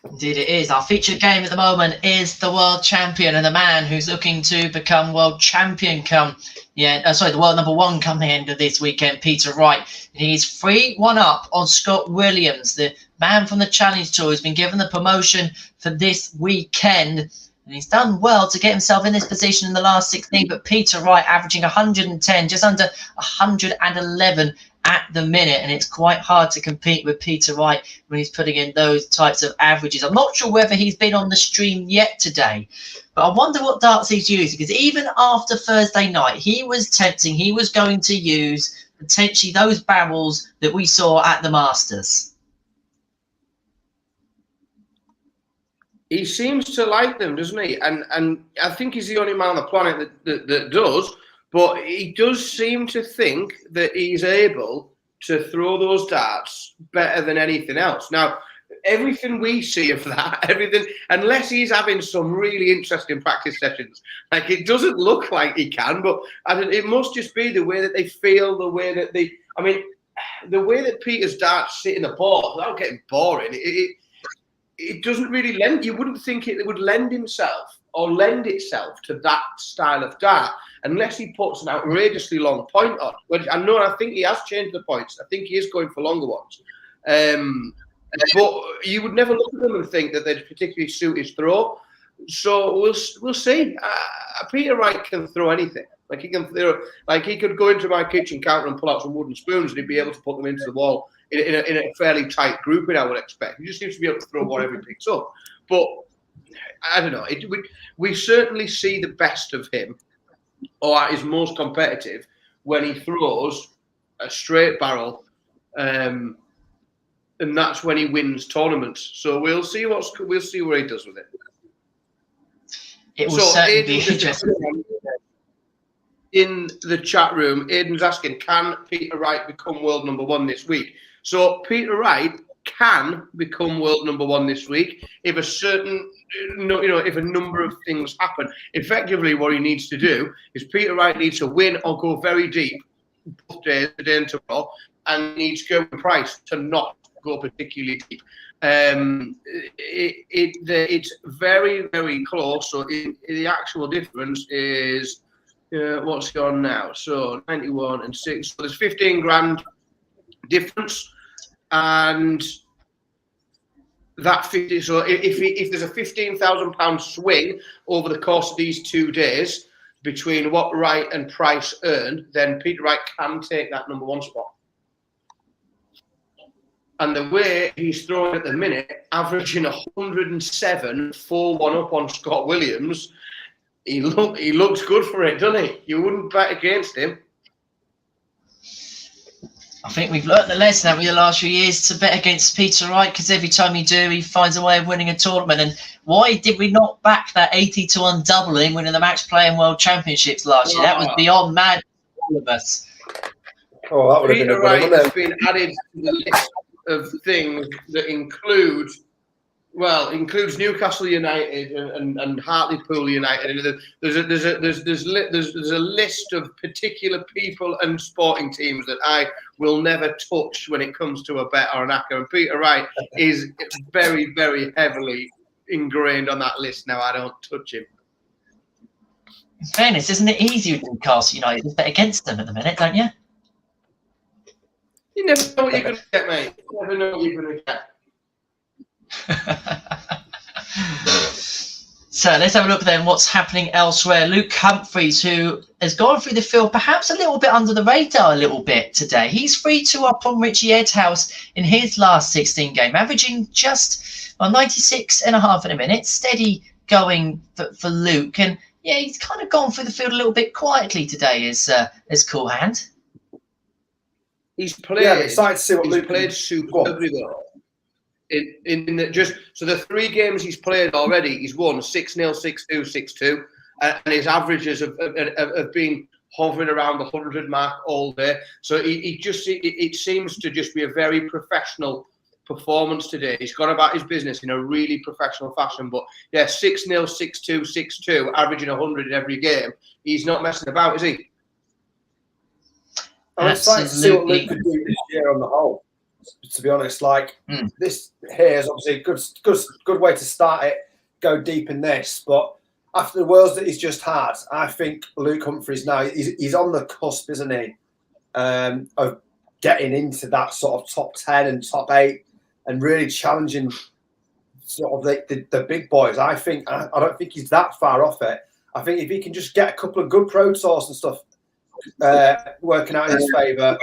Indeed it is. Our featured game at the moment is the world champion and the man who's looking to become world champion the world number 1 come the end of this weekend, Peter Wright. He's 3-1 up on Scott Williams, the man from the Challenge Tour who's been given the promotion for this weekend. And he's done well to get himself in this position in the last 16, but Peter Wright averaging 110, just under 111 at the minute, and it's quite hard to compete with Peter Wright when he's putting in those types of averages. I'm not sure whether he's been on the stream yet today, but I wonder what darts he's using, because even after Thursday night, he was tempting. He was going to use potentially those barrels that we saw at the Masters. He seems to like them, doesn't he? And I think he's the only man on the planet that does. But he does seem to think that he's able to throw those darts better than anything else. Now, everything we see of that, unless he's having some really interesting practice sessions, like it doesn't look like he can, but it must just be the way that they feel, the way that the way that Peter's darts sit in the ball, without getting boring, it doesn't really lend, you wouldn't think it would lend itself to that style of dart, unless he puts an outrageously long point on. Which I think he has changed the points. I think he is going for longer ones. But you would never look at them and think that they'd particularly suit his throw. So we'll see. Peter Wright can throw anything. Like he could go into my kitchen counter and pull out some wooden spoons, and he'd be able to put them into the wall in a fairly tight grouping, I would expect. He just seems to be able to throw whatever he picks up. But I don't know. We certainly see the best of him, or at his most competitive, when he throws a straight barrel, and that's when he wins tournaments. So we'll see where he does with it. It will certainly be interesting. In the chat room, Aiden's asking, can Peter Wright become world number 1 this week? So Peter Wright can become world #1 this week if if a number of things happen. Effectively, what he needs to do is Peter Wright needs to win or go very deep both days, today and tomorrow, and needs to go with Price to not go particularly deep. It's very, very close. So the actual difference is what's gone now. So 91 and 6. So there's 15 grand difference, and that 50. So if there's a £15,000 swing over the course of these 2 days between what Wright and Price earned, then Peter Wright can take that #1 spot. And the way he's throwing at the minute, averaging 107, 4-1 up on Scott Williams, he looks good for it, doesn't he? You wouldn't bet against him. I think we've learnt the lesson, haven't we, the last few years, to bet against Peter Wright, because every time you do, he finds a way of winning a tournament. And why did we not back that 80-1 doubling winning the Match Play and World Championships last year? That was beyond mad for all of us. Oh, that would have been a Peter Wright good one. has been added to the list of things that includes Newcastle United and Hartlepool United. And there's a list of particular people and sporting teams that I will never touch when it comes to a bet or an acca. And Peter Wright is very, very heavily ingrained on that list now. I don't touch him. In fairness, isn't it easy with Newcastle United to bet against them at the minute, don't you? You never know what you're going to get, mate. You never know what you're going to get. So let's have a look then what's happening elsewhere. Luke Humphries, who has gone through the field perhaps a little bit under the radar a little bit today. He's 3-2 up on Richie Edhouse in his last 16 game, averaging just 96.5 in a minute. Steady going for Luke. And yeah, he's kind of gone through the field a little bit quietly today as Cool Hand. He's played. Yeah, I'm excited to see what Luke played superbly though. So the 3 games he's played already, he's won 6-0, 6-2, 6-2, and his averages have been hovering around the 100 mark all day. So it seems to just be a very professional performance today. He's gone about his business in a really professional fashion. But yeah, 6-0, 6-2, 6-2, averaging 100 in every game. He's not messing about, is he? I'm excited to see what Luke could do this year on the whole. To be honest, this here is obviously a good way to start it, go deep in this. But after the Worlds that he's just had, I think Luke Humphries now, he's on the cusp, isn't he, of getting into that sort of top 10 and top 8 and really challenging sort of the big boys. I don't think he's that far off it. I think if he can just get a couple of good Pro Tours and stuff working out in his favour,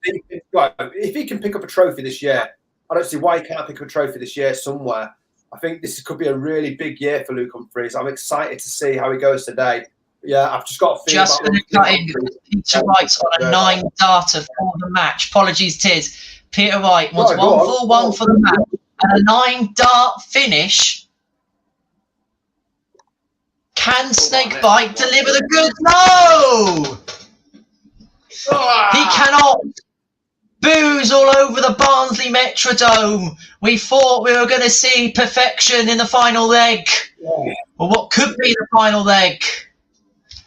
if he can pick up a trophy this year, I don't see why he can't pick up a trophy this year somewhere. I think this could be a really big year for Luke Humphries. I'm excited to see how he goes today. Yeah, I've just got a feeling. Just going to cut in. Peter Wright on a 9 darter for the match. Apologies, Tiz. Peter Wright wants 1-4-1 for the match and a 9 dart finish. Can Snakebite deliver the goods? No! He cannot. Booze all over the Barnsley Metrodome. We thought we were going to see perfection in the final leg. Well, what could be the final leg?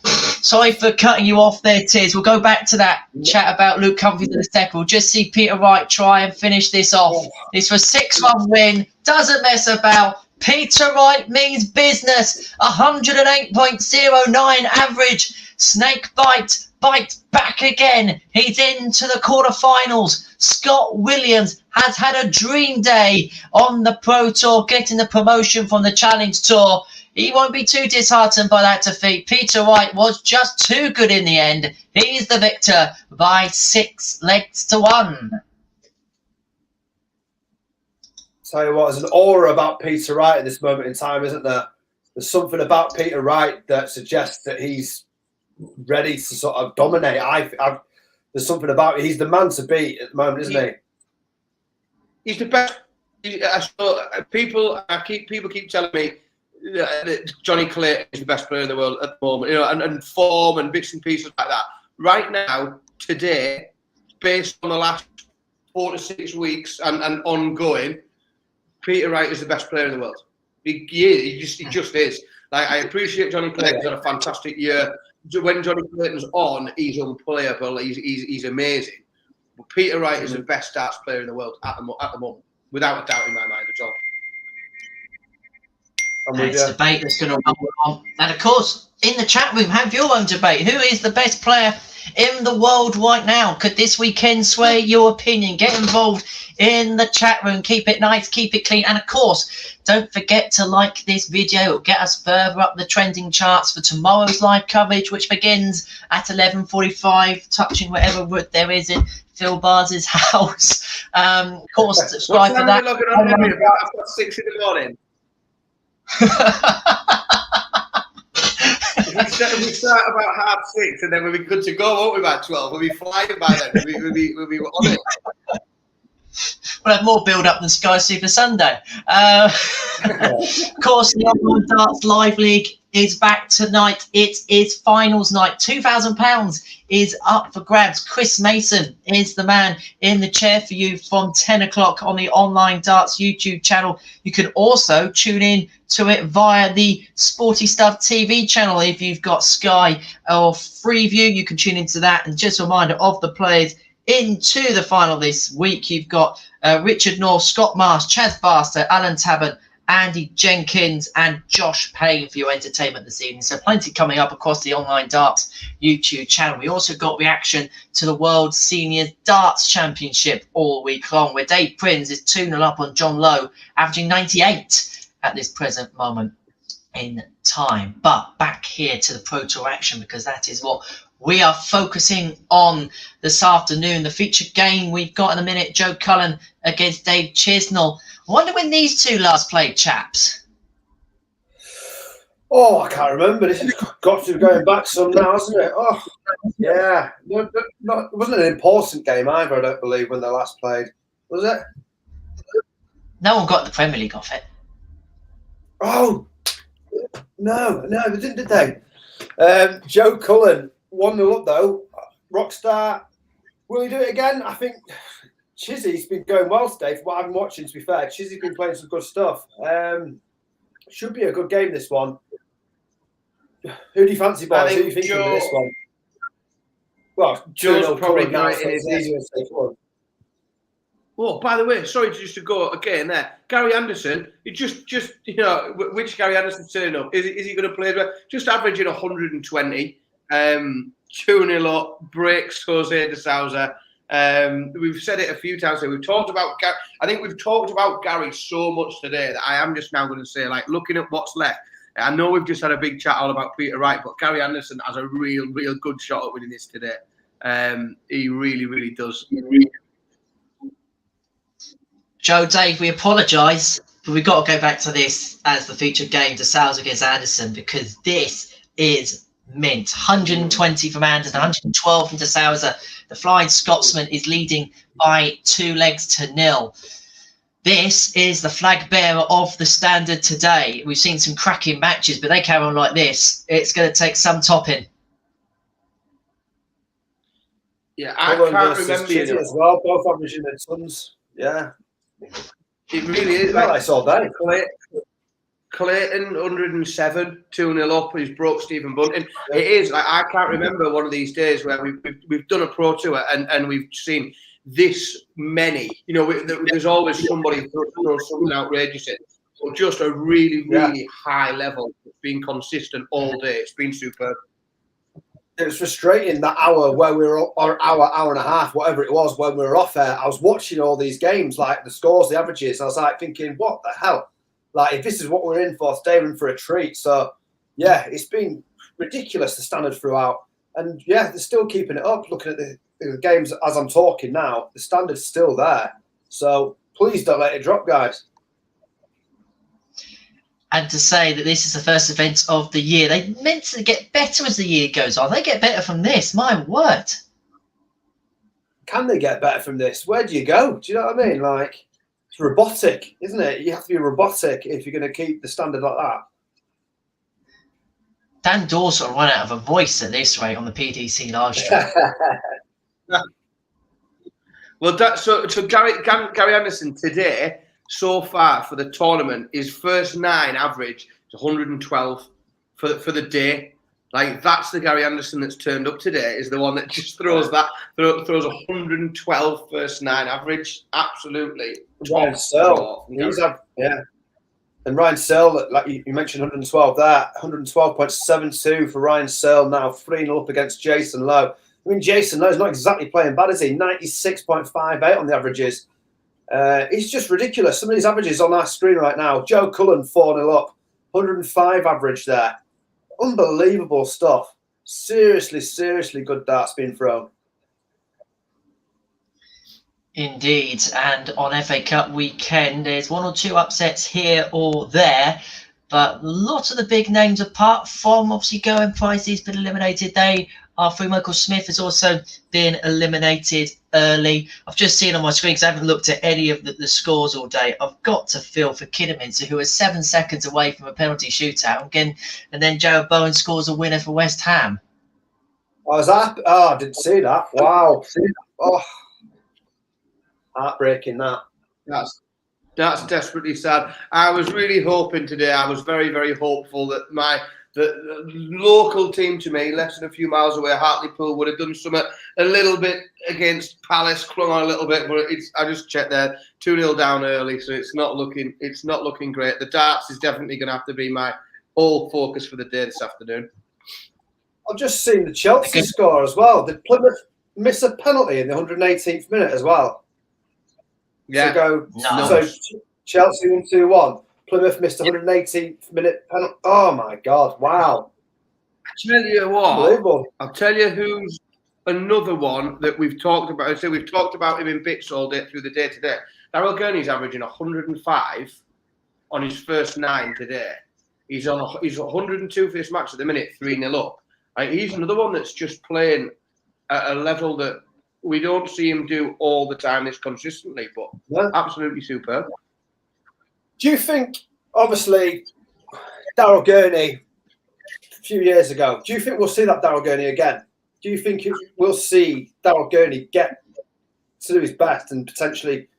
Sorry for cutting you off there, Tiz. We'll go back to that chat about Luke Humphries in a second. We'll just see Peter Wright try and finish this off. This was a 6-1 win. Doesn't mess about. Peter Wright means business. 108.09 average. Snakebite bites back again. He's into the quarterfinals. Scott Williams has had a dream day on the Pro Tour, getting the promotion from the Challenge Tour. He won't be too disheartened by that defeat. Peter Wright was just too good in the end. He's the victor by 6-1. Tell you what, there's an aura about Peter Wright at this moment in time, isn't there? There's something about Peter Wright that suggests that he's ready to sort of dominate. There's something about it. He's the man to beat at the moment, isn't he? He's the best. People keep telling me that Johnny Clayton is the best player in the world at the moment, and form and bits and pieces like that. Right now, today, based on the last 4 to 6 weeks and ongoing, Peter Wright is the best player in the world. He just is. Like, I appreciate Johnny Clayton's had a fantastic year. When Johnny Clayton's on, he's unplayable. He's amazing. But Peter Wright is the best darts player in the world at the moment, without a doubt in my mind at all. It's a debate that's going to run on. And of course, in the chat room, have your own debate. Who is the best player in the world right now? Could this weekend sway your opinion? Get involved in the chat room. Keep it nice, keep it clean. And of course, don't forget to like this video. It'll get us further up the trending charts for tomorrow's live coverage, which begins at 11:45, touching whatever wood there is in Phil Bars's house. Of course, subscribe for that. About 6 in the morning. We start about 6:30, and then we'll be good to go, won't we? About 12, we'll be flying by then. We'll be on it. We'll have more build up than Sky Super Sunday. Of course, the Online Darts Live League is back tonight. It is finals night. £2,000 is up for grabs. Chris Mason is the man in the chair for you from 10 o'clock on the Online Darts YouTube channel. You can also tune in to it via the Sporty Stuff TV channel. If you've got Sky or Freeview, you can tune into that. And just a reminder of the players into the final this week. You've got Richard North, Scott Marsh, Chaz Barster, Alan Tabern, Andy Jenkins and Josh Payne for your entertainment this evening. So plenty coming up across the Online Darts YouTube channel. We also got reaction to the World Senior Darts Championship all week long, where Dave Prinz is 2-0 up on John Lowe, averaging 98 at this present moment in time. But back here to the Pro Tour action, because that is what we are focusing on this afternoon. The featured game we've got in a minute, Joe Cullen against Dave Chisnell. I wonder when these two last played, chaps. Oh, I can't remember. This has got to be going back some now, hasn't it? Oh, yeah. It wasn't an important game either, I don't believe, when they last played. Was it? No one got the Premier League off it. Oh, no, they didn't, did they? Joe Cullen, 1-0 up, though. Rockstar. Will he do it again? I think Chizzy's been going well today, from what I've been watching, to be fair. Chizzy's been playing some good stuff. Should be a good game, this one. Who do you fancy, boys? Who do you think of this one? Well, Joe's probably right in his easier to say one. Oh, by the way, sorry to go again there. Gary Anderson, he just which Gary Anderson turn up? Is he going to play? Just averaging 120, 2-0 up, breaks Jose de Souza. We've said it a few times today. We've talked about I think we've talked about Gary so much today that I am just now going to say, like, looking at what's left. I know we've just had a big chat all about Peter Wright, but Gary Anderson has a real good shot at winning this today. He really does. Joe, Dave, we apologise, but we've got to go back to this as the featured game, De Souza against Anderson, because this is mint. 120 from Anderson, 112 from De Souza. The Flying Scotsman is leading by 2-0. This is the flag bearer of the standard today. We've seen some cracking matches, but they carry on like this. It's going to take some topping. Yeah, I can't remember as well. Both averaging their tons. Yeah. It really is. Like I saw that. Clayton, 107, 2-0 up. He's broke Stephen Bunting. It is. I can't remember one of these days where we've done a Pro Tour and we've seen this many. You know, there's always somebody throw something outrageous in. But just a really high level. It's been consistent all day. It's been superb. It was frustrating that hour where we were, or hour and a half, whatever it was, when we were off air. I was watching all these games, like the scores, the averages. I was like thinking, what the hell? Like, if this is what we're in for, staying in for a treat. So, yeah, it's been ridiculous, the standard throughout. And, yeah, they're still keeping it up. Looking at the games as I'm talking now, the standard's still there. So, please don't let it drop, guys. And to say that this is the first event of the year, they meant to get better as the year goes on. They get better from this, my word. Can they get better from this? Where do you go? Do you know what I mean? Like, it's robotic, isn't it? You have to be robotic if you're going to keep the standard like that. Dan Dawes will run out of a voice at this rate on the PDC live stream. Well, so Gary Anderson today, so far for the tournament, his first 9 average is 112 for the day. Like, that's the Gary Anderson that's turned up today, is the one that just throws 112 first 9 average. Absolutely. Ryan Searle. And Ryan Searle, like you mentioned, 112 there, 112.72 for Ryan Searle now, 3-0 up against Jason Lowe. I mean, Jason Lowe's not exactly playing bad, is he? 96.58 on the averages. He's just ridiculous. Some of these averages on our screen right now. Joe Cullen, 4-0 up, 105 average there. Unbelievable stuff. Seriously, seriously good darts being thrown. Indeed, and on FA Cup weekend, there's 1 or 2 upsets here or there, but lots of the big names, apart from obviously Goen Price, he's been eliminated. They are through. Michael Smith has also been eliminated early. I've just seen on my screen, because I haven't looked at any of the scores all day. I've got to feel for Kidderminster, who is 7 seconds away from a penalty shootout. Again, and then Joe Bowen scores a winner for West Ham. Oh, I didn't see that. Wow. Oh. Heartbreaking, that. That's desperately sad. I was really hoping today, I was very, very hopeful that the local team to me, less than a few miles away, Hartlepool, would have done something a little bit against Palace, clung on a little bit, but I just checked there, 2-0 down early, so it's not looking great. The darts is definitely going to have to be my whole focus for the day this afternoon. I've just seen the Chelsea score as well. Did Plymouth miss a penalty in the 118th minute as well? Yeah. So Chelsea 1-2-1. Plymouth missed 118th minute penalty. Oh my God! Wow. I tell you what. I'll tell you who's another one that we've talked about. I say we've talked about him in bits all day through the day today. Darryl Gurney's averaging 105 on his first 9 today. He's 102 for this match at the minute, 3-0 up. He's another one that's just playing at a level that we don't see him do all the time this consistently, but absolutely superb. Do you think, obviously, Darryl Gurney a few years ago, do you think we'll see that Darryl Gurney again? Do you think we'll see Darryl Gurney get to do his best and potentially,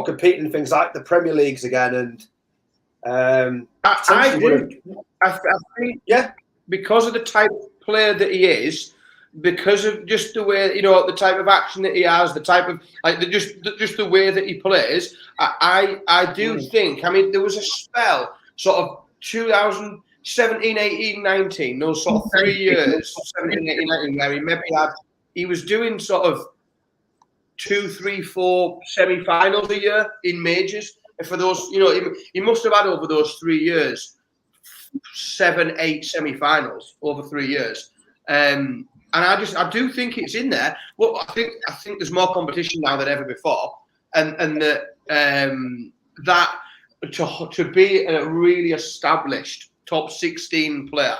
compete in things like the Premier Leagues again? And I think, because of the type of player that he is, because of just the way, the type of action that he has, the type of just the way that he plays, I do think. I mean, there was a spell, sort of 2017, 18, 19, those sort of 3 years, 17, 18, 19, where he was doing sort of 2, 3, 4 semi-finals a year in majors. And for those, he must have had over those 3 years 7, 8 semi-finals over 3 years. And I do think it's in there. Well, I think there's more competition now than ever before, and that to be a really established top 16 player,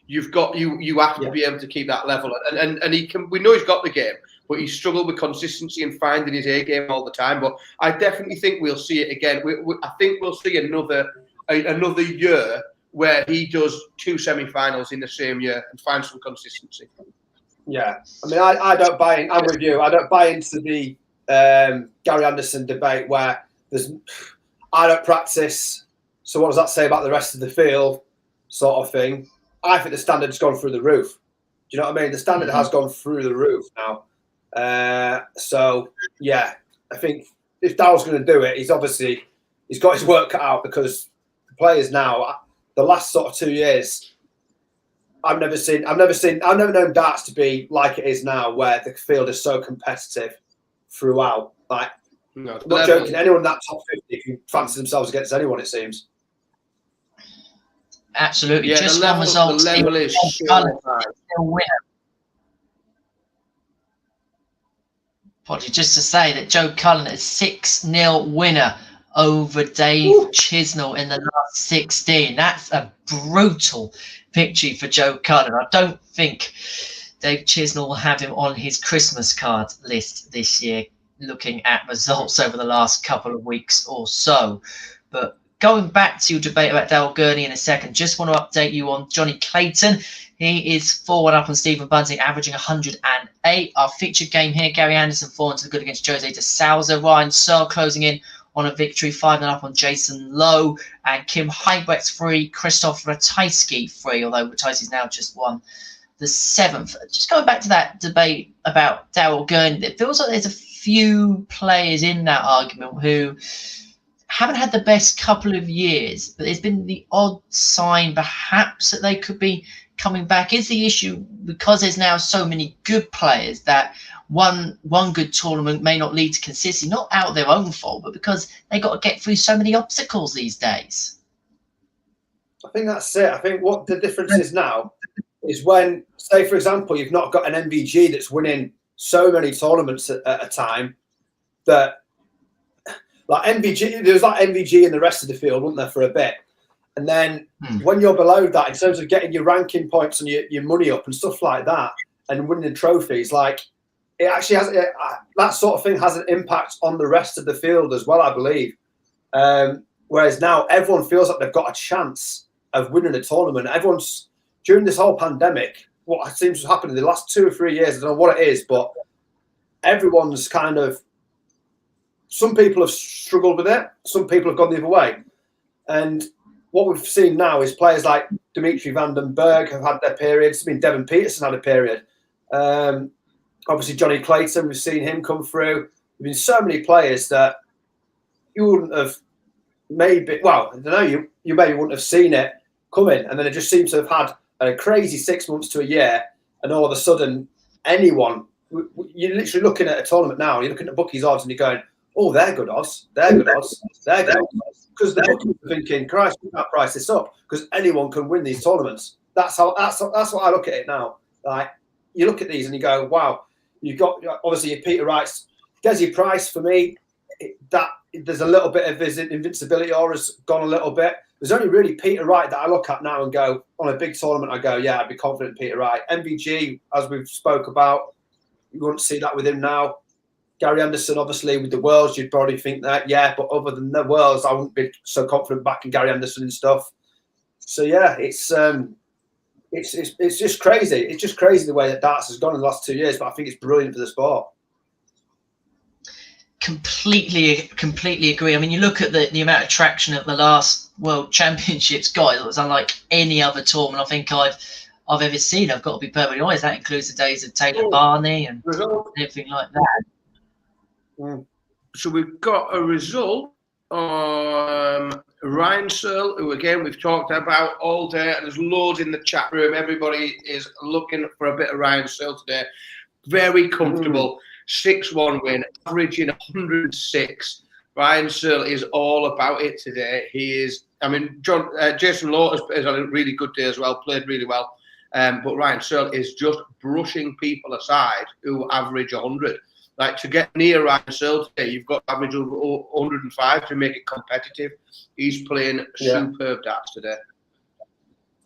you have to be able to keep that level. And he can. We know he's got the game, but he struggled with consistency and finding his A game all the time. But I definitely think we'll see it again. I think we'll see another year where he does 2 semi-finals in the same year and finds some consistency. Yeah, I mean, I don't buy in. I'm with you. I don't buy into the Gary Anderson debate where I don't practice, so what does that say about the rest of the field, sort of thing. I think the standard's gone through the roof. Do you know what I mean? The standard has gone through the roof now. So, yeah, I think if Daryl's going to do it, he's got his work cut out, because the players now, the last sort of 2 years, I've never known darts to be like it is now, where the field is so competitive throughout. Like, I'm not joking. Anyone in that top 50 can fancy themselves against anyone, it seems. Absolutely. Yeah, just the one result. The level is so high. Apologies, just to say that Joe Cullen is 6-0 winner over Dave Chisnell in the last 16. That's a brutal victory for Joe Cullen. I don't think Dave Chisnell will have him on his Christmas card list this year, looking at results over the last couple of weeks or so. But going back to your debate about Dale Gurney in a second, just want to update you on Johnny Clayton. He is 4-1 up on Stephen Bunting, averaging 108. Our featured game here, Gary Anderson 4 into the good against Jose de Souza. Ryan Searle closing in on a victory, 5-0 up on Jason Lowe. And Kim Heibrecht's 3, Christoph Ratajski 3, although Ratajski's now just won the 7th. Just going back to that debate about Daryl Gurney, it feels like there's a few players in that argument who haven't had the best couple of years, but there's been the odd sign perhaps that they could be coming back. Is the issue because there's now so many good players that one good tournament may not lead to consistency, not out of their own fault, but because they got to get through so many obstacles these days? I think that's it. I think what the difference is now is when, say, for example, you've not got an MVG that's winning so many tournaments at a time that, like MVG, there was like MVG in the rest of the field, wasn't there, for a bit? And then when you're below that, in terms of getting your ranking points and your money up and stuff like that, and winning trophies, like it actually has that sort of thing has an impact on the rest of the field as well, I believe. Whereas now everyone feels like they've got a chance of winning a tournament. Everyone's during this whole pandemic, what seems to happen in the last 2 or 3 years, I don't know what it is, but everyone's kind of, some people have struggled with it, some people have gone the other way. And what we've seen now is players like Dimitri van den Berg have had their periods. I mean, Devin Peterson had a period. Obviously, Johnny Clayton, we've seen him come through. There's been so many players that you wouldn't have maybe, well, I don't know, you maybe wouldn't have seen it coming. And then it just seems to have had a crazy 6 months to a year. And all of a sudden, anyone, you're literally looking at a tournament now, and you're looking at bookies' odds and you're going, oh, they're good odds. They're good odds. They're good odds. Because the bookies are thinking, Christ, we can't price this up because anyone can win these tournaments. That's what I look at it now. Like, you look at these and you go, wow, you've got obviously your Peter Wright's, Desi Price for me, that there's a little bit of his invincibility aura's gone a little bit. There's only really Peter Wright that I look at now and go, on a big tournament, I go, yeah, I'd be confident in Peter Wright. MVG, as we've spoke about, you wouldn't see that with him now. Gary Anderson, obviously, with the Worlds, you'd probably think that, yeah, but other than the Worlds, I wouldn't be so confident back in Gary Anderson and stuff. So yeah, it's just crazy. It's just crazy the way that darts has gone in the last 2 years, but I think it's brilliant for the sport. Completely agree. I mean, you look at the amount of traction at the last World Championships, guys, it was unlike any other tournament I think I've ever seen. I've got to be perfectly honest. That includes the days of Taylor Barney and everything like that. So we've got a result on Ryan Searle, who again we've talked about all day, and there's loads in the chat room. Everybody is looking for a bit of Ryan Searle today. Very comfortable, 6-1 win, averaging 106. Ryan Searle is all about it today. He is. I mean, Jason Lowe has had a really good day as well, played really well. But Ryan Searle is just brushing people aside who average 100. Like, to get near Ryan Searle today, you've got to average over 105 to make it competitive. He's playing superb darts today.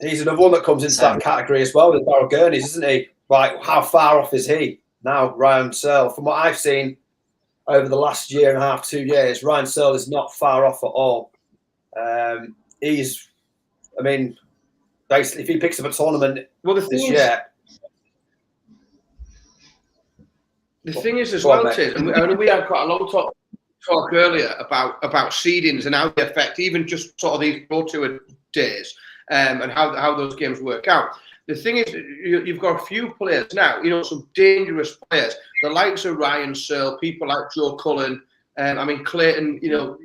He's another one that comes into that category as well with Daryl Gurney, isn't he? Like, how far off is he now, Ryan Searle? From what I've seen over the last year and a half, 2 years, Ryan Searle is not far off at all. He's, I mean, basically, if he picks up a tournament this year. The thing is as well, Tiz, and we had quite a long talk earlier about seedings and how they affect even just sort of these Pro Tour days and how those games work out. The thing is, you've got a few players now, you know, some dangerous players, the likes of Ryan Searle, people like Joe Cullen, I mean, Clayton, you know,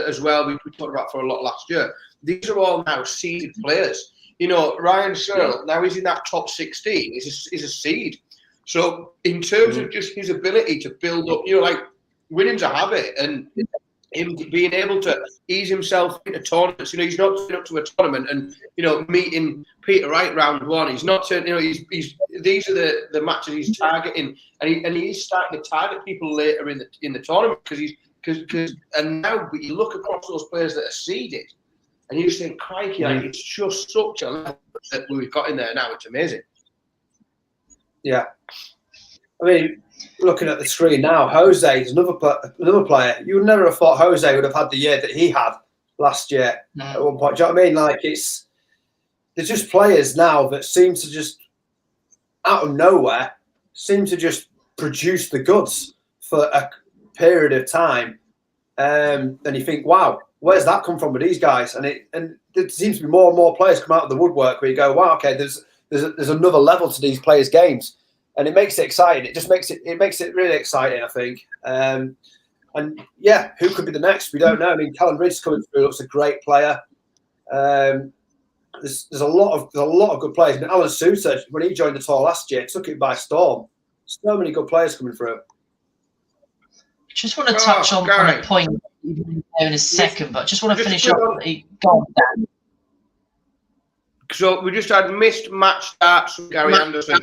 as well, we talked about for a lot last year. These are all now seeded players. You know, Ryan Searle, now he's in that top 16, is a seed. So in terms of just his ability to build up, you know, like winning's a habit, and him being able to ease himself into tournaments. You know, he's not turning up to a tournament and, you know, meeting Peter Wright round one. He's not turning, you know, these are the matches he's targeting, and he's starting to target people later in the tournament because now you look across those players that are seeded, and you just think, crikey, like, it's just such a level that we've got in there now. It's amazing. Yeah. I mean, looking at the screen now, Jose is another player. You would never have thought Jose would have had the year that he had last year at one point. Do you know what I mean? Like there's just players now that seem to just out of nowhere seem to just produce the goods for a period of time. And you think, wow, where's that come from with these guys? And there seems to be more and more players come out of the woodwork where you go, wow, okay, there's another level to these players' games, and it makes it exciting. It just makes it really exciting, I think. And yeah, who could be the next? We don't know. I mean, Callum Ridge coming through looks a great player. There's a lot of good players. I mean, Alan Souter, when he joined the tour last year, took it by storm. So many good players coming through. Just want to touch on a point in a second, but just want to finish up. Go on, Dan. So we just had missed match starts from Gary Anderson.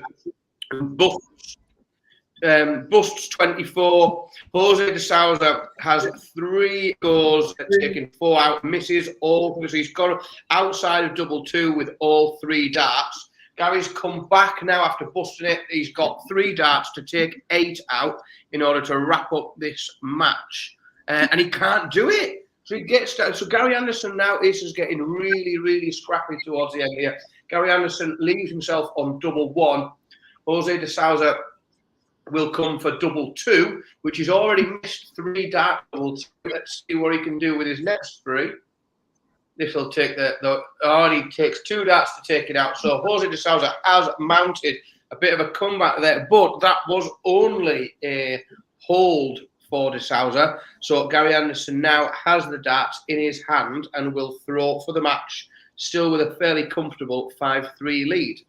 Busts 24. Jose de Souza has 3 goals, taking 4 out, misses all. So he's gone outside of double 2 with all 3 darts. Gary's come back now after busting it. He's got 3 darts to take 8 out in order to wrap up this match. And he can't do it. So he gets that. So Gary Anderson now is getting really, really scrappy towards the end here. Gary Anderson leaves himself on double 1. Jose de Souza will come for double 2, which he's already missed 3 darts. Let's see what he can do with his next 3. This will take he takes 2 darts to take it out. So Jose de Souza has mounted a bit of a comeback there, but that was only a hold for de Souza. So Gary Anderson now has the darts in his hand and will throw for the match, still with a fairly comfortable 5-3 lead.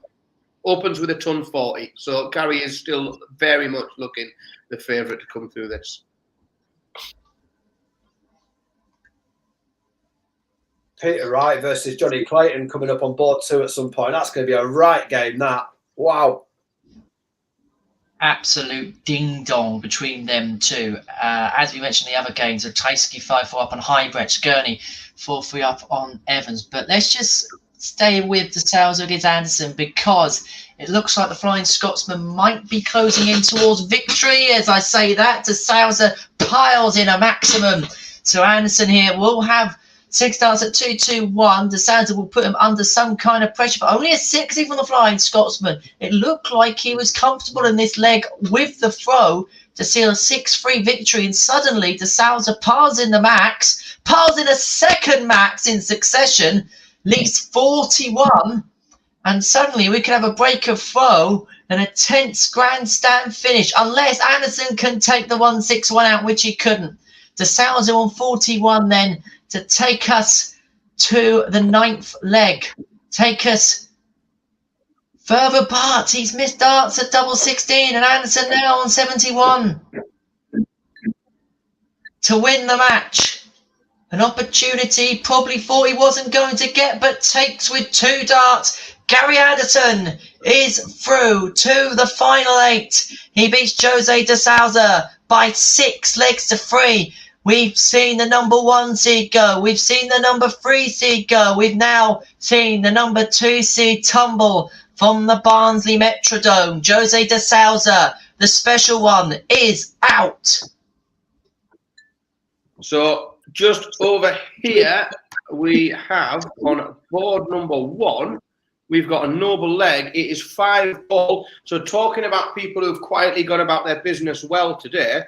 Opens with a ton 40. So Gary is still very much looking the favourite to come through this. Peter Wright versus Johnny Clayton coming up on board 2 at some point. That's going to be a right game, that. Wow. Absolute ding-dong between them two. As we mentioned in the other games, Ratajski 5-4 up on Highbrecht, Gurney 4-3 up on Evans. But let's just stay with de Souza against Anderson, because it looks like the Flying Scotsman might be closing in towards victory. As I say that, de Souza piles in a maximum. So Anderson here will have 6 darts at 2-2-1. De Souza will put him under some kind of pressure, but only a 60 from the Flying Scotsman. It looked like he was comfortable in this leg with the throw to seal a 6-3 victory, and suddenly de Souza piles in the max, piles in a second max in succession, leaves 41, and suddenly we could have a break of throw and a tense grandstand finish, unless Anderson can take the 1-6-1 out, which he couldn't. De Souza on 41 then, to take us to the 9th leg. Take us further apart. He's missed darts at double 16, and Anderson now on 71 to win the match. An opportunity probably thought he wasn't going to get, but takes with 2 darts. Gary Anderson is through to the final 8. He beats Jose de Souza by 6 legs to 3. We've seen the number 1 seed go. We've seen the number 3 seed go. We've now seen the number 2 seed tumble from the Barnsley Metrodome. Jose de Souza, the special one, is out. So just over here, we have on board number 1, we've got a noble leg. It is 5-all. So talking about people who've quietly gone about their business well today,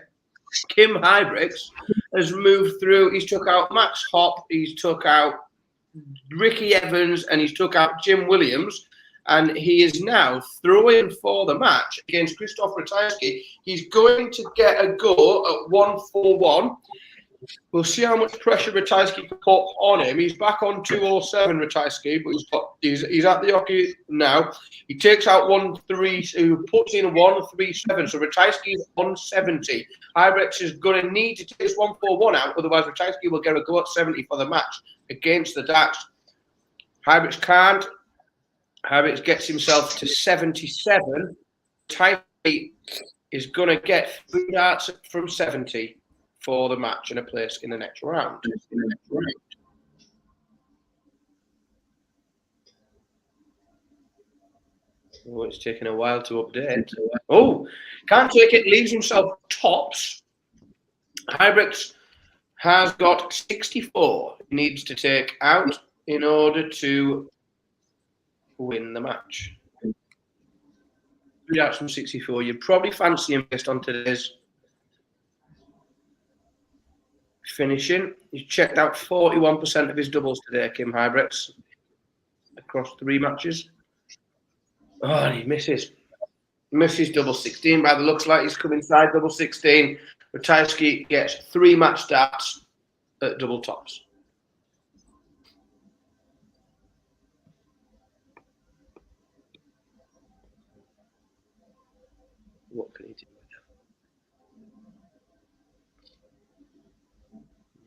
Kim Hybricks has moved through. He's took out Max Hopp, he's took out Ricky Evans, and he's took out Jim Williams, and he is now throwing for the match against Krzysztof Ratajski. He's going to get a go at 1-4-1. We'll see how much pressure Ratajski can put on him. He's back on 207, Ratajski, but he's at the hockey now. He takes out 1-3, puts in a 1-3-7. So Ratajski is on 70. Hybricks is going to need to take this 1-4-1 out, otherwise Ratajski will get a go at 70 for the match against the Dax. Hybricks can't. Hybricks gets himself to 77. Ratajski is going to get 3 darts from 70 for the match and a place in the next round. Oh, it's taking a while to update. Oh, can't take it, leaves himself tops. Hybricks has got 64. He needs to take out in order to win the match. 3 outs from 64. You'd probably fancy him based on today's finishing. He's checked out 41% of his doubles today, Kim Hybrex, across 3 matches. Oh, and he misses. Misses double 16 by the looks like he's come inside double 16. Ratajski gets 3 match starts at double tops. What can he do with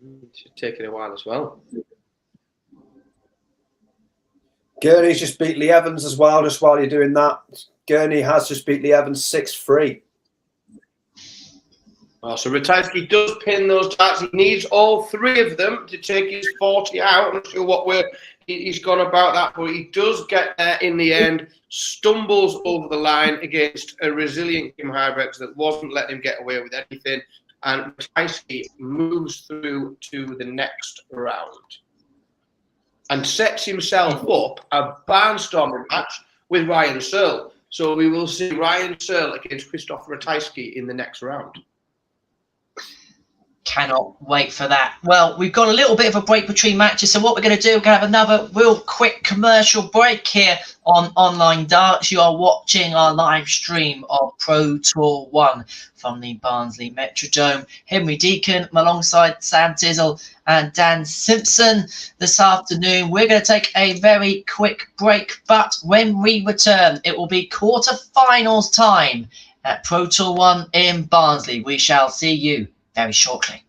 that? It's taking a while as well. Gurney's just beat Lee Evans as well, just while you're doing that. Gurney has just beat Lee Evans 6-3. Oh, so Ratajski does pin those darts. He needs all 3 of them to take his 40 out. I'm not sure what he's gone about that, but he does get there in the end. Stumbles over the line against a resilient Kim Hybrex that wasn't letting him get away with anything. And Ratajski moves through to the next round and sets himself up a barnstorming match with Ryan Searle. So we will see Ryan Searle against Christopher Ratajski in the next round. Cannot wait for that. Well, we've got a little bit of a break between matches, so what we're going to do, we're going to have another real quick commercial break here on Online Darts. You are watching our live stream of Pro Tour 1 from the Barnsley Metrodome. Henry Deacon alongside Sam Tizzle and Dan Simpson this afternoon. We're going to take a very quick break, but when we return, it will be quarterfinals time at Pro Tour 1 in Barnsley. We shall see you very shortly.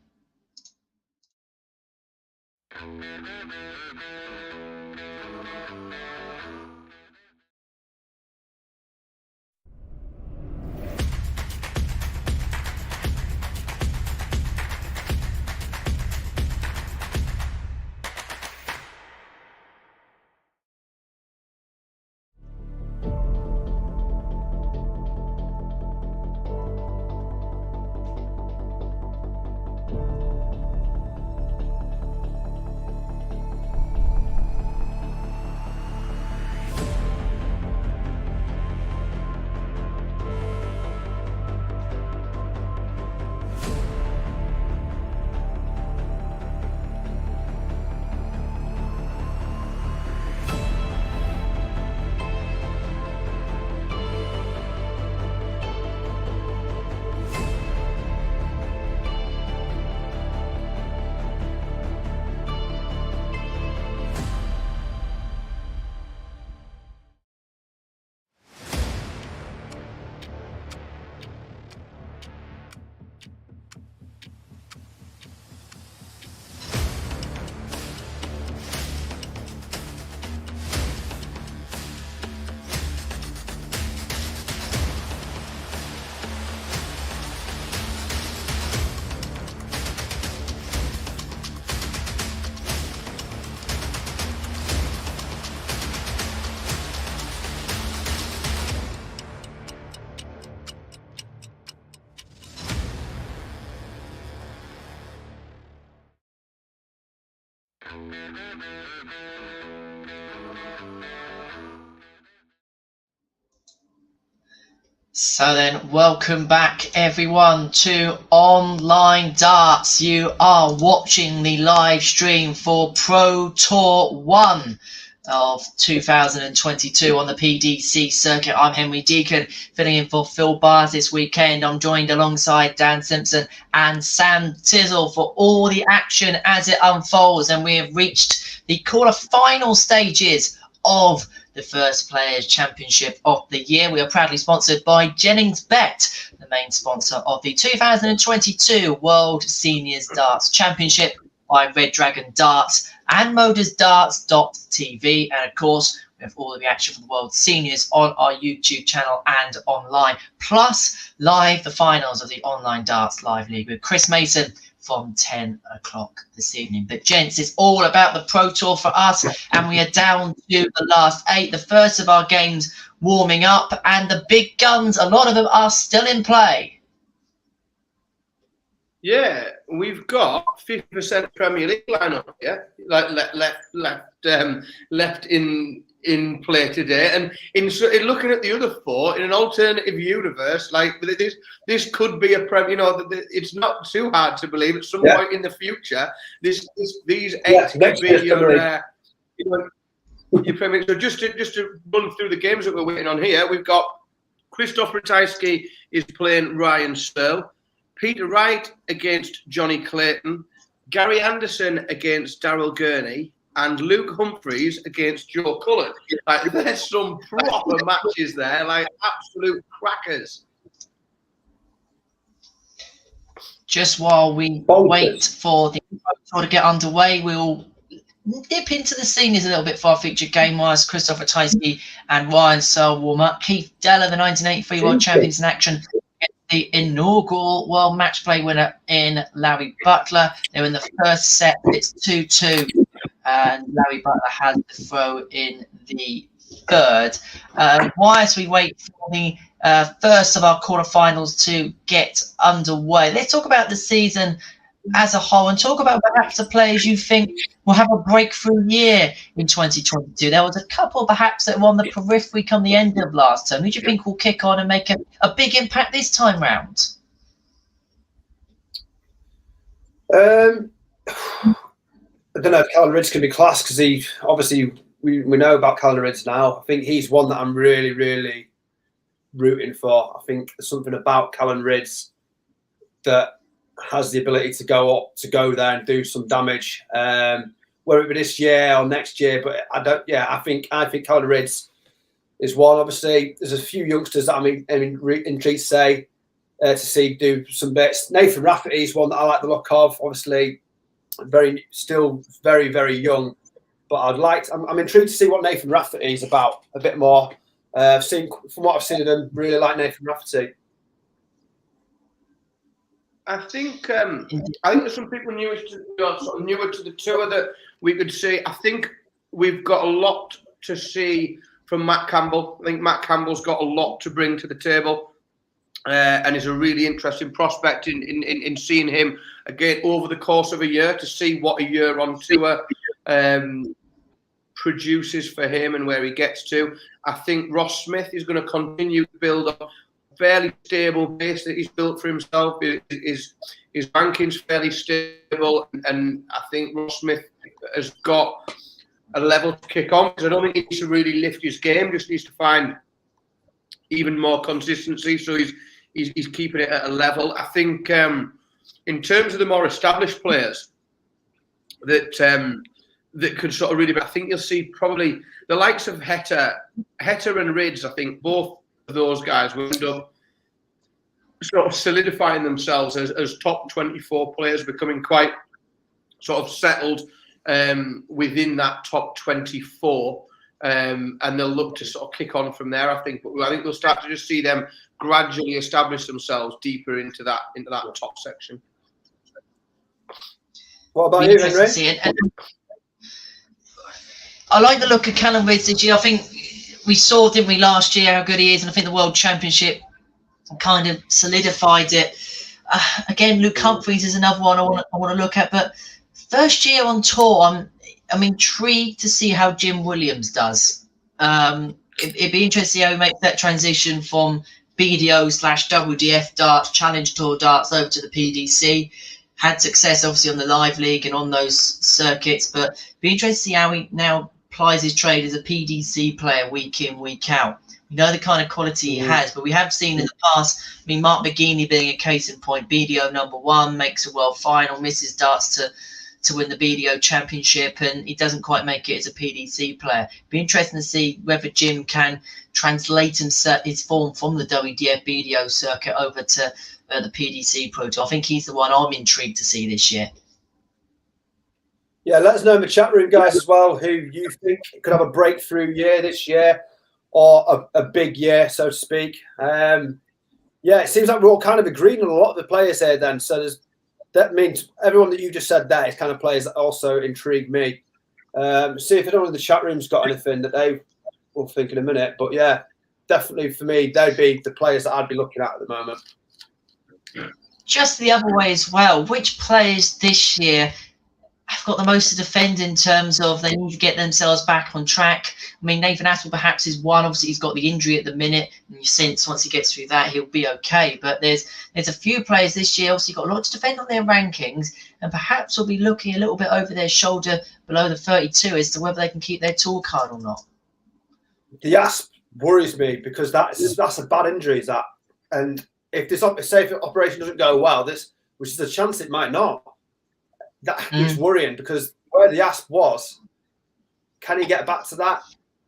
So then, welcome back everyone to Online Darts. You are watching the live stream for Pro Tour 1 of 2022 on the PDC circuit. I'm Henry Deacon, filling in for Phil Bars this weekend. I'm joined alongside Dan Simpson and Sam Tizzle for all the action as it unfolds, and we have reached the quarter-final stages of the First Players Championship of the year. We are proudly sponsored by Jennings Bet, the main sponsor of the 2022 World Seniors Darts Championship, by Red Dragon Darts and MODUSdarts.tv. And of course, we have all of the action for the World Seniors on our YouTube channel and online, plus live the finals of the Online Darts Live League with Chris Mason from 10 o'clock this evening. But gents, it's all about the Pro Tour for us, and we are down to the last 8, the first of our games warming up, and the big guns, a lot of them are still in play. Yeah, we've got 50% Premier League lineup. Yeah, like left in play today, and in looking at the other four in an alternative universe, like this could be a Premier. You know, it's not too hard to believe at some point in the future these eight could be your Premier. So just to run through the games that we're waiting on here, we've got Christoph Ratajski is playing Ryan Searle. Peter Wright against Johnny Clayton, Gary Anderson against Daryl Gurney, and Luke Humphreys against Joe Cullen. Like, there's some proper matches there, like absolute crackers. Just while we wait for the tour to get underway, we'll dip into the seniors a little bit for our featured game-wise. Christoph Ratajski and Ryan Searle warm up. Keith Deller, the 1983 World Champions in action, the inaugural World Match Play winner in Larry Butler. They're in the first set. It's 2-2, and Larry Butler has the throw in the third. Whilst we wait for the first of our quarterfinals to get underway, let's talk about the season as a whole and talk about perhaps the players you think will have a breakthrough year in 2022. There was a couple perhaps that were on the periphery come the end of last term. Who do you think will kick on and make a big impact this time round? I don't know if Callan Ridge can be classed because he obviously we know about Callan Ridge now. I think he's one that I'm really, really rooting for. I think there's something about Callan Ridge that has the ability to go there and do some damage, whether it be this year or next year. But I don't. Yeah, I think Callan Ridge is one. Obviously, there's a few youngsters that I'm intrigued to see do some bits. Nathan Rafferty is one that I like the look of. Obviously, still very, very young, but I'm intrigued to see what Nathan Rafferty is about a bit more. From what I've seen of them, really like Nathan Rafferty. I think there's some people newer to the tour that we could see. I think we've got a lot to see from Matt Campbell. I think Matt Campbell's got a lot to bring to the table, and is a really interesting prospect in seeing him again over the course of a year, to see what a year on tour produces for him and where he gets to. I think Ross Smith is going to continue to build up fairly stable base that he's built for himself. His ranking's fairly stable, and I think Ross Smith has got a level to kick on, because I don't think he needs to really lift his game, just needs to find even more consistency, so he's keeping it at a level. I think in terms of the more established players that could sort of really, I think you'll see probably the likes of Heta and Ridge. I think both of those guys will end up sort of solidifying themselves as top 24 players, becoming quite sort of settled within that top 24, and they'll look to sort of kick on from there. I think we'll start to just see them gradually establish themselves deeper into that top section. What about you, Henry? I like the look of Callan Ridge. I think we saw, didn't we, last year how good he is, and I think the World Championship kind of solidified it. Again, Luke Humphreys is another one I want to look at, but first year on tour, I'm intrigued to see how Jim Williams does. It'd be interesting to see how he makes that transition from BDO/WDF darts, Challenge Tour darts, over to the PDC. Had success obviously on the Live League and on those circuits, but be interested to see how he now plies his trade as a PDC player week in, week out. We know the kind of quality he has, but we have seen in the past, Mark McGeaney being a case in point, BDO #1, makes a world final, misses darts to win the BDO championship, and he doesn't quite make it as a PDC player. Be interesting to see whether Jim can translate his form from the WDF BDO circuit over to the PDC Pro Tour. I think he's the one I'm intrigued to see this year. Yeah, let us know in the chat room, guys, as well, who you think could have a breakthrough year this year, or a big year, so to speak. Yeah, it seems like we're all kind of agreeing on a lot of the players here then. So that means everyone that you just said there is kind of players that also intrigue me. See if anyone in the chat room's got anything that they will think in a minute. But yeah, definitely for me, they'd be the players that I'd be looking at the moment. just the other way as well. Which players this year have got the most to defend in terms of they need to get themselves back on track? I mean, Nathan Atwell perhaps is one. Obviously, he's got the injury at the minute, and you sense once he gets through that, he'll be okay. But there's a few players this year, obviously, got a lot to defend on their rankings, and perhaps will be looking a little bit over their shoulder below the 32 as to whether they can keep their tour card or not. The ASP worries me because that's a bad injury, is that? And if this say if the operation doesn't go well, which is a chance it might not, that is worrying, because where the ASP was, can he get back to that?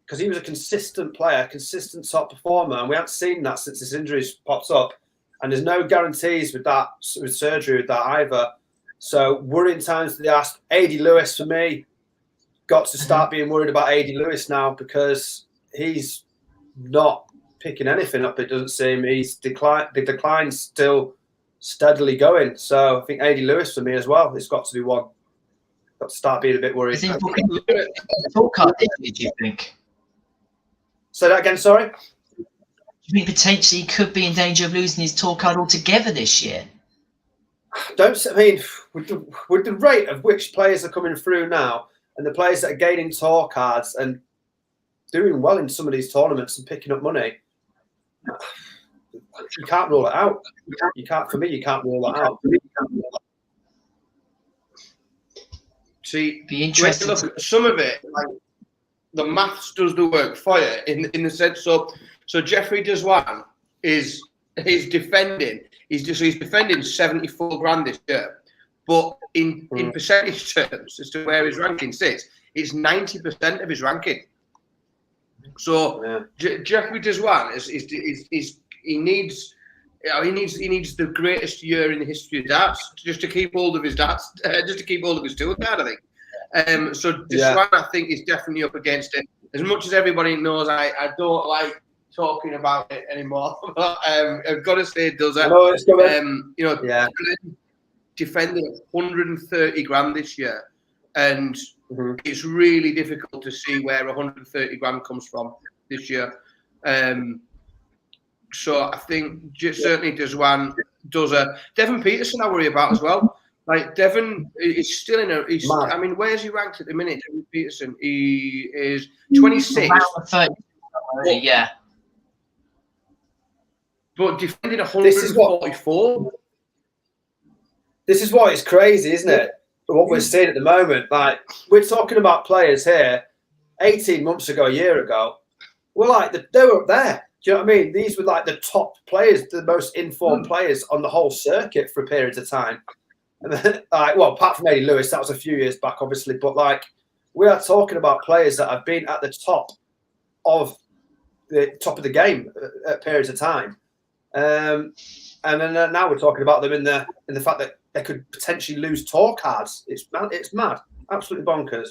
Because he was a consistent player, consistent top performer, and we haven't seen that since this injury popped up. And there's no guarantees with surgery with that either. So worrying times for the ASP. AD Lewis for me, got to start being worried about AD Lewis now, because he's not picking anything up, it doesn't seem. The decline's still steadily going. So I think AD Lewis for me as well. It's got to be one. Got to start being a bit worried. Is he booking the tour card, do you think? Say that again, sorry? Do you think potentially he could be in danger of losing his tour card altogether this year? With the rate of which players are coming through now, and the players that are gaining tour cards and doing well in some of these tournaments and picking up money, you can't rule it out. You can't rule it out. See, be interesting. Look at some of it, like the maths does the work for you in the sense of, so Jeffrey Deswan is defending. He's defending 74 grand this year, but in percentage terms as to where his ranking sits, it's 90% of his ranking. So Jeffrey Deswan he needs the greatest year in the history of darts just to keep hold of his darts, just to keep hold of his tour card, I think. So Deswan, I think, is definitely up against it. As much as everybody knows, I don't like talking about it anymore, but I've got to say, does it? Defending 130 grand this year, and it's really difficult to see where 130 grand comes from this year. So I think certainly Deswan does a. Devon Peterson I worry about as well. Like Devon is still in a. I mean, where's he ranked at the minute? Devon Peterson, he is 26. Yeah. But defending 144. This is what is crazy, isn't it? What we're seeing at the moment. Like, we're talking about players here 18 months ago, a year ago. We're like, they were up there. Do you know what I mean? These were like the top players, the most informed players on the whole circuit for periods of time. And then, apart from Eddie Lewis, that was a few years back, obviously. But like, we are talking about players that have been at the top of the game at periods of time. And then now we're talking about them in the fact that they could potentially lose tour cards. It's mad, absolutely bonkers.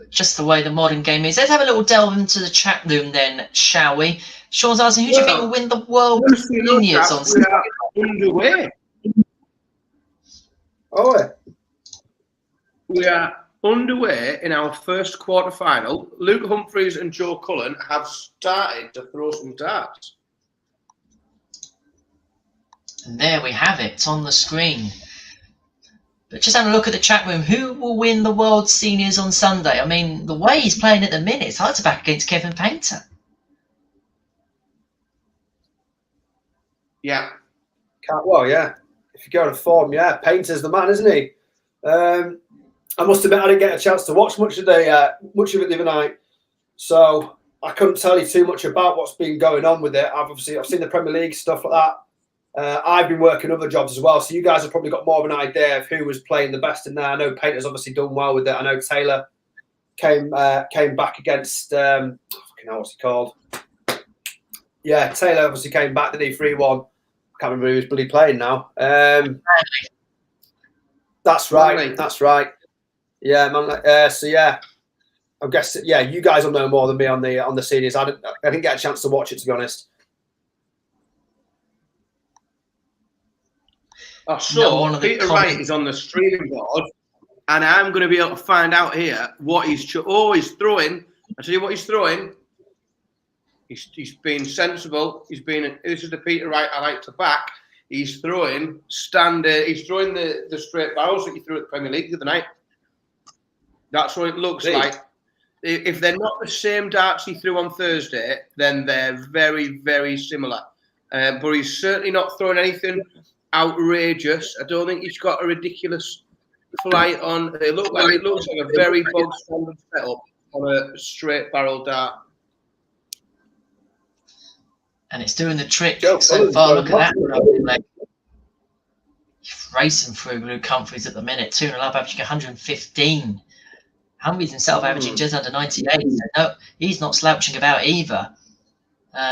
Just the way the modern game is. Let's have a little delve into the chat room then, shall we? Sean's asking, who do you think will win the World Seniors on Sunday? Underway. We are underway in our first quarter-final. Luke Humphreys and Joe Cullen have started to throw some darts. And there we have it on the screen. But just having a look at the chat room, who will win the World Seniors on Sunday? I mean, the way he's playing at the minute, it's hard to back against Kevin Painter. Yeah. If you go to form, Painter's the man, isn't he? I must admit, I didn't get a chance to watch much of it the other night, so I couldn't tell you too much about what's been going on with it. I've seen the Premier League stuff like that. I've been working other jobs as well, so you guys have probably got more of an idea of who was playing the best in there. I know Painter's obviously done well with it. I know Taylor came back against what's he called? Yeah, Taylor obviously came back. Did he 3-1? I can't remember who was bloody playing now. That's right. That's right. Yeah, man. So yeah, I guess you guys will know more than me on the seniors. I didn't get a chance to watch it, to be honest. So Peter Wright is on the streaming board, and I'm going to be able to find out here what he's he's throwing. I tell you what he's throwing. He's been sensible. This is the Peter Wright I like to back. he's throwing standard. He's throwing the straight barrels that you threw at the Premier League the other night. That's what it looks like. If they're not the same darts he threw on Thursday, then they're very, very similar. But he's certainly not throwing anything outrageous. I don't think he's got a ridiculous flight on. It looks like a very bog standard setup on a straight barrel dart. And it's doing the trick so far. Look at that. Racing through Luke Humphries at the minute. 2 up, averaging 115. Humphries himself averaging just under 98. So no, he's not slouching about either.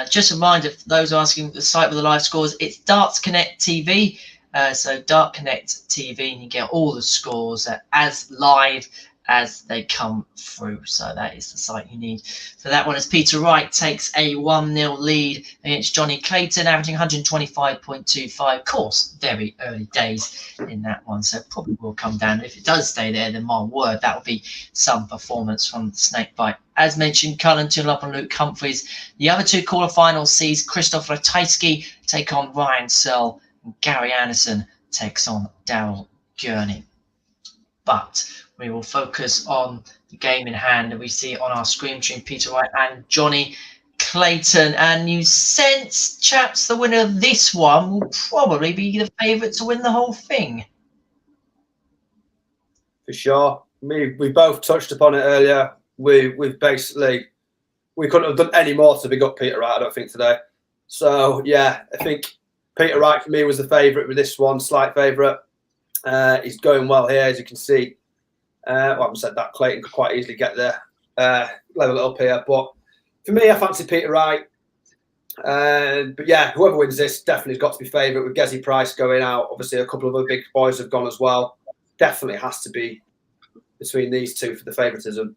Just a reminder for those asking the site with the live scores, it's Darts Connect TV. So Dart Connect TV, and you get all the scores as live as they come through. So that is the site you need for that one, as Peter Wright takes a 1-0 lead against Johnny Clayton, averaging 125.25. Of course, very early days in that one, so it probably will come down. If it does stay there, then my word, that will be some performance from the Snakebite. As mentioned, Cullen 2 up on Luke Humphries. The other two quarterfinals sees Christoph Ratajski take on Ryan Searle, and Gary Anderson takes on Daryl Gurney. But we will focus on the game in hand that we see on our screen between Peter Wright and Johnny Clayton. And you sense, chaps, the winner of this one will probably be the favourite to win the whole thing. For sure. We both touched upon it earlier. We couldn't have done any more to big up Peter Wright, I don't think, today. So, yeah, I think Peter Wright for me was the favourite with this one, slight favourite. He's going well here, as you can see. Well, I haven't said that. Clayton could quite easily get there, level it up here. But for me, I fancy Peter Wright. But yeah, whoever wins this definitely has got to be favourite, with Gezi Price going out. Obviously, a couple of other big boys have gone as well. Definitely has to be between these two for the favouritism.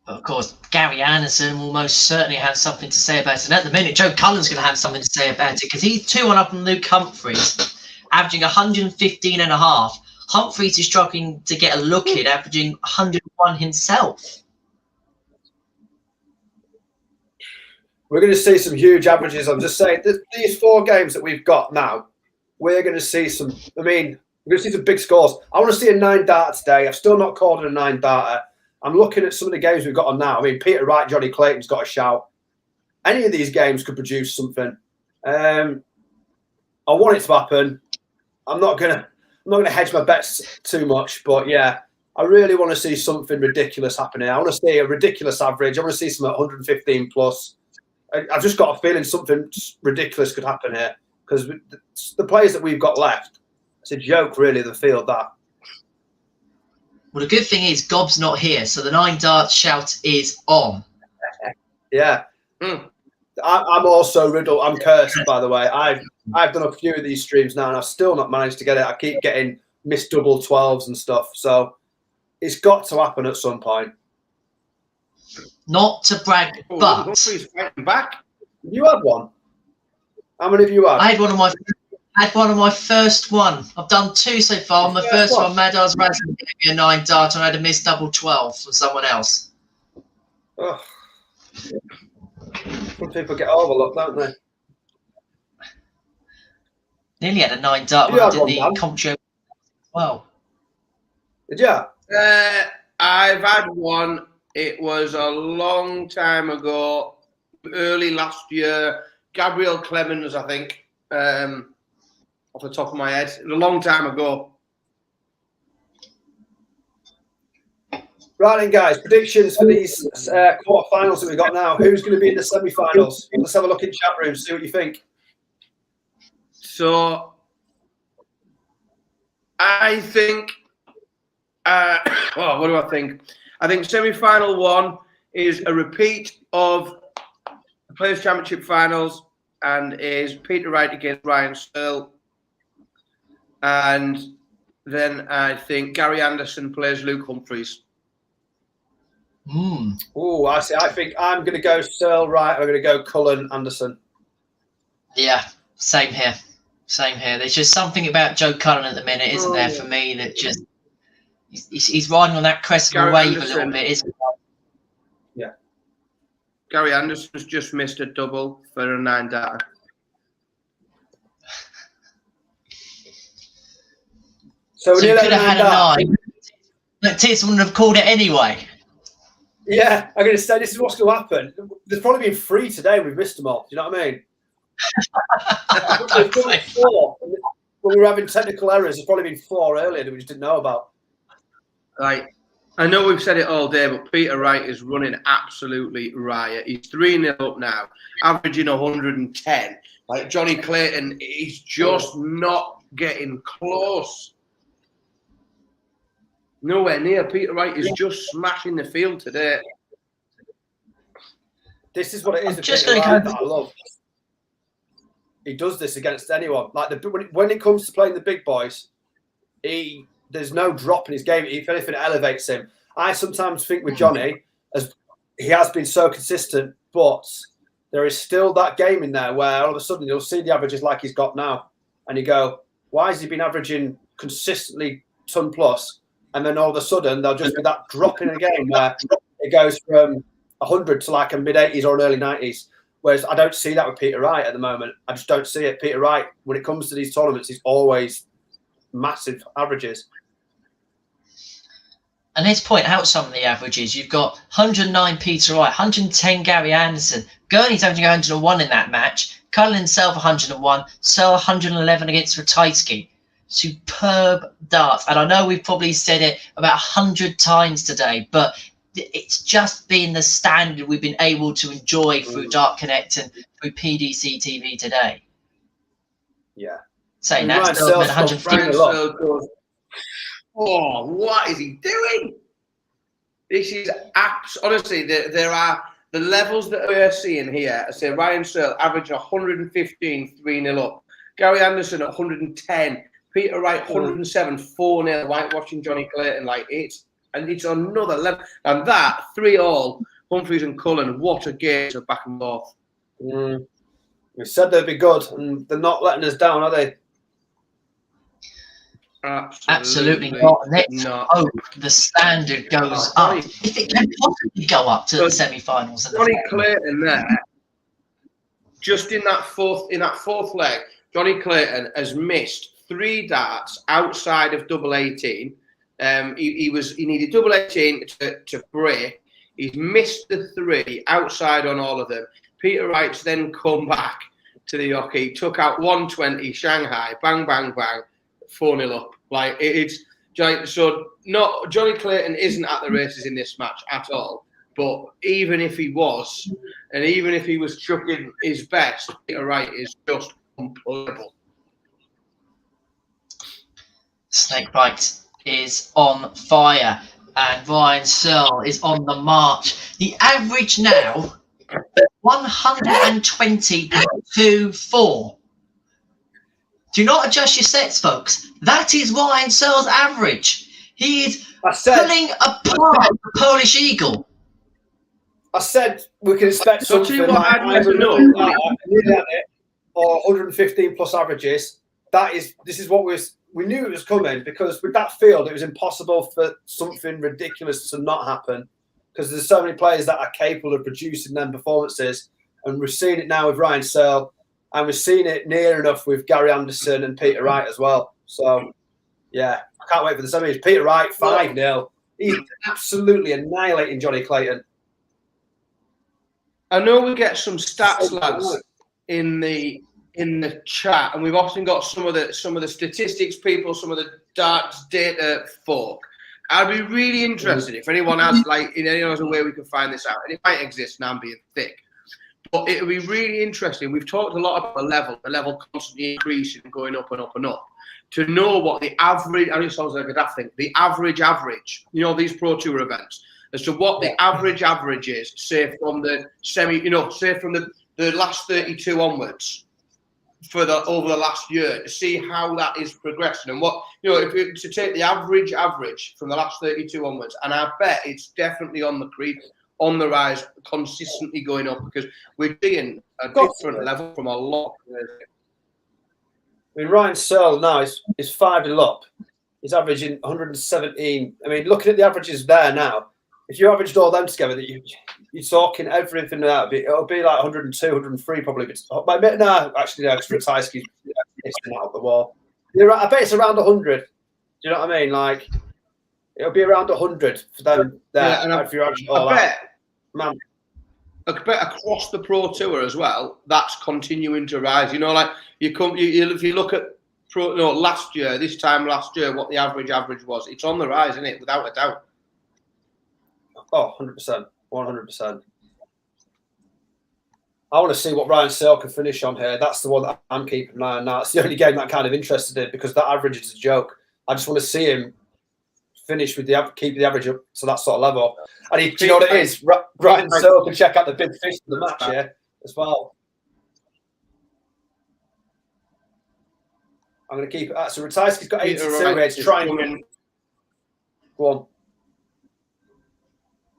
Of course, Gary Anderson will most certainly have something to say about it. And at the minute, Joe Cullen's going to have something to say about it, because he's 2-1 up on Luke Humphries, averaging 115.5. Humphries is struggling to get a look in, averaging 101 himself. We're going to see some huge averages. I'm just saying, these 4 games that we've got now, we're going to see some, we're going to see some big scores. I want to see a 9-darter today. I've still not called it a 9-darter. I'm looking at some of the games we've got on now. I mean, Peter Wright, Johnny Clayton's got a shout. Any of these games could produce something. I want it to happen. I'm not gonna hedge my bets too much, but yeah, I really want to see something ridiculous happening. I want to see a ridiculous average. I want to see some at 115 plus. I've just got a feeling something ridiculous could happen here, because the players that we've got left, it's a joke really, the field that. Well, the good thing is Gob's not here, so the 9-dart shout is on. Yeah. I'm also riddled. I'm cursed, by the way. I've done a few of these streams now, and I've still not managed to get it. I keep getting missed double 12s and stuff. So it's got to happen at some point. Not to brag, but Humphries fighting back. You had one. How many have you had? I had one of my first one. I've done 2 so far. My first one, Madars Razan gave me a 9-dart, and I had a missed double 12 from someone else. Oh. Some people get overlooked, don't they? Nearly had a 9-dart when I did the commentary as well. Did you? I've had one. It was a long time ago, early last year. Gabriel Clemens, I think, off the top of my head. It was a long time ago. Right then, guys, predictions for these quarterfinals that we've got now. Who's going to be in the semi-finals? Let's have a look in chat room, see what you think. So, I think, what do I think? I think semi-final 1 is a repeat of the Players' Championship finals, and is Peter Wright against Ryan Searle. And then I think Gary Anderson plays Luke Humphries. Oh, I see. I think I'm going to go Searle Wright. I'm going to go Cullen Anderson. Yeah, same here. Same here. There's just something about Joe Cullen at the minute, isn't there, for me, that just he's riding on that crest of a wave a little bit, isn't he? Yeah. Gary Anderson's just missed a double for a 9-darter. So we could have had a 9, but Tits wouldn't have called it anyway. Yeah, I'm going to say this is what's going to happen. There's probably been 3 today. We've missed them all. Do you know what I mean? We've done 4. When we were having technical errors, there's probably been 4 earlier that we just didn't know about. Right. I know we've said it all day, but Peter Wright is running absolutely riot. He's 3-0 up now, averaging 110. Like Johnny Clayton, he's just not getting close. Nowhere near. Peter Wright is just smashing the field today. This is what it is. Just Peter Wright that I love. He does this against anyone. Like when it comes to playing the big boys, there's no drop in his game. If anything, it elevates him. I sometimes think with Johnny, as he has been so consistent, but there is still that game in there where all of a sudden you'll see the averages like he's got now, and you go, "Why has he been averaging consistently ton plus?" And then all of a sudden there'll just be that drop in a game where it goes from 100 to like a mid-80s or an early 90s. Whereas I don't see that with Peter Wright at the moment. I just don't see it. Peter Wright, when it comes to these tournaments, he's always massive averages. And let's point out some of the averages. You've got 109 Peter Wright, 110 Gary Anderson. Gurney's averaging 101 in that match. Cullen himself 101. Searle 111 against Ratajski. Superb darts. And I know we've probably said it about 100 times today, but it's just been the standard we've been able to enjoy through Dart Connect and through PDC TV today. Yeah. Saying that's 150. Oh, what is he doing? This is honestly, there are the levels that we're seeing here. I say Ryan Searle average 115, 3-0 up. Gary Anderson at 110. Peter Wright 107, 4-0. Whitewashing Johnny Clayton, like it's another level. And that 3-all, Humphreys and Cullen, what a game of back and forth. We said they'd be good, and they're not letting us down, are they? Absolutely not. Let's hope the standard goes up. If it can possibly go up to the semi-finals. Johnny Clayton there, just in that fourth leg, Johnny Clayton has missed 3 darts outside of double 18. He needed double 18 to break. He's missed the 3 outside on all of them. Peter Wright's then come back to the hockey, took out 120 Shanghai, bang, bang, bang, 4-0 up. Like it's giant. So Johnny Clayton isn't at the races in this match at all. But even if he was, and even if he was chucking his best, Peter Wright is just unplayable. Snakebite is on fire, and Ryan Searle is on the march. The average now 120.24. Do not adjust your sets, folks. That is Ryan Searle's average. He is pulling apart the Polish Eagle. I said we can expect something like or 115 plus averages. This is what we knew it was coming, because with that field, it was impossible for something ridiculous to not happen, because there's so many players that are capable of producing them performances, and we've seen it now with Ryan Searle. And we've seen it near enough with Gary Anderson and Peter Wright as well. So, yeah, I can't wait for the semis. Peter Wright, 5-0. He's absolutely annihilating Johnny Clayton. I know we get some stats, lads, in the chat, and we've often got some of the statistics people, some of the darts data folk. I'd be really interested if anyone has a way we can find this out, and it might exist now, being thick. But it would be really interesting. We've talked a lot about the level constantly increasing and going up and up and up. To know what the average, I know it sounds like a daft thing, the average, these Pro Tour events, as to what the average is, say from the say from the last 32 onwards over the last year, to see how that is progressing and what, to take the average from the last 32 onwards, and I bet it's definitely on the creep. On the rise, consistently going up, because we're seeing a different level from a lot. I mean, Ryan Searle now is 5-0 up. He's averaging 117. I mean, looking at the averages there now, if you averaged all them together, that you're talking everything out. It'll be like 102, 103 probably. No, actually, no, because Ratajski's out of the wall. I bet it's around 100. you know what I mean? Like, it'll be around 100 for them there. Yeah, and I bet across the Pro Tour as well, that's continuing to rise. You know, like if you look at last year, this time last year, what the average was, it's on the rise, isn't it? Without a doubt. Oh, 100%. 100%. I want to see what Ryan Searle can finish on here. That's the one that I'm keeping an eye on now. It's the only game that I'm kind of interested in because that average is a joke. I just want to see him finish with keep the average up to that sort of level. And do you know what it is? Ryan Searle can check out the big fish of the match here as well. I'm going to keep it. So Ratajski's got 82 here. He's trying. Go on.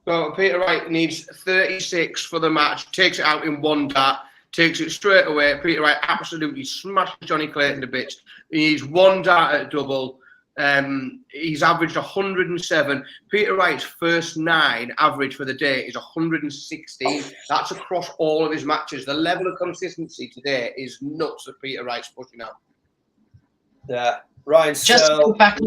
So Peter Wright needs 36 for the match. Takes it out in one dart. Takes it straight away. Peter Wright absolutely smashed Johnny Clayton to bits. He needs one dart at double. He's averaged 107. Peter Wright's first 9 average for the day is 116. That's across all of his matches. The level of consistency today is nuts that Peter Wright's pushing out. Yeah, Ryan Just Searle. to go back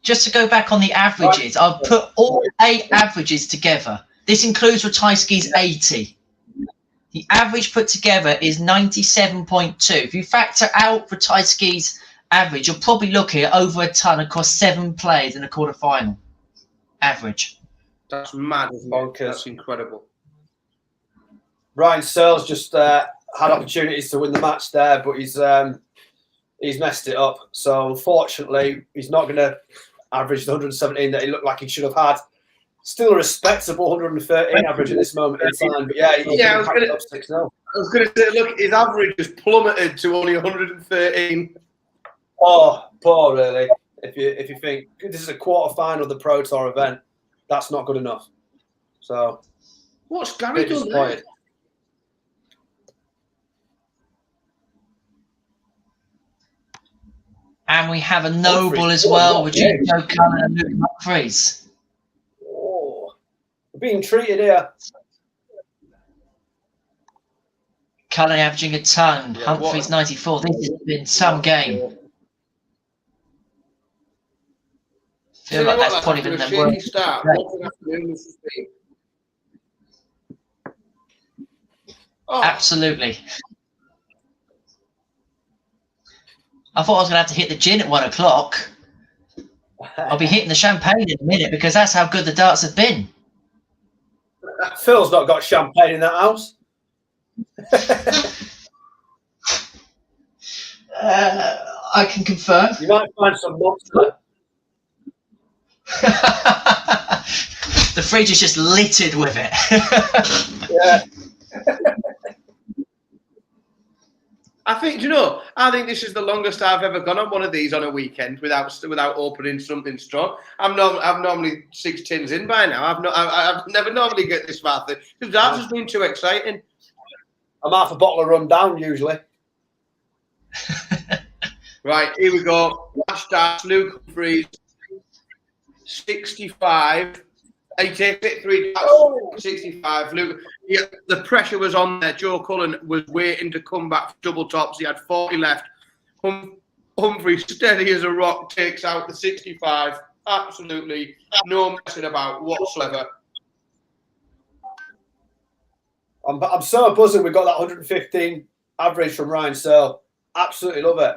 Just to go back on the averages, I'll put all 8 averages together. This includes Ratajski's 80. The average put together is 97.2. If you factor out Ratajski's average, you're probably looking at over a ton across 7 plays in a quarterfinal. Average. That's mad, isn't it? That's incredible. Ryan Searle's just had opportunities to win the match there, but he's messed it up. So unfortunately, he's not going to average the 117 that he looked like he should have had. Still a respectable 113 average at this moment in time. But yeah, I was going to say, look, his average has plummeted to only 113. Oh, poor, really. If you think this is a quarter-final of the Pro Tour event, that's not good enough. So, what's Gary done there? And we have a noble as well with Joe Cullen and Luke Humphreys. Oh, we're being treated here. Cullen averaging a ton. Yeah, Humphreys 94. This has been some game. Feel like that's probably been the worst. Absolutely. I thought I was going to have to hit the gin at 1 o'clock. I'll be hitting the champagne in a minute because that's how good the darts have been. Phil's not got champagne in that house. I can confirm. You might find some monster. The fridge is just littered with it. Yeah. I think this is the longest I've ever gone on one of these on a weekend without opening something strong. I'm normally 6 tins in by now. I've never normally get this far. Because darts has been too exciting. I'm half a bottle of rum down usually. Right, here we go. Last darts, Luke Humphreys, 65. He takes it 3 darts, 65. Luke, the pressure was on there. Joe Cullen was waiting to come back for double tops. He had 40 left. Humphrey, steady as a rock, takes out the 65. Absolutely no messing about whatsoever. I'm so buzzing we got that 115 average from Ryan Searle. Absolutely love it.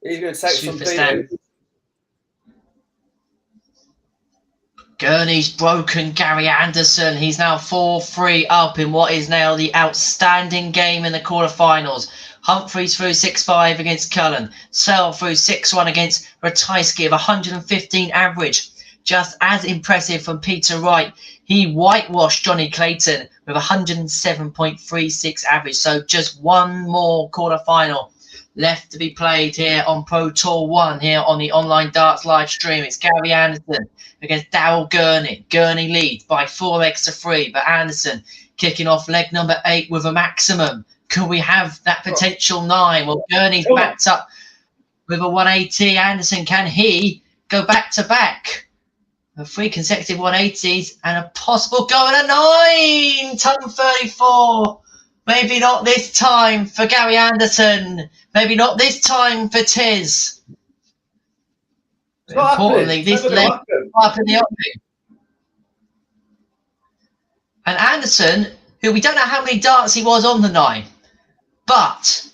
He's going to take some beating. Gurney's broken Gary Anderson. He's now 4-3 up in what is now the outstanding game in the quarterfinals. Humphreys through 6-5 against Cullen. Searle through 6-1 against Ratajski of 115 average. Just as impressive from Peter Wright. He whitewashed Johnny Clayton with 107.36 average. So just one more quarterfinal left to be played here on Pro Tour 1 here on the online darts live stream. It's Gary Anderson against Darryl Gurney. Gurney leads by 4 legs to 3, but Anderson kicking off leg number 8 with a maximum. Could we have that potential 9? Well, Gurney's backed up with a 180. Anderson, can he go back to back? 3 consecutive 180s and a possible go at a 9. Ton 34. Maybe not this time for Gary Anderson. Maybe not this time for Tiz. But importantly, this leg up in the opening. And Anderson, who we don't know how many darts he was on the 9, but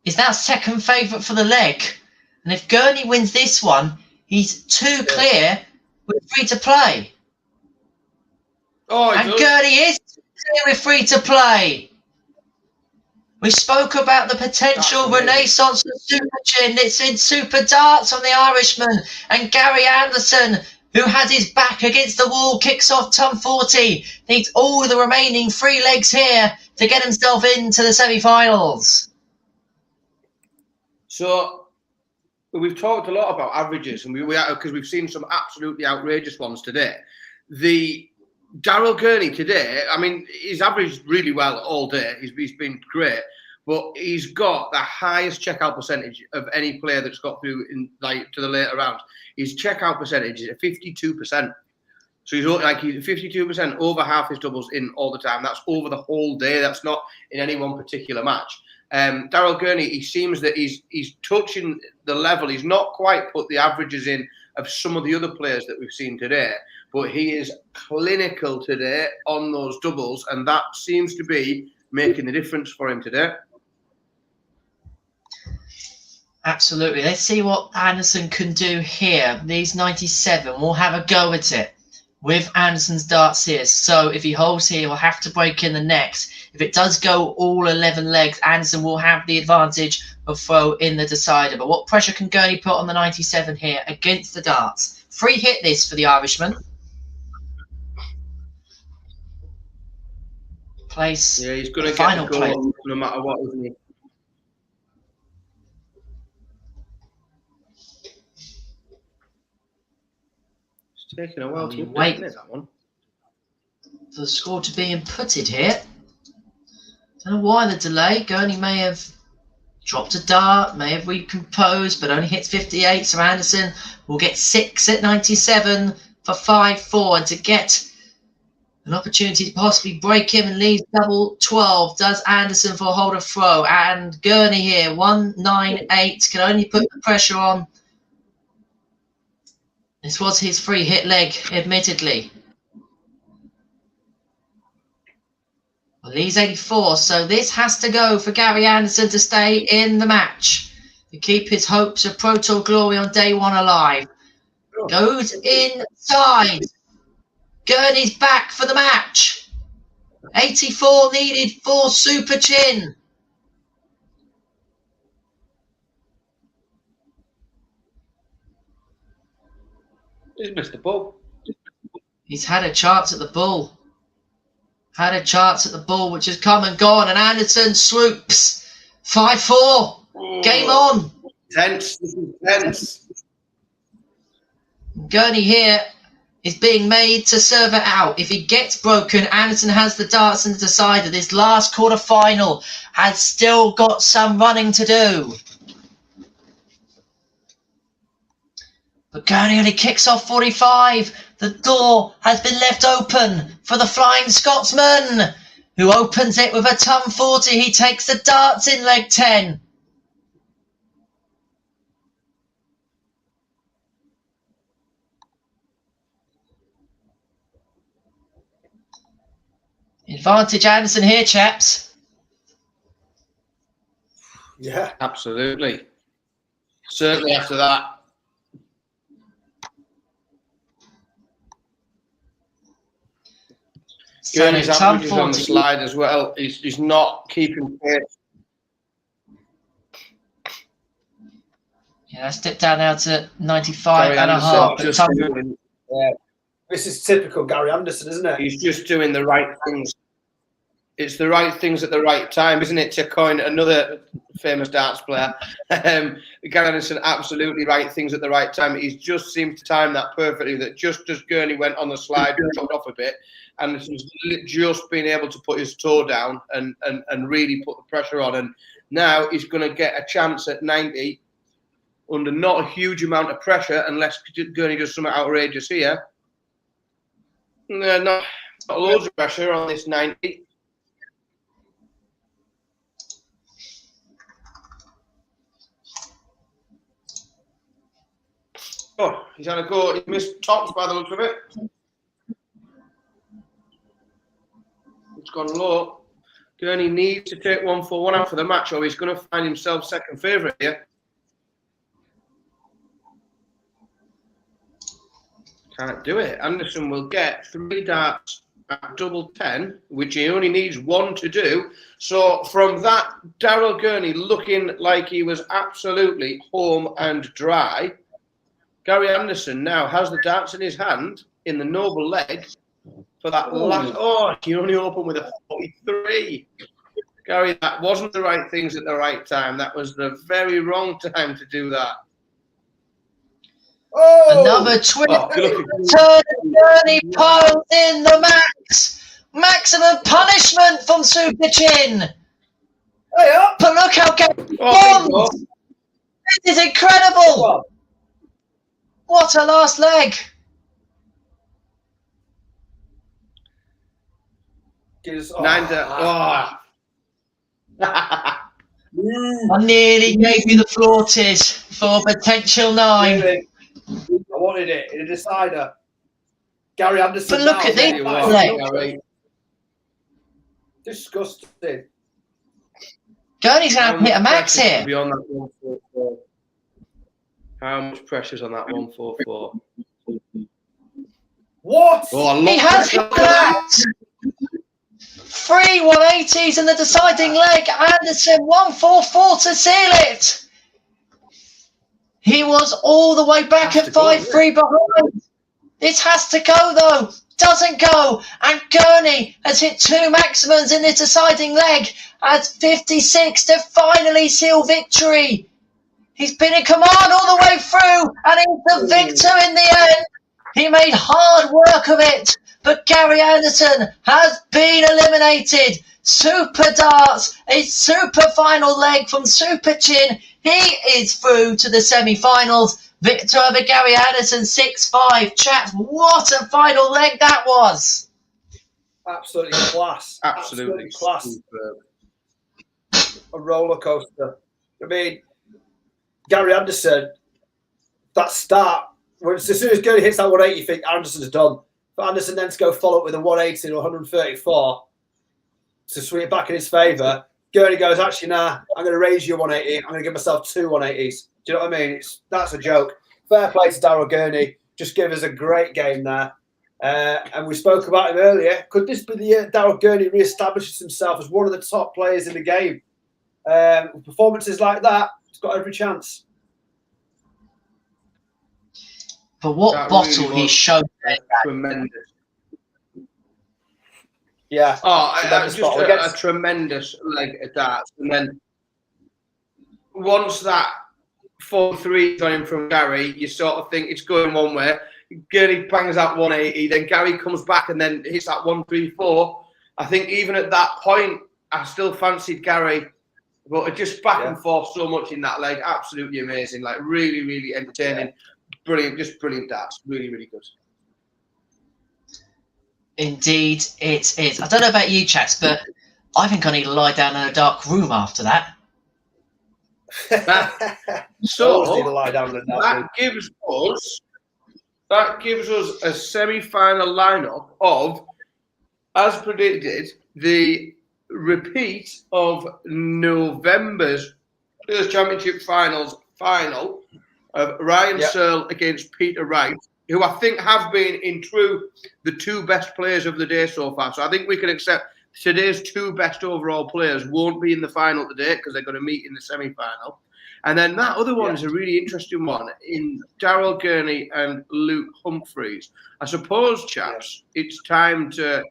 is now second favourite for the leg. And if Gurney wins this one, he's 2 clear with free to play. And Gurney is clear with free to play. We spoke about the potential renaissance of Super Chin. It's in Super Darts on the Irishman. And Gary Anderson, who had his back against the wall, kicks off ton 40. Needs all the remaining 3 legs here to get himself into the semi-finals. So we've talked a lot about averages, and because we've seen some absolutely outrageous ones today. The Daryl Gurney today, I mean, he's averaged really well all day. He's been great, but he's got the highest checkout percentage of any player that's got through to the later rounds. His checkout percentage is at 52%. So he's 52% over half his doubles in all the time. That's over the whole day. That's not in any one particular match. Daryl Gurney, he seems that he's touching the level. He's not quite put the averages in of some of the other players that we've seen today, but he is clinical today on those doubles, and that seems to be making the difference for him today. Absolutely. Let's see what Anderson can do here. These 97, we'll have a go at it with Anderson's darts here. So if he holds here, he'll have to break in the next. If it does go all 11 legs, Anderson will have the advantage of throw in the decider. But what pressure can Gurney put on the 97 here against the darts? Free hit this for the Irishman. Place. Yeah, he's going to get the goal no matter what, isn't he? It's taking a while to wait that one. For the score to be inputted here. Don't know why the delay. Gurney may have dropped a dart, may have recomposed, but only hits 58. So Anderson will get 6 at 97 for 5-4. And to get an opportunity to possibly break him and leave double 12 does Anderson for a hold of throw. And Gurney here, 198, can only put the pressure on. This was his free hit leg, admittedly. Well, he's 84, so this has to go for Gary Anderson to stay in the match, to keep his hopes of Pro Tour glory on day 1 alive. Goes inside. Gurney's back for the match. 84 needed for Super Chin. He's missed the ball. He's had a chance at the bull. Had a chance at the ball, which has come and gone, and Anderson swoops. 5-4. Game on. Tense. This is tense. Gurney here is being made to serve it out. If he gets broken, Anderson has the darts and the decider. This last quarter final has still got some running to do. But Gurney only kicks off 45. The door has been left open for the Flying Scotsman, who opens it with a ton 40. He takes the darts in leg 10. Advantage Anderson here, chaps. Yeah, absolutely. Certainly after that. Gurney's averages on the slide as well. He's not keeping pace. Yeah, let's dip down now to 95 and a half. This is typical Gary Anderson, isn't it? He's just doing the right things. It's the right things at the right time, isn't it? To coin another famous darts player. Gary Anderson, absolutely right things at the right time. He just seemed to time that perfectly, that just as Gurney went on the slide, dropped off a bit, and just being able to put his toe down and really put the pressure on. And now he's going to get a chance at 90 under not a huge amount of pressure, unless Gurney does something outrageous here. No, not loads of pressure on this 90. Oh, he's had a go. He missed tops by the looks of it. It's gone low. Gurney needs to take 1-4-1 out for the match, or he's going to find himself second favourite here. Can't do it. Anderson will get 3 darts at double 10, which he only needs 1 to do. So from that, Daryl Gurney looking like he was absolutely home and dry. Gary Anderson now has the darts in his hand in the noble leg for that last. Oh, he only opened with a 43. Gary, that wasn't the right things at the right time. That was the very wrong time to do that. Oh! Another twist. Turn Gurney piles in the maximum punishment from Super Chin. Hey up! But look how Gary won. This is incredible. What a last leg. I nearly gave you the floaties for a potential 9. Really? I wanted it in a decider. Gary Anderson. But look at this leg. Disgusting. Gurney's going to hit a max here. Beyond that 144. How much pressure's on that 144? What? Oh, he has hit that. 3 180s in the deciding leg. Anderson 144 to seal it. He was all the way back at 5-3 behind. This has to go though. Doesn't go. And Gurney has hit 2 maximums in the deciding leg at 56 to finally seal victory. He's been in command all the way through and he's the victor in the end. He made hard work of it. But Gary Anderson has been eliminated. Super darts, a super final leg from Super Chin. He is through to the semi-finals. Victor over Gary Anderson, 6-5. Chaps, what a final leg that was. Absolutely class. Absolutely class. Superb. A roller coaster. I mean, Gary Anderson, that start, as soon as Gurney hits that 180, you think Anderson's done. For Anderson then to go follow up with a 180 or 134 to swing it back in his favour, Gurney goes, actually, nah, I'm going to raise you 180. I'm going to give myself 2 180s. Do you know what I mean? That's a joke. Fair play to Daryl Gurney. Just give us a great game there. And we spoke about him earlier. Could this be the year Daryl Gurney re-establishes himself as one of the top players in the game? With performances like that, he's got every chance. But what that bottle really he showed there. Tremendous. Yeah. Oh, just a tremendous leg of darts. And then once that 4-3 is on him from Gary, you sort of think it's going one way. Gurney bangs out 180, then Gary comes back and then hits that 134. I think even at that point, I still fancied Gary, but it just back and forth so much in that leg. Absolutely amazing. Like really, really entertaining. Yeah. Brilliant, just brilliant darts. Really, really good. Indeed, it is. I don't know about you, chaps, but I think I need to lie down in a dark room after that. So that gives us a semi-final lineup of, as predicted, the repeat of November's Players' Championship final of Ryan Searle against Peter Wright, who I think have been, in true, the 2 best players of the day so far. So I think we can accept today's 2 best overall players won't be in the final today because they're going to meet in the semi-final. And then that other one is a really interesting one in Daryl Gurney and Luke Humphreys. I suppose, chaps, it's time to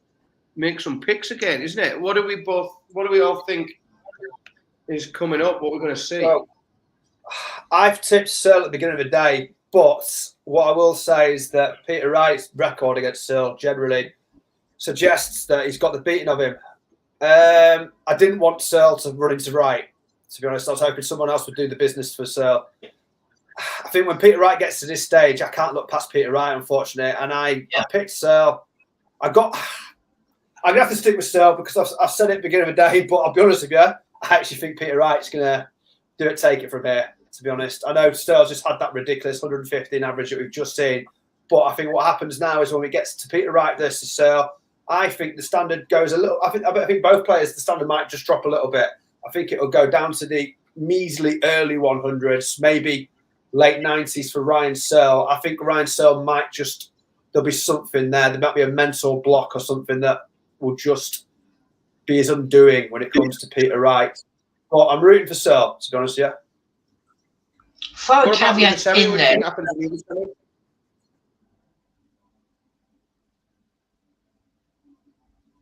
make some picks again, isn't it? What do we all think is coming up? What we're going to see? Well, I've tipped Searle at the beginning of the day, but what I will say is that Peter Wright's record against Searle generally suggests that he's got the beating of him. I didn't want Searle to run into Wright, to be honest. I was hoping someone else would do the business for Searle. I think when Peter Wright gets to this stage, I can't look past Peter Wright, unfortunately, and I picked Searle. I'm going to have to stick with Searle because I've said it at the beginning of the day, but I'll be honest with you, I actually think Peter Wright's going to take it from here. to be honest. I know Sterl's just had that ridiculous 115 average that we've just seen, but I think what happens now is when it gets to Peter Wright versus Sterl, I think the standard goes a little. I think both players, the standard might just drop a little bit. I think it'll go down to the measly early 100s, maybe late 90s for Ryan Searle. I think Ryan Searle might just, there'll be something there. There might be a mental block or something that will just be his undoing when it comes to Peter Wright. But I'm rooting for Searle, to be honest, yeah. Throw a caveat in there.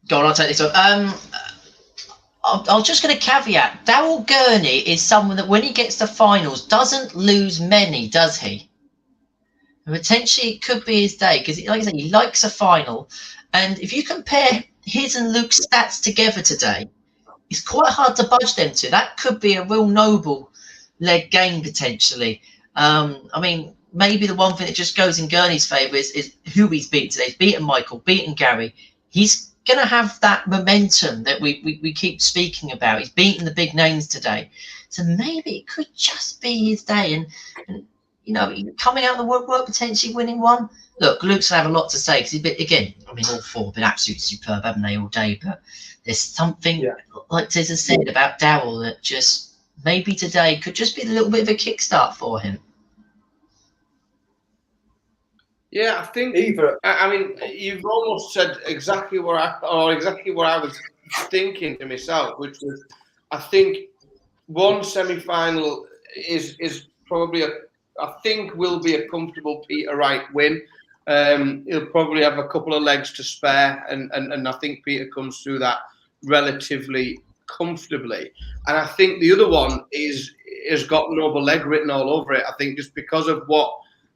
Go on, I'll take this one. I'm just going to caveat. Daryl Gurney is someone that when he gets to finals doesn't lose many, does he? And potentially it could be his day because, like I said, he likes a final. And if you compare his and Luke's stats together today, it's quite hard to budge them two. That could be a real noble leg game potentially. I mean, maybe the one thing that just goes in Gurney's favour is who he's beaten today. He's beaten Michael, beaten Gary. He's going to have that momentum that we keep speaking about. He's beaten the big names today. So maybe it could just be his day. And you know, coming out of the woodwork, potentially winning one. Look, Luke's going to have a lot to say because he's been, again, I mean, all four have been absolutely superb, haven't they, all day? But there's something, like Tiz has said, about Daryl that just maybe today could just be a little bit of a kickstart for him. Yeah, I think either. I mean, you've almost said exactly what I was thinking to myself, which was, I think one semi-final is probably will be a comfortable Peter Wright win. He'll probably have a couple of legs to spare, and I think Peter comes through that relatively comfortably. And I think the other one has got noble leg written all over it. I think just because of what.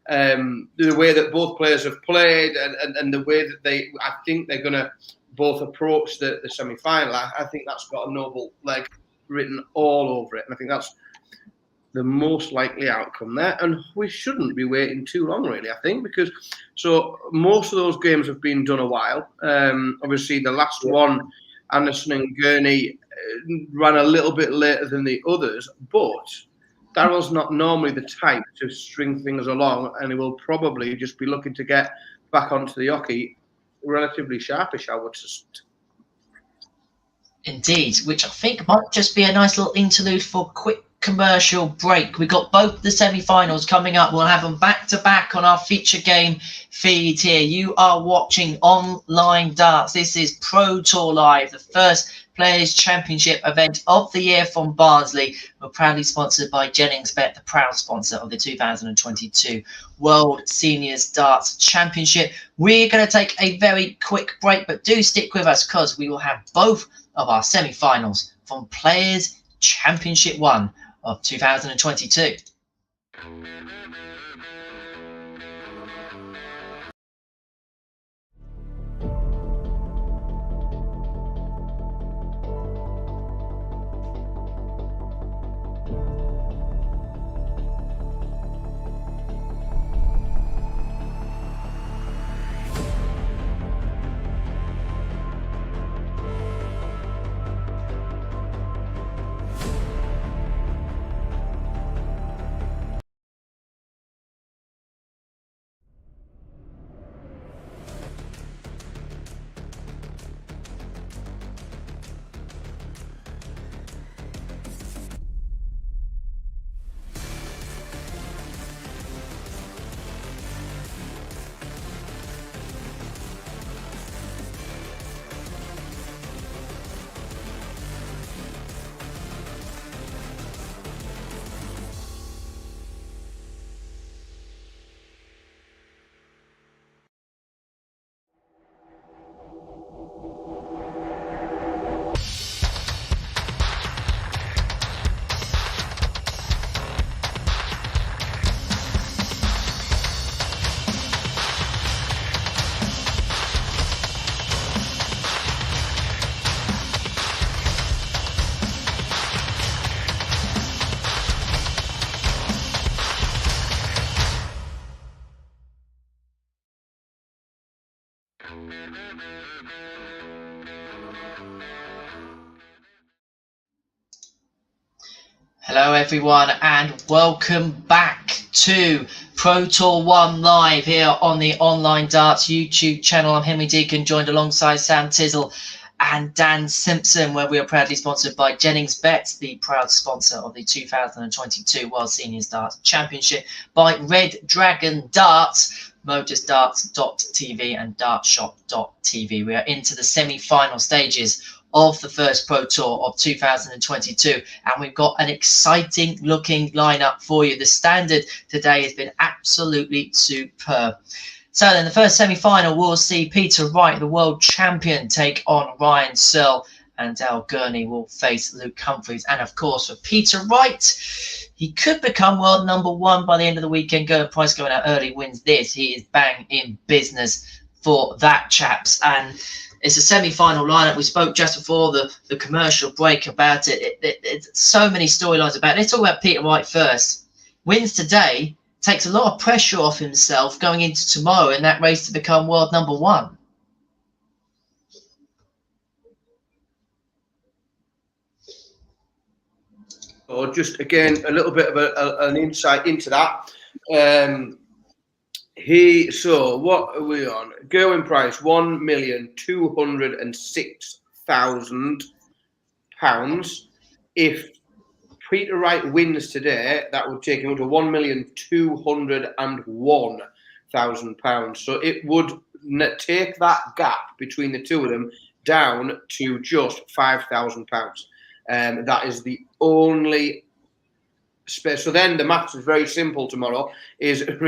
The way that both players have played and the way that I think they're going to both approach the semi-final. I think that's got a noble leg written all over it. And I think that's the most likely outcome there. And we shouldn't be waiting too long, really, I think, because so most of those games have been done a while. Obviously, the last one, Anderson and Gurney, ran a little bit later than the others, but Daryl's not normally the type to string things along, and he will probably just be looking to get back onto the hockey relatively sharpish, I would suspect. Indeed, which I think might just be a nice little interlude for a quick commercial break. We've got both the semi-finals coming up. We'll have them back-to-back on our feature game feed here. You are watching Online Darts. This is Pro Tour Live, the first Players' Championship event of the year from Barnsley. We're proudly sponsored by JenningsBet, the proud sponsor of the 2022 World Seniors Darts Championship. We're going to take a very quick break, but do stick with us because we will have both of our semi-finals from Players' Championship 1 of 2022. Hello everyone and welcome back to Pro Tour 1 Live here on the Online Darts YouTube channel. I'm Henry Deacon, joined alongside Sam Tizzle and Dan Simpson, where we are proudly sponsored by Jennings Bet, the proud sponsor of the 2022 World Seniors Darts Championship, by Red Dragon Darts, MODUSdarts.tv and dartshop.tv. We are into the semi-final stages of the first Pro Tour of 2022, and we've got an exciting looking lineup for you. The standard today has been absolutely superb. So then the first semi-final will see Peter Wright, the world champion, take on Ryan Searle, and Al Gurney will face Luke Humphries. And of course, for Peter Wright, he could become world #1 by the end of the weekend. Gerwyn Price going out early wins this. He is bang in business for that, chaps. And it's a semi-final lineup. We spoke just before the commercial break about it. It's so many storylines about it. Let's talk about Peter Wright first. Wins today, takes a lot of pressure off himself going into tomorrow in that race to become world #1. Or just again a little bit of an insight into that. So what are we on? Gerwyn Price, £1,206,000. If Peter Wright wins today, that would take him up to £1,201,000. So it would take that gap between the two of them down to just £5,000. That is the only space. So then the maths is very simple tomorrow. Is if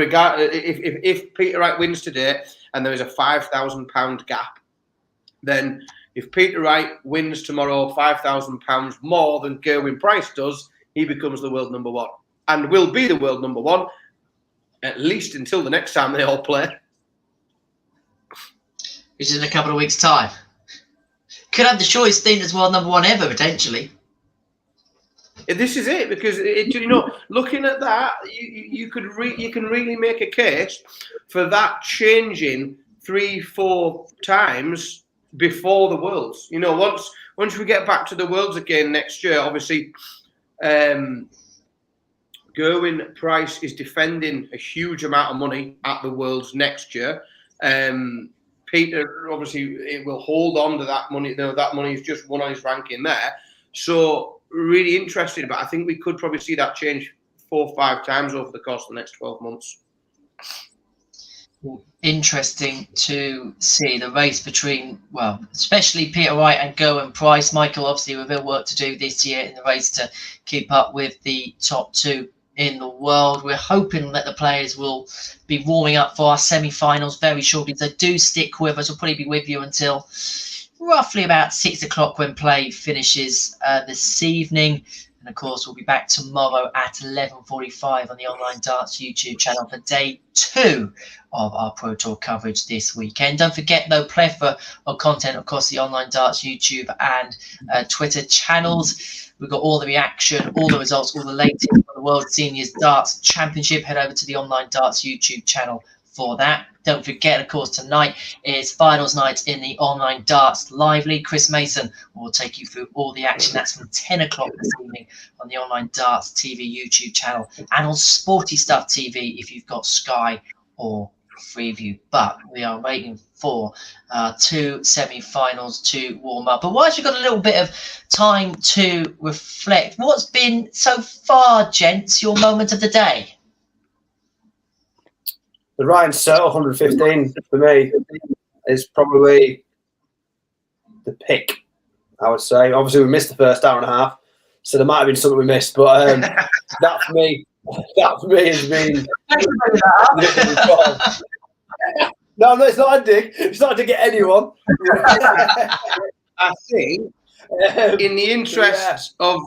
Peter Wright wins today and there is a £5,000 gap, then if Peter Wright wins tomorrow £5,000 more than Gerwyn Price does, he becomes the world #1 and will be the world #1 at least until the next time they all play, which is in a couple of weeks' time. Could have the shortest stint as world #1 ever potentially. This is it, because looking at that, you can really make a case for that changing 3-4 times before the Worlds. Once we get back to the Worlds again next year, obviously, Gerwyn Price is defending a huge amount of money at the Worlds next year. Peter, obviously, it will hold on to that money. That money is just one on his ranking there. So really interesting, but I think we could probably see that change 4 or 5 times over the course of the next 12 months. Interesting to see the race between, well, especially Peter Wright and Gerwyn Price. Michael, obviously, with their work to do this year in the race to keep up with the top 2 in the world. We're hoping that the players will be warming up for our semi-finals very shortly. So do stick with us. We'll probably be with you until roughly about 6 o'clock when play finishes this evening. And of course, we'll be back tomorrow at 11:45 on the Online Darts YouTube channel for day 2 of our Pro Tour coverage this weekend. Don't forget, though, plethora of content across the Online Darts YouTube and Twitter channels. We've got all the reaction, all the results, all the latest on the World Seniors Darts Championship. Head over to the Online Darts YouTube channel for that. Don't forget, of course, tonight is finals night in the Online Darts Lively. Chris Mason will take you through all the action. That's from 10 o'clock this evening on the Online Darts TV YouTube channel and on Sporty Stuff TV if you've got Sky or Freeview. But we are waiting for 2 semi-finals to warm up. But whilst you've got a little bit of time to reflect, what's been so far, gents, your moment of the day? The Ryan Searle 115 for me is probably the pick, I would say. Obviously, we missed the first hour and a half, so there might have been something we missed. But that for me has been. No, it's not a dig. It's not a dig at anyone. I think, in the interest of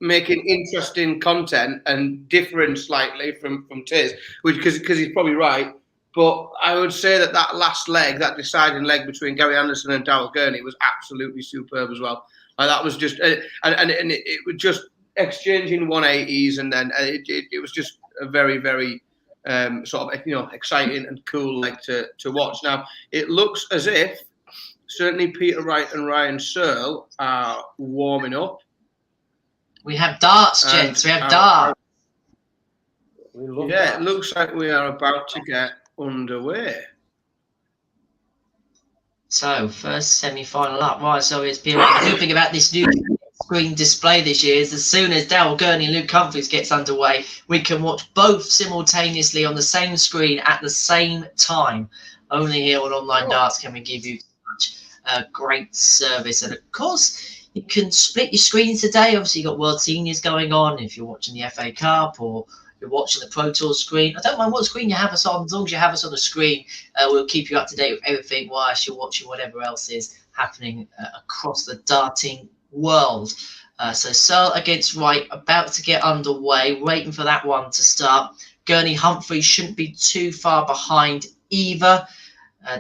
making interesting content and different slightly from Tiz, because he's probably right. But I would say that last leg, that deciding leg between Gary Anderson and Darryl Gurney was absolutely superb as well. Like that was just, and it was just exchanging 180s, and then it was just a very, very sort of exciting and cool leg to watch. Now it looks as if certainly Peter Wright and Ryan Searle are warming up. We have darts, gents. We have darts. Yeah, it looks like we are about to get underway. So, first semi-final up. Right, so it's been the good thing about this new screen display this year is as soon as Daryl Gurney and Luke Humphries gets underway, we can watch both simultaneously on the same screen at the same time. Only here on Online Darts can we give you such a great service. And, of course, you can split your screens today. Obviously, you've got World Seniors going on if you're watching the FA Cup or you're watching the Pro Tour screen. I don't mind what screen you have us on. As long as you have us on the screen, we'll keep you up to date with everything whilst you're watching whatever else is happening across the darting world. So Searle against Wright, about to get underway, waiting for that one to start. Gurney Humphries shouldn't be too far behind either.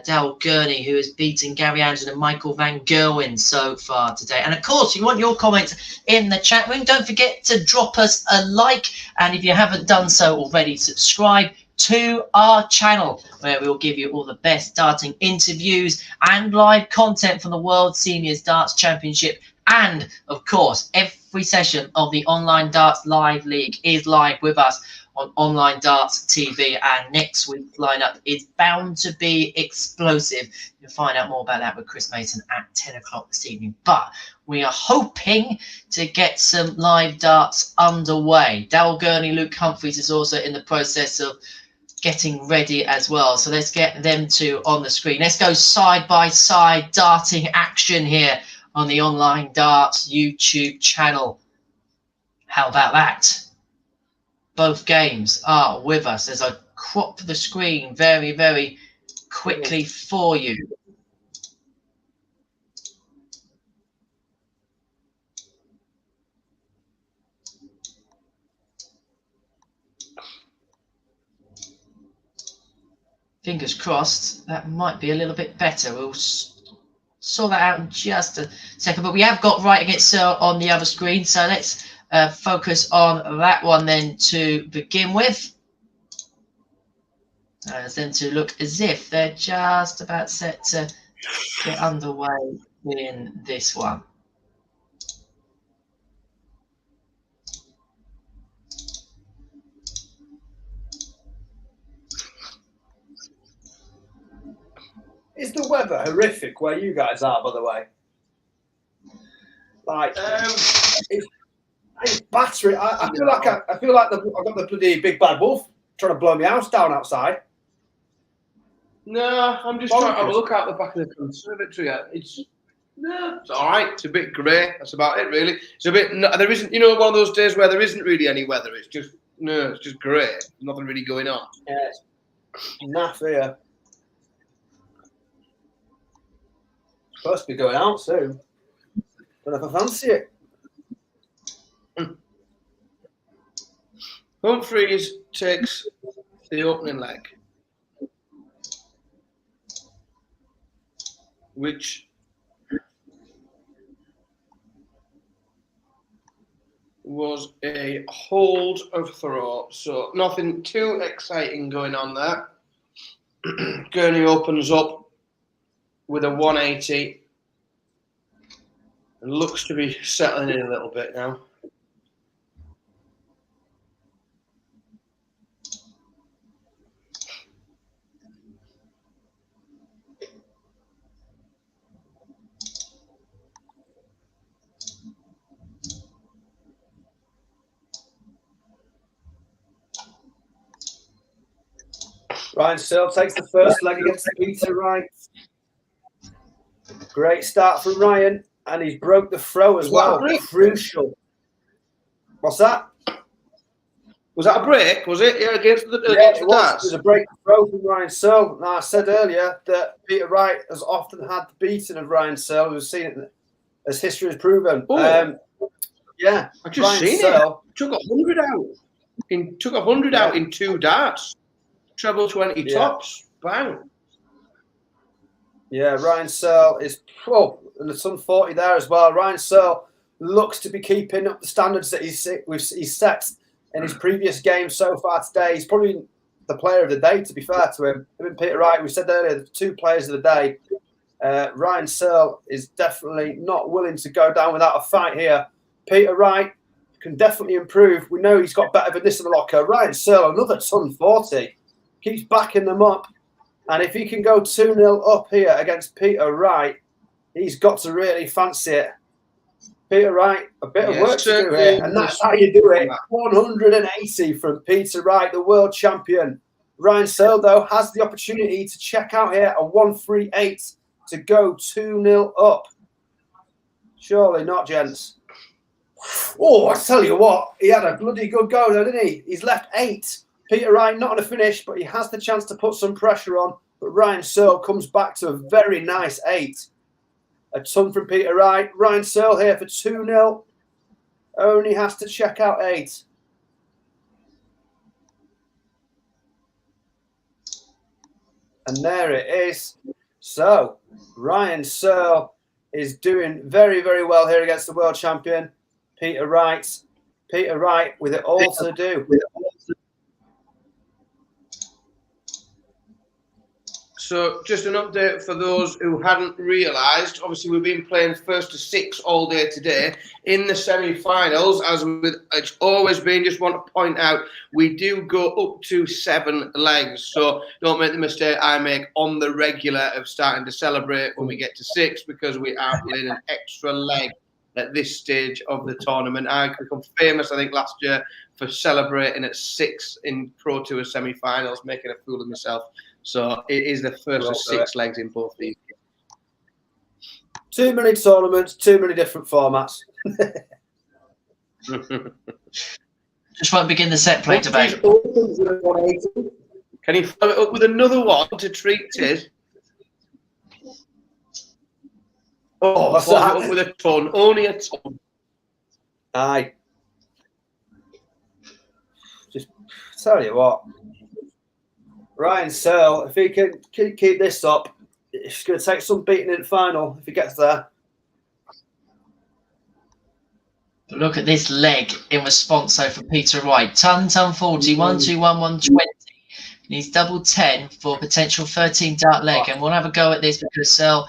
Daryl Gurney, who has beaten Gary Anderson and Michael Van Gerwen so far today. And of course, you want your comments in the chat room. Don't forget to drop us a like. And if you haven't done so already, subscribe to our channel, where we'll give you all the best darting interviews and live content from the World Seniors Darts Championship. And of course, every session of the Online Darts Live League is live with us on Online Darts TV, and next week's lineup is bound to be explosive. You'll find out more about that with Chris Mason at 10 o'clock this evening. But we are hoping to get some live darts underway. Daryl Gurney, Luke Humphries is also in the process of getting ready as well. So let's get them two on the screen. Let's go side by side darting action here on the Online Darts YouTube channel. How about that? Both games are with us as I crop the screen very, very quickly for you. Fingers crossed, that might be a little bit better. We'll sort that out in just a second. But we have got Wright against Searle on the other screen, so let's focus on that one then to begin with. As then to look as if they're just about set to get underway in this one. Is the weather horrific where you guys are, by the way? Like, it's battery. I feel like I've got the bloody big bad wolf trying to blow my house down outside. No, I'm just trying to have a look out the back of the conservatory. It's all right. It's a bit grey. That's about it, really. It's a bit. There isn't, one of those days where there isn't really any weather. It's just it's just grey. Nothing really going on. Yeah, it's naff here. Supposed to be going out soon. Don't know if I fancy it. Humphries takes the opening leg, which was a hold of throw, so nothing too exciting going on there. Gurney opens up with a 180 and looks to be settling in a little bit now. Ryan Searle takes the first leg against Peter Wright. Great start from Ryan, and he's broke the throw as well. Crucial. What's that? Was that a break? Was it? Yeah, against the it was a break throw from Ryan Searle. Now, I said earlier that Peter Wright has often had the beating of Ryan Searle. We've seen it as history has proven. Yeah, I just Ryan seen Searle it. Took 100 out. Took 100 out in 2 darts. Treble 20 tops. Bang. Yeah, Ryan Searle is and there's some 40 there as well. Ryan Searle looks to be keeping up the standards that he's set in his previous games so far today. He's probably the player of the day, to be fair to him. Him and Peter Wright, we said earlier, the 2 players of the day. Ryan Searle is definitely not willing to go down without a fight here. Peter Wright can definitely improve. We know he's got better than this in the locker. Ryan Searle, another ton 40. Keeps backing them up. And if he can go 2-0 up here against Peter Wright, he's got to really fancy it. Peter Wright, a bit of work to do here. And that's how you do it. 180 from Peter Wright, the world champion. Ryan Searle, though, has the opportunity to check out here a 138 to go 2-0 up. Surely not, gents. Oh, I tell you what, he had a bloody good go, though, didn't he? He's left 8. Peter Wright not on a finish, but he has the chance to put some pressure on. But Ryan Searle comes back to a very nice 8. A ton from Peter Wright. Ryan Searle here for 2-0. Only has to check out 8. And there it is. So, Ryan Searle is doing very, very well here against the world champion, Peter Wright. Peter Wright with it all to do. So just an update for those who hadn't realised, obviously we've been playing 1st to 6 all day today. In the semi-finals, as with it's always been, just want to point out, we do go up to 7 legs. So don't make the mistake I make on the regular of starting to celebrate when we get to 6, because we are playing an extra leg at this stage of the tournament. I became famous, I think, last year for celebrating at 6 in Pro Tour semi-finals, making a fool of myself. So it is the first of 6 legs in both these games. Too many tournaments, too many different formats. Just won't begin the set play debate. Can you follow it up with another one to treat Tiz? Oh, what's follow that? it up with a ton, only a ton. Aye. Just tell you what. Ryan Searle, if he can keep this up, he's going to take some beating in the final if he gets there. Look at this leg in response, so for Peter Wright. Ton 40, 121, 120. And he's double 10 for potential 13 dart leg. And we'll have a go at this because Searle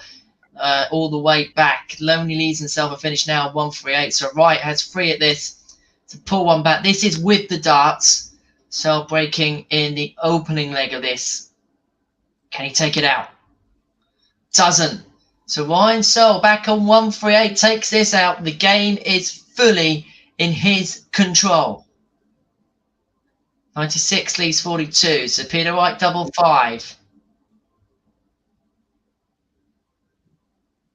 all the way back. Lonely leads himself a finish now 138. So Wright has 3 at this to pull one back. This is with the darts. Searle breaking in the opening leg of this. Can he take it out? Doesn't. So Ryan Searle back on 138 takes this out. The game is fully in his control. 96 leaves 42. So Peter Wright double 5.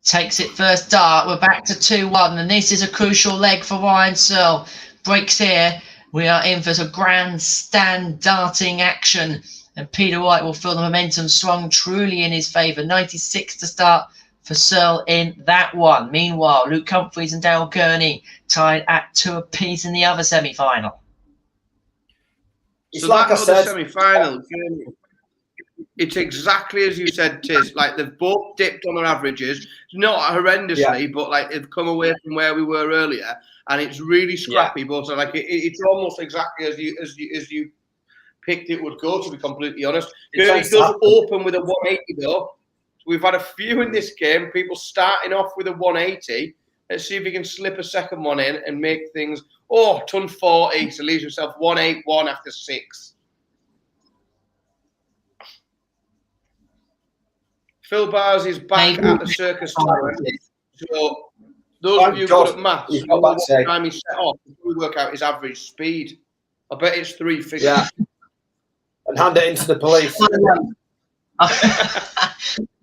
Takes it first dart. We're back to 2-1. And this is a crucial leg for Ryan Searle. Breaks here. We are in for some grandstand darting action. And Peter Wright will feel the momentum swung truly in his favour. 96 to start for Searle in that one. Meanwhile, Luke Humphries and Darryl Kearney tied at 2 apiece in the other semi-final. So like I said, semi-final, it's exactly as you said, Tiz. Like they've both dipped on their averages, not horrendously, but like they've come away from where we were earlier, and it's really scrappy. But so like it's almost exactly as you picked it would go. To be completely honest, Kearney does open with a 180 though. We've had a few in this game. People starting off with a 180. Let's see if he can slip a second one in and make things. Oh, ton 40. So leaves himself 181 after 6. Phil Bars is back at the circus tower. So those of you good at maths, you know what time he set off. We work out his average speed. I bet it's 3 figures. Yeah. And hand it into the police.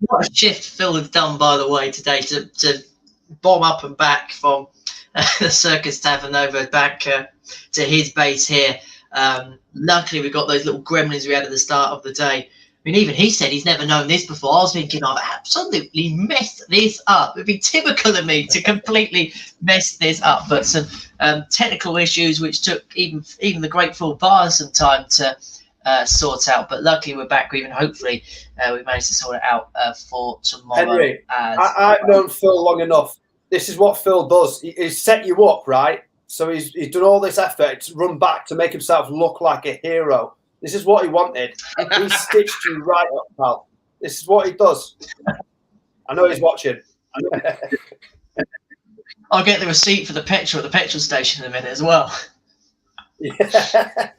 What a shift Phil has done, by the way, today to bomb up and back from the Circus Tavern over back to his base here. Luckily, we got those little gremlins we had at the start of the day. I mean, even he said he's never known this before. I was thinking, I've absolutely messed this up. It'd be typical of me to completely mess this up. But some technical issues which took even the great Phil Bars some time to sort out. But luckily, we're back. Even hopefully, we managed to sort it out for tomorrow. Henry, I've known Phil long enough. This is what Phil does. He's set you up, right? So he's done all this effort to run back to make himself look like a hero. This is what he wanted. He stitched you right up, pal. This is what he does. I know he's watching. I'll get the receipt for the petrol at the petrol station in a minute as well. Yeah.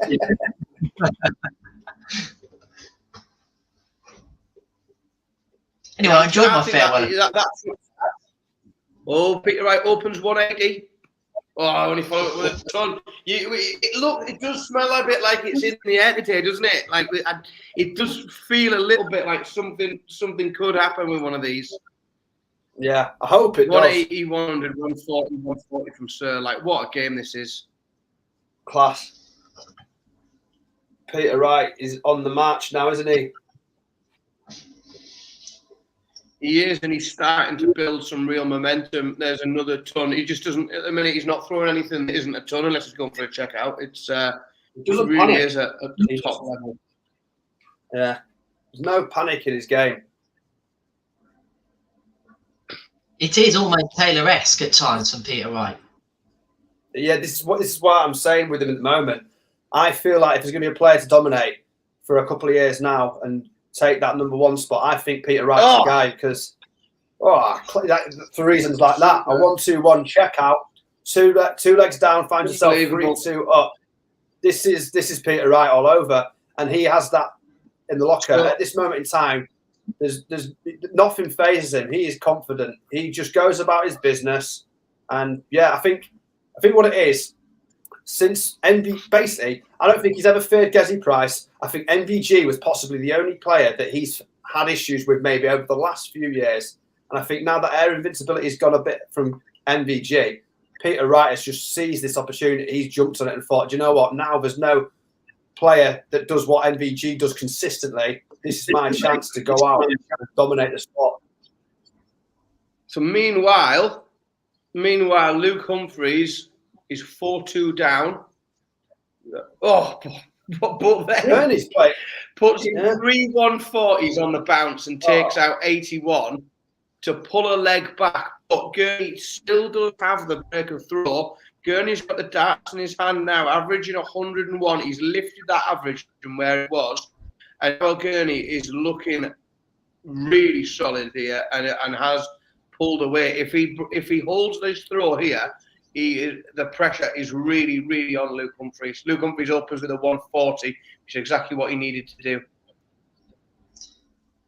Anyway, I enjoyed my farewell. Oh, Peter Wright opens 180. Oh, when he followed it with a ton. It does smell a bit like it's in the air today, doesn't it? Like it does feel a little bit like something could happen with one of these. Yeah, I hope it does. 180, 100, 140, 140 from Sir. Like, what a game this is. Class. Peter Wright is on the march now, isn't he? He is, and he's starting to build some real momentum. There's another ton. He just doesn't, at the minute, he's not throwing anything that isn't a ton unless he's going for a checkout. It really is at the top level. Yeah. There's no panic in his game. It is almost Taylor-esque at times from Peter Wright. Yeah, this is what I'm saying with him at the moment. I feel like if there's going to be a player to dominate for a couple of years now and take that #1 spot, I think Peter Wright's the guy because for reasons like that, a 1-2-1 checkout, two legs down, finds yourself 3-2 up. This is Peter Wright all over, and he has that in the locker at this moment in time. There's nothing phases him. He is confident. He just goes about his business, and yeah, I think what it is. Since basically, I don't think he's ever feared Gezi Price. I think MVG was possibly the only player that he's had issues with maybe over the last few years. And I think now that air invincibility has gone a bit from MVG, Peter Wright has just seized this opportunity. He's jumped on it and thought, do you know what? Now there's no player that does what MVG does consistently. This is my chance to go out and dominate the spot. So meanwhile, Luke Humphries is 4-2 down. Oh, but then puts in 3 140s on the bounce and takes out 81 to pull a leg back. But Gurney still does have the break of throw. Gurney's got the darts in his hand now, averaging 101. He's lifted that average from where it was. And Gurney is looking really solid here and has pulled away. If he holds this throw here, the pressure is really, really on Luke Humphries. Luke Humphries opens with a 140, which is exactly what he needed to do.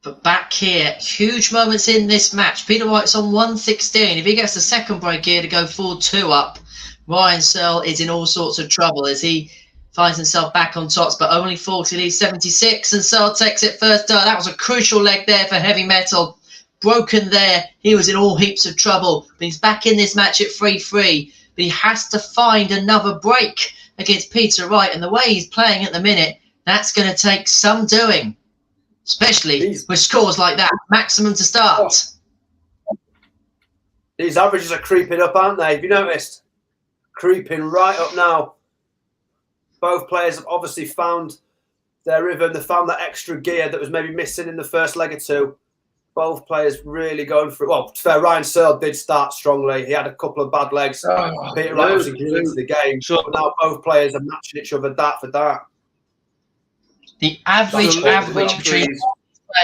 But back here, huge moments in this match. Peter Wright's on 116. If he gets the second break here to go 4-2 up, Ryan Searle is in all sorts of trouble as he finds himself back on tops, but only 40 leads 76, and Searle takes it first. That was a crucial leg there for Heavy Metal. Broken there. He was in all heaps of trouble, but he's back in this match at 3-3. But he has to find another break against Peter Wright, and the way he's playing at the minute, that's going to take some doing, especially with scores like that. Maximum to start. These averages are creeping up, aren't they? Have you noticed? Creeping right up now. Both players have obviously found their rhythm. They found that extra gear that was maybe missing in the first leg or two. Both players really going for it. Well, to be fair, Ryan Searle did start strongly. He had a couple of bad legs. Peter Wright was into the game. But now both players are matching each other dart for dart. The average between players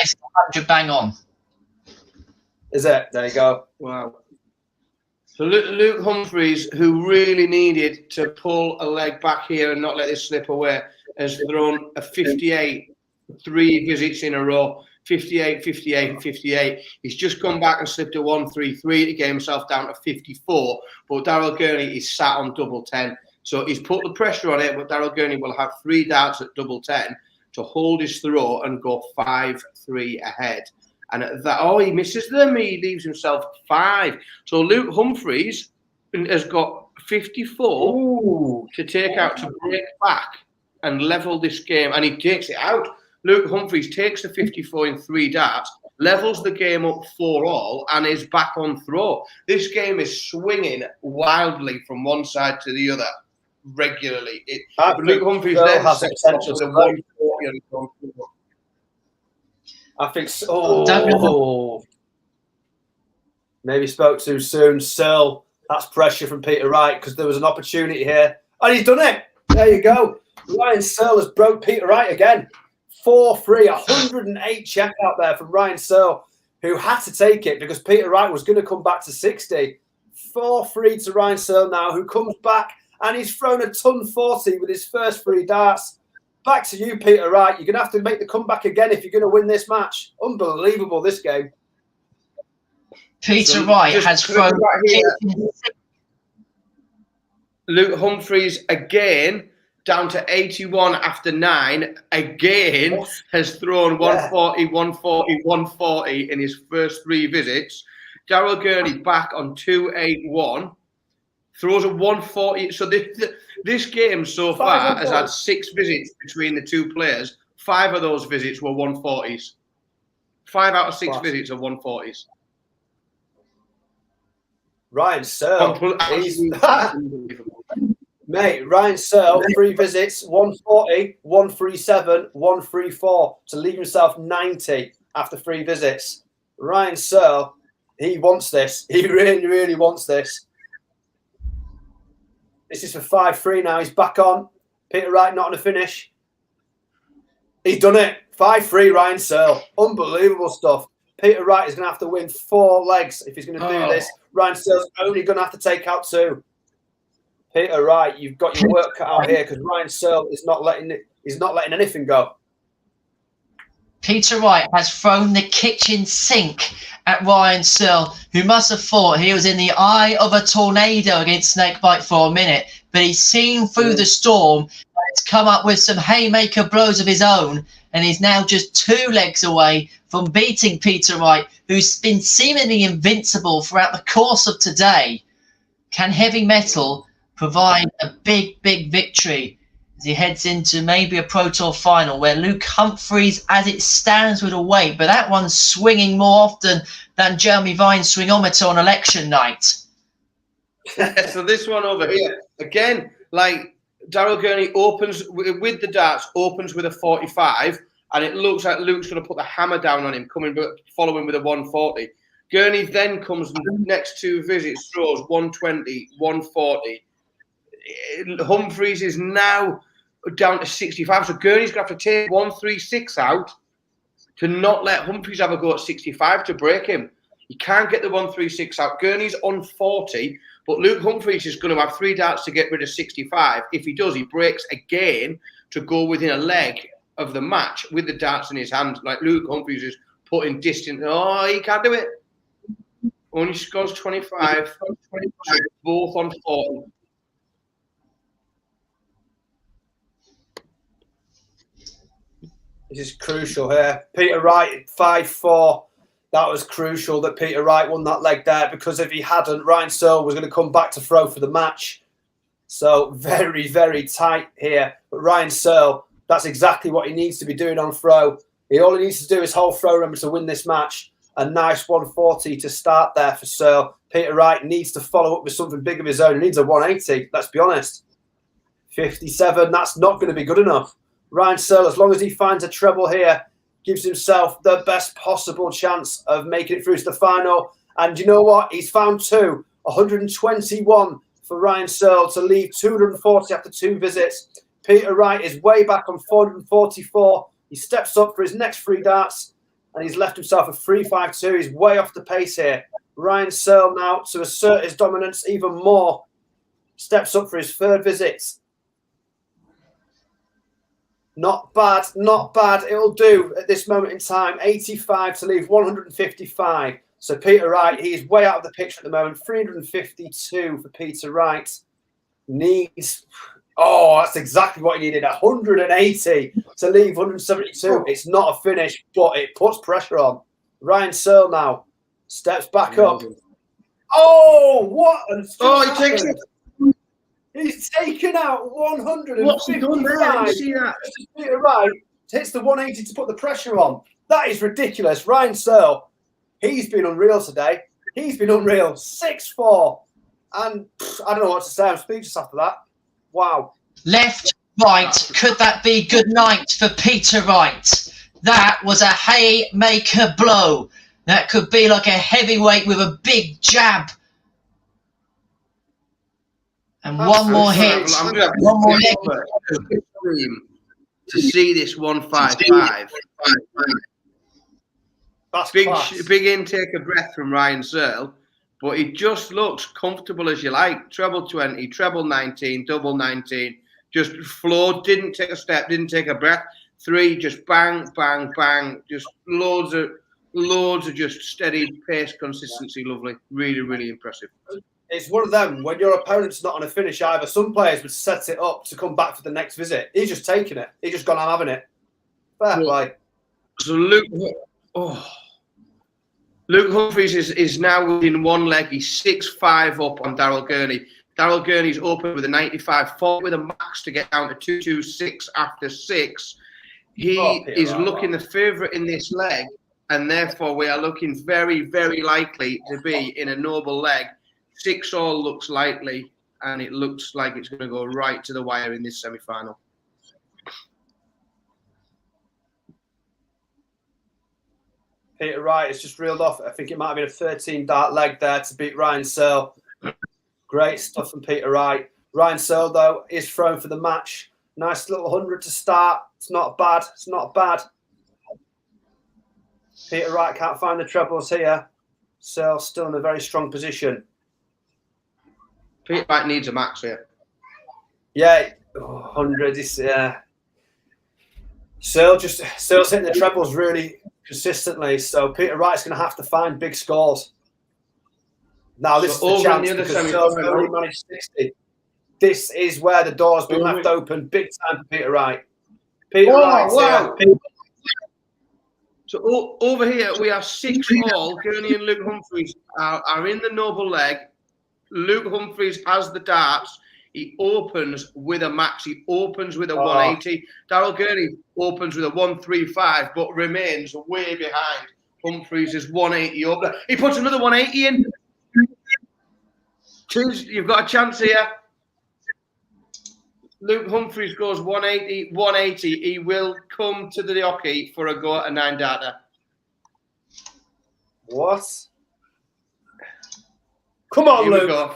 is 100 bang on. Is it? There you go. Wow. So Luke Humphries, who really needed to pull a leg back here and not let this slip away, has thrown a 58 3 visits in a row. 58, 58, 58. He's just come back and slipped a 1-3-3 to get himself down to 54. But Daryl Gurney is sat on double 10. So he's put the pressure on it, but Daryl Gurney will have 3 darts at double 10 to hold his throw and go 5-3 ahead. And at that, he misses them. He leaves himself 5. So Luke Humphries has got 54 to take out to break back and level this game. And he takes it out. Luke Humphries takes the 54 in 3 darts, levels the game up 4-all, and is back on throw. This game is swinging wildly from one side to the other regularly. Luke Humphries then has potential to 140 on throw. I think so. Maybe spoke too soon. Searle, that's pressure from Peter Wright because there was an opportunity here. And he's done it. There you go. Ryan Searle has broke Peter Wright again. 4-3, 108 check out there from Ryan Searle, who had to take it because Peter Wright was going to come back to 60. 4-3 to Ryan Searle now, who comes back and he's thrown a ton 40 with his first 3 darts. Back to you, Peter Wright. You're going to have to make the comeback again if you're going to win this match. Unbelievable, this game. Peter Wright has thrown... Luke Humphries again, down to 81 after 9, again has thrown 140, 140, 140 in his first 3 visits. Daryl Gurney back on 281, throws a 140. So this game so far has had 6 visits between the 2 players. 5 of those visits were 140s. 5 out of 6 visits are 140s. Ryan Searle, mate. Ryan Searle, 3 visits, 140, 137, 134 to leave himself 90 after 3 visits. Ryan Searle, he wants this. He really, really wants this. This is for 5-3 now. He's back on. Peter Wright not on the finish. He's done it. 5-3, Ryan Searle. Unbelievable stuff. Peter Wright is going to have to win 4 legs if he's going to do this. Ryan Searle's only going to have to take out 2. Peter Wright, you've got your work cut out here because Ryan Searle is not letting anything go. Peter Wright has thrown the kitchen sink at Ryan Searle, who must have thought he was in the eye of a tornado against Snakebite for a minute, but he's seen through the storm and has come up with some haymaker blows of his own, and he's now just 2 legs away from beating Peter Wright, who's been seemingly invincible throughout the course of today. Can Heavy Metal provide a big, big victory as he heads into maybe a Pro Tour final where Luke Humphries, as it stands, with a weight, but that one's swinging more often than Jeremy Vine's swingometer on election night. So this one over here, again, like Daryl Gurney opens with the darts, opens with a 45, and it looks like Luke's going to put the hammer down on him, following with a 140. Gurney then comes next 2 visits, throws 120, 140. Humphries is now down to 65, so Gurney's going to have to take 136 out to not let Humphries have a go at 65 to break him. He can't get the 136 out. Gurney's on 40, but Luke Humphries is going to have 3 darts to get rid of 65. If he does, he breaks again to go within a leg of the match with the darts in his hand. Like Luke Humphries is putting distance. Oh, he can't do it. Only scores 25. Both on 40. This is crucial here. Peter Wright, 5-4. That was crucial that Peter Wright won that leg there, because if he hadn't, Ryan Searle was going to come back to throw for the match. So very, very tight here. But Ryan Searle, that's exactly what he needs to be doing on throw. All he needs to do is hold throw number to win this match. A nice 140 to start there for Searle. Peter Wright needs to follow up with something big of his own. He needs a 180, let's be honest. 57, that's not going to be good enough. Ryan Searle, as long as he finds a treble here, gives himself the best possible chance of making it through to the final. And you know what? He's found 2. 121 for Ryan Searle to leave 240 after 2 visits. Peter Wright is way back on 444. He steps up for his next 3 darts, and he's left himself a 352. He's way off the pace here. Ryan Searle now, to assert his dominance even more, steps up for his 3rd visit. Not bad, not bad. It'll do at this moment in time. 85 to leave 155. So Peter Wright, he's way out of the picture at the moment. 352 for Peter Wright. Needs, that's exactly what he needed. 180 to leave 172. It's not a finish, but it puts pressure on. Ryan Searle now steps back up. Oh, what? He takes it. He's taken out 155. What's he done there? Did you see that? Peter Wright hits the 180 to put the pressure on. That is ridiculous. Ryan Searle, he's been unreal today. He's been unreal. 6-4. And I don't know what to say. I'm speechless after that. Wow. Left, right. Could that be good night for Peter Wright? That was a haymaker blow. That could be like a heavyweight with a big jab. And one more hit. One more leg. To see this 155. Big intake of breath from Ryan Searle. but it just looks comfortable as you like. Treble 20, treble 19, double 19, just flowed, didn't take a step, didn't take a breath. 3, just bang, bang, bang, just loads of just steady pace, consistency, lovely. Really, really impressive. It's one of them, when your opponent's not on a finish either, some players would set it up to come back for the next visit. He's just taking it. He's just gone, I'm having it. Fair play. So Luke Humphries is now within one leg. He's 6-5 up on Daryl Gurney. Daryl Gurney's open with a 95, fought with a max to get down to 226 after 6. He is looking the favourite in this leg, and therefore we are looking very, very likely to be in a noble leg. 6-all looks likely, and it looks like it's going to go right to the wire in this semi-final. Peter Wright has just reeled off. I think it might have been a 13-dart leg there to beat Ryan Searle. Great stuff from Peter Wright. Ryan Searle, though, is thrown for the match. Nice little 100 to start. It's not bad. It's not bad. Peter Wright can't find the trebles here. Searle still in a very strong position. Peter Wright needs a max here. Yeah, 100 is Searle's hitting the trebles really consistently, so Peter Wright's going to have to find big scores. Now this is the chance because Searle's only managed 60. This is where the door's been left open big time for Peter Wright. Peter Wright. So over here we are 6-all. Gurney and Luke Humphries are in the noble leg. Luke Humphries has the darts. He opens with a max. He opens with a 180. Daryl Gurney opens with a 135, but remains way behind. Humphries is 180 over. He puts another 180 in. You've got a chance here. Luke Humphries goes 180, 180. He will come to the jockey for a go at a 9-darter. What? Come on, Here Luke. we go.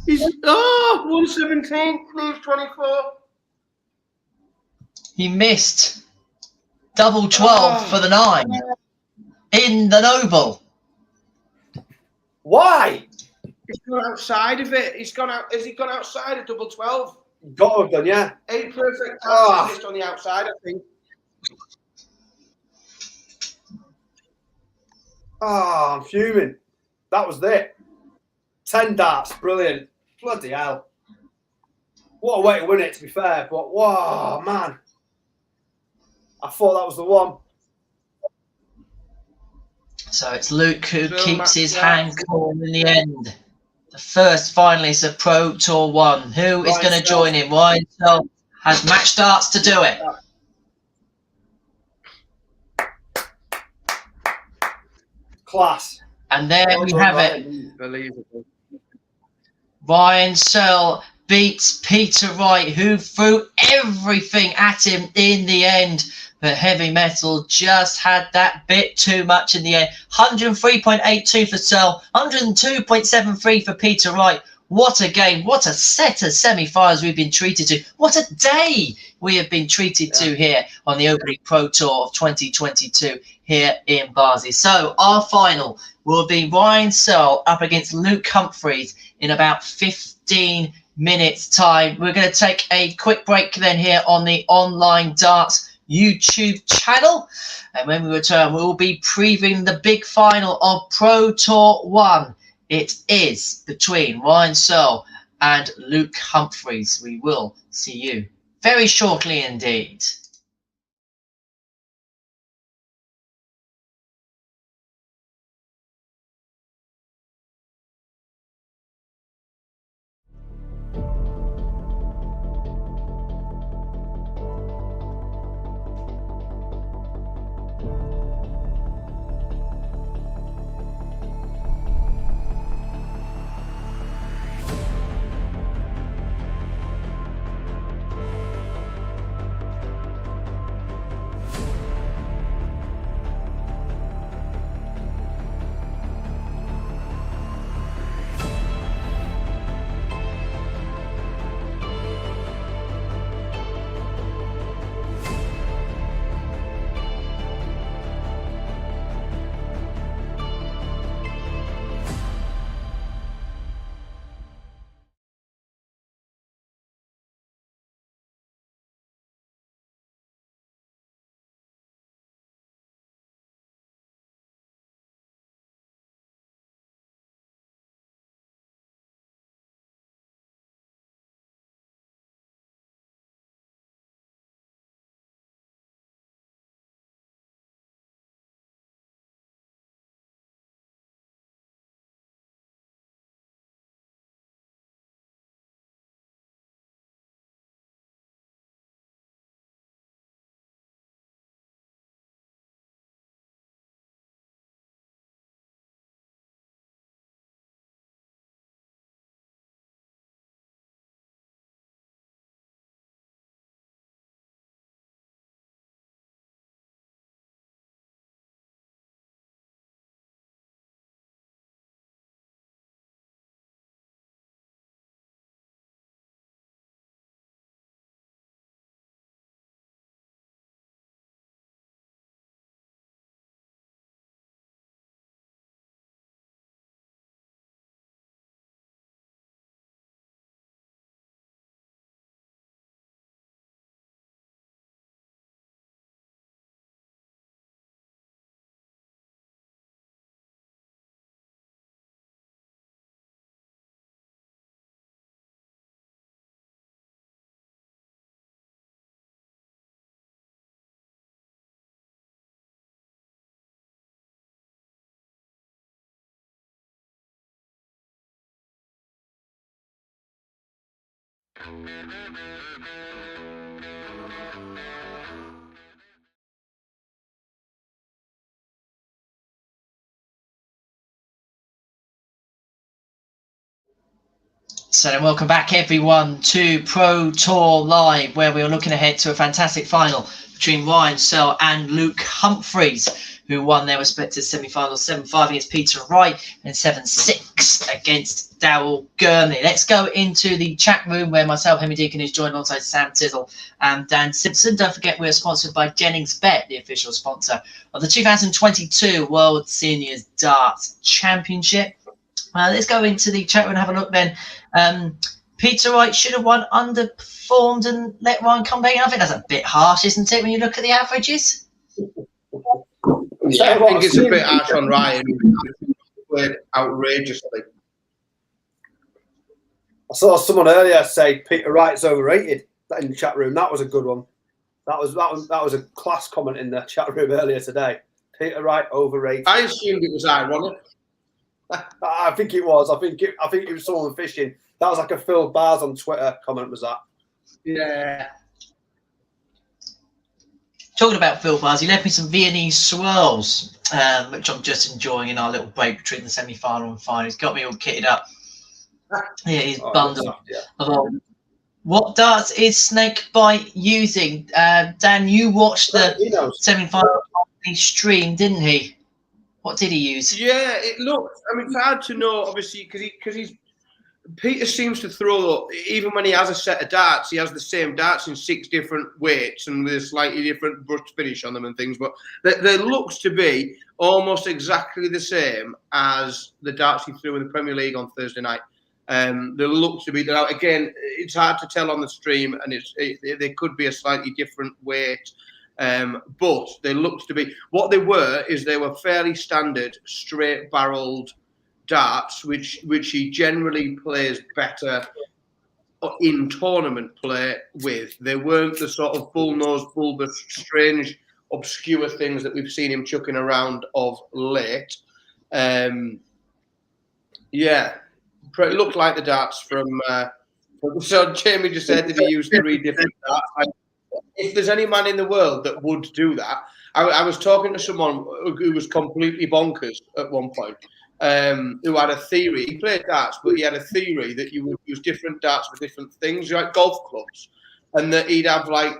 He's 117, leaves 24. He missed double 12 for the 9 in the noble. Why? He's gone outside of it. He's gone out. Has he gone outside of double 12? Got to have done, yeah. 8 perfect times missed on the outside, I think. I'm fuming. That was it. 10 darts, brilliant. Bloody hell. What a way to win it, to be fair. But, wow, man. I thought that was the one. So it's Luke who keeps his hand calm in the end. The first finalist of Pro Tour 1. Who is going to join him? Ryan Searle has match darts to do it. Class. And there we have it. Ryan Searle beats Peter Wright, who threw everything at him in the end. But Heavy Metal just had that bit too much in the end. 103.82 for Searle, 102.73 for Peter Wright. What a game. What a set of semi-finals we've been treated to. What a day we have been treated to here on the opening Pro Tour of 2022 here in Barnsley. So our final will be Ryan Searle up against Luke Humphries in about 15 minutes time. We're going to take a quick break then here on the Online Darts YouTube channel, and when we return we'll be previewing the big final of Pro Tour 1. It is between Ryan Searle and Luke Humphries. We will see you very shortly indeed. So then welcome back everyone to Pro Tour Live, where we are looking ahead to a fantastic final between Ryan Searle and Luke Humphreys, who won their respective semi-finals, 7-5 against Peter Wright and 7-6 against Daryl Gurney. Let's go into the chat room where myself, Henry Deacon, is joined alongside Sam Tizzle and Dan Simpson. Don't forget we're sponsored by Jennings Bet, the official sponsor of the 2022 World Seniors Darts Championship. Let's go into the chat room and have a look then. Peter Wright should have won, underperformed and let Ryan come back. I think that's a bit harsh, isn't it, when you look at the averages? Yeah, I think it's a bit harsh on Ryan. He played outrageously. I saw someone earlier say Peter Wright's overrated in the chat room. That was a good one. That was a class comment in the chat room earlier today. Peter Wright overrated. I assumed it was ironic. I think it was. I think it was someone fishing. That was like a Phil Bars on Twitter comment. Was that? Yeah. Talking about Phil Bars, he left me some Viennese swirls, which I'm just enjoying in our little break between the semi-final and final. He's got me all kitted up. Yeah, he's bundled. Yeah. What darts is Snake Bite using? Dan, you watched the semi-final on the stream, didn't he? What did he use? Yeah, it looked. I mean, it's hard to know, obviously, because he's Peter seems to throw, even when he has a set of darts, he has the same darts in 6 different weights and with a slightly different brush finish on them and things. But there looks to be almost exactly the same as the darts he threw in the Premier League on Thursday night. There looks to be. Now, again, it's hard to tell on the stream, and they could be a slightly different weight. But they looked to be what they were fairly standard straight barreled darts, which he generally plays better in tournament play with. They weren't the sort of bull-nosed, bulbous, strange, obscure things that we've seen him chucking around of late. Yeah, it looked like the darts from. So Jamie just said that he used 3 different darts. If there's any man in the world that would do that, I was talking to someone who was completely bonkers at one point, who had a theory. He played darts, but he had a theory that you would use different darts for different things, like golf clubs, and that he'd have like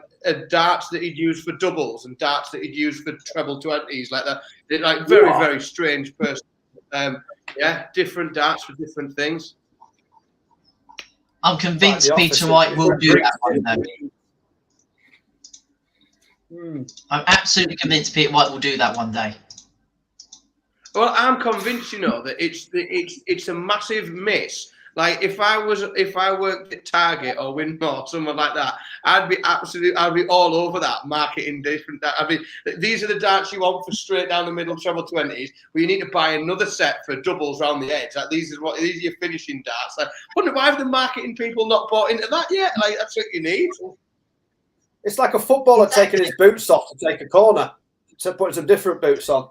darts that he'd use for doubles and darts that he'd use for treble 20s, like that. Like very strange person. Yeah, different darts for different things. I'm convinced Peter Wright will do that one though. I'm absolutely convinced Peter Wright will do that one day. Well, I'm convinced, that it's a massive miss. Like if I worked at Target or Winmore or someone like that, I'd be all over that, marketing different. I mean, these are the darts you want for straight down the middle treble 20s. But you need to buy another set for doubles around the edge. Like these are your finishing darts. Like, wonder why have the marketing people not bought into that yet? Like that's what you need. It's like a footballer taking his boots off to take a corner, to put some different boots on.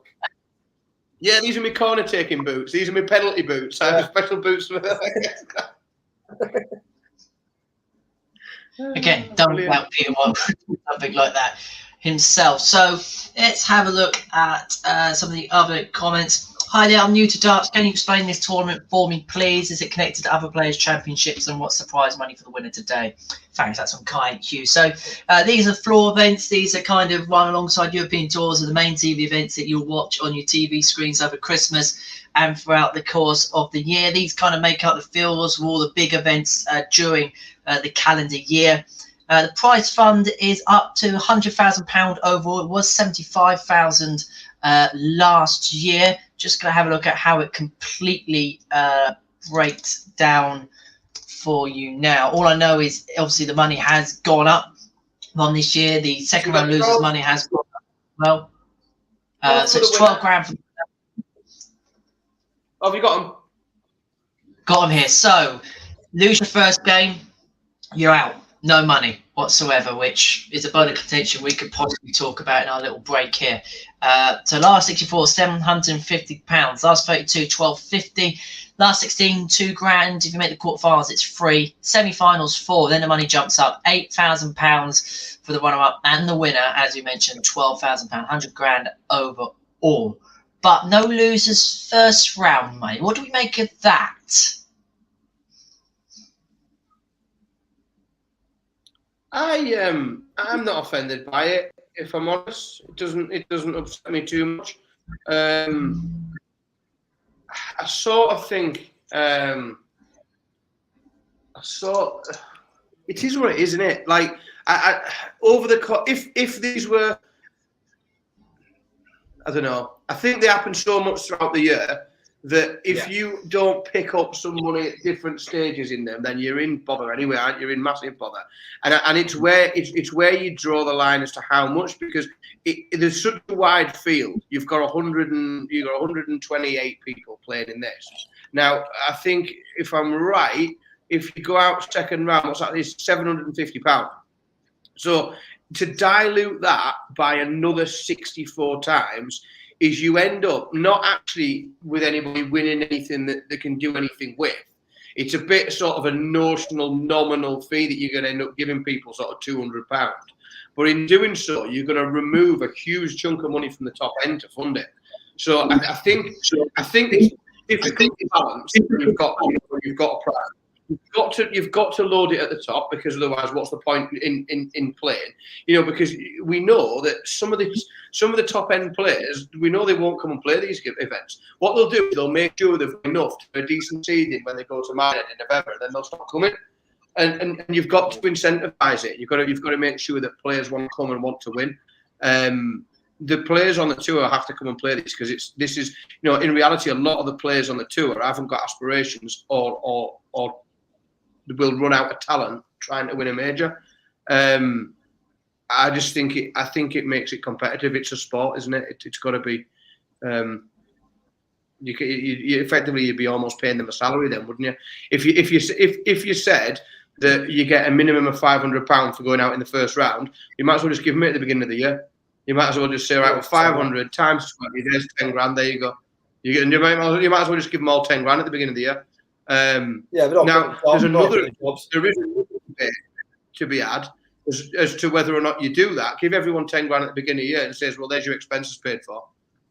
Yeah, these are my corner taking boots. These are my penalty boots. I have special boots for that. Again, don't doubt Peter Wright something like that himself. So let's have a look at some of the other comments. Hi there, I'm new to darts. Can you explain this tournament for me, please? Is it connected to other players' championships, and what's the prize money for the winner today? Thanks, that's on Kai Q. So these are floor events. These are kind of run alongside European tours, are the main TV events that you'll watch on your TV screens over Christmas and throughout the course of the year. These kind of make up the fields of all the big events during the calendar year. The prize fund is up to £100,000 overall. It was £75,000 last year. Just going to have a look at how it completely breaks down for you now. All I know is obviously the money has gone up on this year. The second round losers money has gone up well. So it's 12 grand. Have you got them? Got them here. So lose your first game, you're out. No money whatsoever, which is a bone of contention we could possibly talk about in our little break here. So last 64, £750. Last 32, £1,250. Last 16, £2,000. If you make the quarterfinals, it's free. Semi-finals, 4. Then the money jumps up, £8,000 for the runner-up, and the winner, as you mentioned, £12,000, £100,000 overall. But no losers first round money. What do we make of that? I'm not offended by it, if I'm honest. It doesn't upset me too much. I sort of think it is what it is, isn't it? Like over the if these were, I don't know. I think they happen so much throughout the year that if you don't pick up some money at different stages in them, then you're in bother anyway, aren't you? You're in massive bother. And it's where you draw the line as to how much, because there's such a wide field. You've got 128 people playing in this. Now, I think if I'm right, if you go out second round, what's that? It's £750. So to dilute that by another 64 times is you end up not actually with anybody winning anything that they can do anything with. It's a bit sort of a nominal fee that you're going to end up giving people, sort of £200. But in doing so, you're going to remove a huge chunk of money from the top end to fund it. So I think it's difficult to balance. You've got a price. You've got to load it at the top, because otherwise, what's the point in playing? You know, because we know that some of the top end players, we know they won't come and play these events. What they'll do is they'll make sure they've got enough to a decent seeding when they go to Minehead in November, and then they'll stop coming. And you've got to incentivise it. You've got to make sure that players want to come and want to win. The players on the tour have to come and play this, because this is in reality, a lot of the players on the tour haven't got aspirations or will run out of talent trying to win a major. I think it makes it competitive. It's a sport, isn't it? It's got to be. You effectively, you'd be almost paying them a salary then, wouldn't you? If you said that you get a minimum of £500 for going out in the first round, you might as well just give them it at the beginning of the year. You might as well just say, right, well, 500 times 20, there's 10 grand. There you go. You might as well just give them all 10 grand at the beginning of the year. Now there is another bit to be had as to whether or not you do that. Give everyone 10 grand at the beginning of the year and says, well, there's your expenses paid for.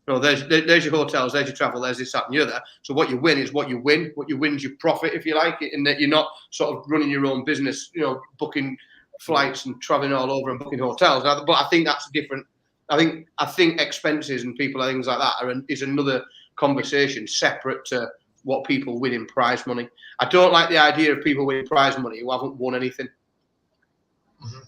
No, there's your hotels, there's your travel, there's this, that, and the other. So what you win is what you win. What you win is your profit, if you like it, in that you're not sort of running your own business, booking flights and traveling all over and booking hotels. Now, but I think that's different. I think expenses and people and things like that is another conversation separate to what people win in prize money. I don't like the idea of people winning prize money who haven't won anything. Mm-hmm.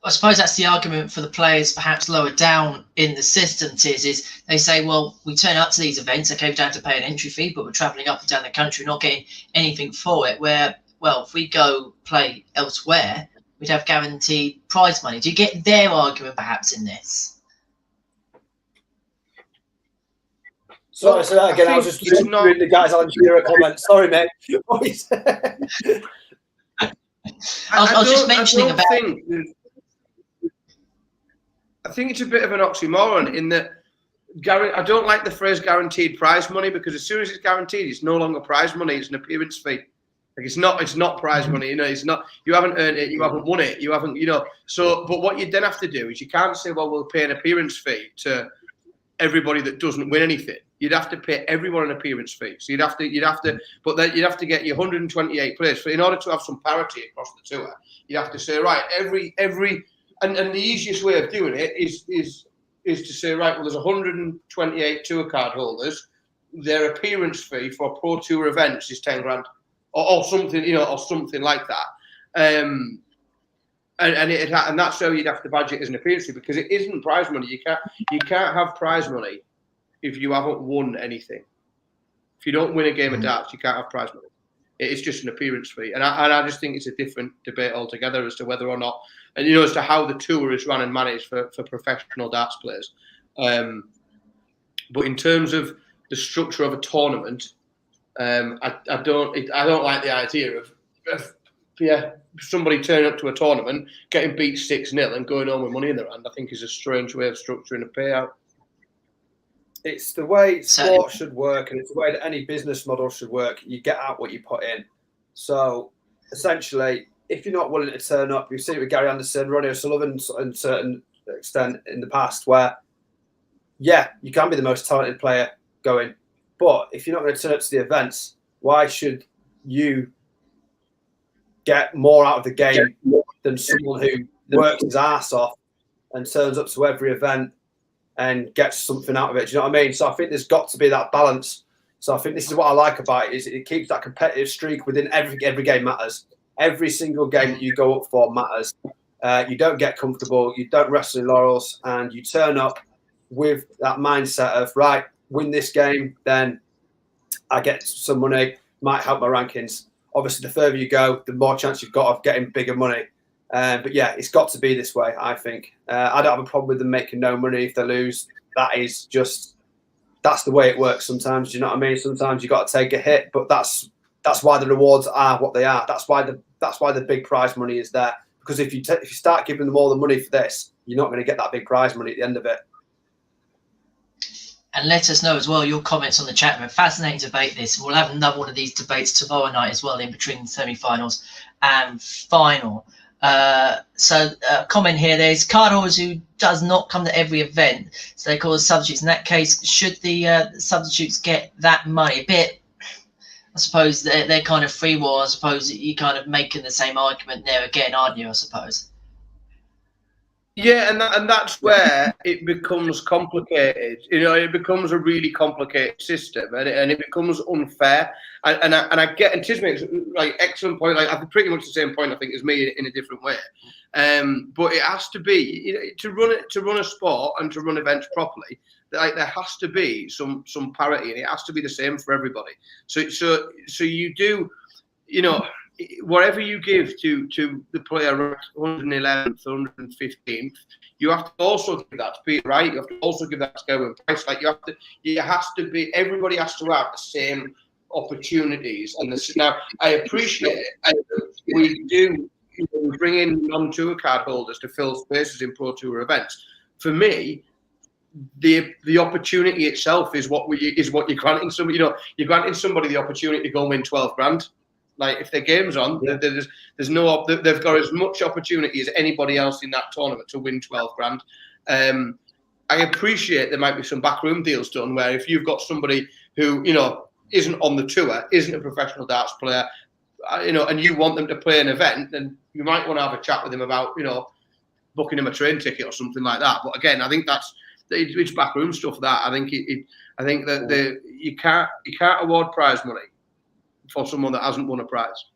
I suppose that's the argument for the players perhaps lower down in the systems is they say, well, we turn up to these events, okay, we don't have to pay an entry fee, but we're travelling up and down the country, not getting anything for it, where, well, if we go play elsewhere, we'd have guaranteed prize money. Do you get their argument perhaps in this? Sorry, say that again. I was just reading the guys on Jira comment. Sorry, mate. I was just mentioning about. I think it's a bit of an oxymoron in that I don't like the phrase guaranteed prize money, because as soon as it's guaranteed, it's no longer prize money. It's an appearance fee. Like it's not prize money. It's not. You haven't earned it. You haven't won it. You haven't. So, but what you then have to do is you can't say, well, we'll pay an appearance fee to everybody that doesn't win anything. You'd have to pay everyone an appearance fee. So you'd have to, but then you'd have to get your 128 players. So in order to have some parity across the tour, you'd have to say, right, and the easiest way of doing it is to say, right, well, there's 128 tour card holders. Their appearance fee for Pro Tour events is 10 grand, or something, or something like that. And that's how you'd have to budget as an appearance fee, because it isn't prize money. You can't have prize money if you haven't won anything. If you don't win a game of darts, you can't have prize money. It's just an appearance fee, and I just think it's a different debate altogether as to whether or not, and as to how the tour is run and managed for professional darts players. But in terms of the structure of a tournament, I don't like the idea of somebody turning up to a tournament, getting beat 6-0 and going home with money in their hand, I think is a strange way of structuring a payout. It's the way sport should work, and it's the way that any business model should work. You get out what you put in. So essentially, if you're not willing to turn up, you've seen it with Gary Anderson, Ronnie O'Sullivan, and to a certain extent in the past, where you can be the most talented player going, but if you're not going to turn up to the events, why should you get more out of the game than someone who works his ass off and turns up to every event and gets something out of it? Do you know what I mean? So I think there's got to be that balance. So I think this is what I like about it, is it keeps that competitive streak within every game matters. Every single game that you go up for matters. You don't get comfortable, you don't rest in laurels, and you turn up with that mindset of, right, win this game, then I get some money, might help my rankings. Obviously, the further you go, the more chance you've got of getting bigger money. But yeah, it's got to be this way, I think. I don't have a problem with them making no money if they lose. That's the way it works sometimes. Do you know what I mean? Sometimes you got to take a hit, but that's why the rewards are what they are. That's why the big prize money is there. Because if you start giving them all the money for this, you're not going to get that big prize money at the end of it. And let us know as well your comments on the chat room. Fascinating debate this. We'll have another one of these debates tomorrow night as well, in between the semi-finals and final. Comment here, there's card holders who does not come to every event, so they call us substitutes. In that case, should the substitutes get that money? A bit, I suppose they're kind of free will. I suppose you're kind of making the same argument there again, aren't you, I suppose? Yeah, and that's where it becomes complicated. You know, it becomes a really complicated system, and it becomes unfair. And I get, and Tish makes like excellent point. Like, I have pretty much the same point, I think, as me in a different way. But it has to be, you know, to run a sport and to run events properly. Like, there has to be some parity, and it has to be the same for everybody. So you do, you know, whatever you give to the player 111th, 115th, you have to also give that to Peter Wright. You have to also give that to Gavin Price. Like, everybody has to have the same opportunities. And now I appreciate we do, you know, we bring in non-tour card holders to fill spaces in Pro Tour events. For me, the opportunity itself is what you're granting somebody. You know, you're granting somebody the opportunity to go and win 12 grand. Like, if their game's on, there's no, they've got as much opportunity as anybody else in that tournament to win 12 grand. I appreciate there might be some backroom deals done where if you've got somebody who, you know, isn't on the tour, isn't a professional darts player, you know, and you want them to play an event, then you might want to have a chat with them about, you know, booking them a train ticket or something like that. But again, I think it's backroom stuff. That I think that you can't award prize money for someone that hasn't won a prize,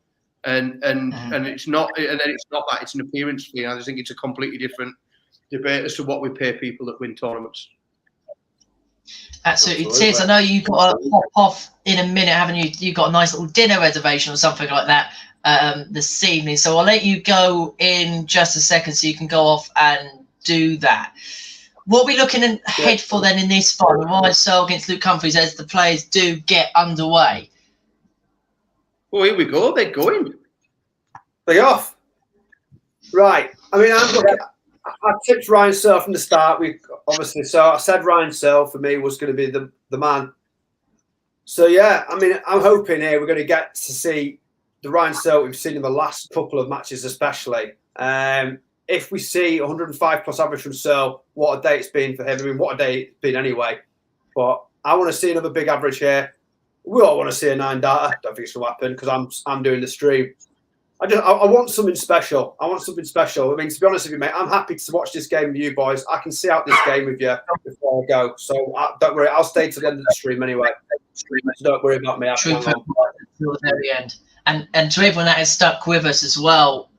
and it's not, and then it's not that, it's an appearance fee. I just think it's a completely different debate as to what we pay people that win tournaments. Absolutely. Tiz, I know you've got to hop off in a minute, haven't you? You've got a nice little dinner reservation or something like that this evening, so I'll let you go in just a second so you can go off and do that. What are we looking ahead for then in this final, Ryan Searle against Luke Humphries, as the players do get underway? Well, here we go. They're going. They're off. Right. I mean, I tipped Ryan Searle from the start. So I said Ryan Searle for me was going to be the man. So yeah, I mean, I'm hoping here we're going to get to see the Ryan Searle we've seen in the last couple of matches, especially. If we see 105 plus average from Searle, what a day it's been for him. I mean, what a day it's been anyway. But I want to see another big average here. We all want to see a 9-darter. Don't think it's going to happen because I'm doing the stream. I want something special. I want something special. I mean, to be honest with you, mate, I'm happy to watch this game with you boys. I can see out this game with you before I go. So don't worry. I'll stay to the end of the stream anyway. So don't worry about me. True, till the very end. And to everyone that has stuck with us as well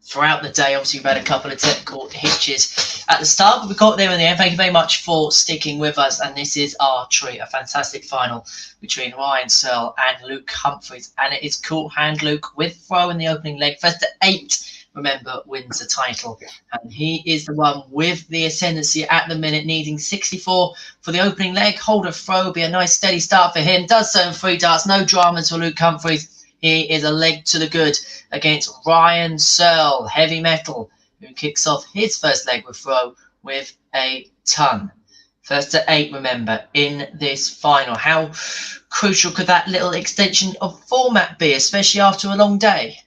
throughout the day, obviously we've had a couple of technical hitches at the start, but we got there in the end. Thank you very much for sticking with us, and this is our treat, a fantastic final between Ryan Searle and Luke Humphries, and it is cool hand Luke with throw in the opening leg. First to 8, remember, wins the title, and he is the one with the ascendancy at the minute, needing 64 for the opening leg. Hold a throw, be a nice steady start for him. Does so in 3 darts, no dramas for Luke Humphries. He is a leg to the good against Ryan Searle, heavy metal, who kicks off his first leg with throw with a ton. First to 8, remember, in this final. How crucial could that little extension of format be, especially after a long day?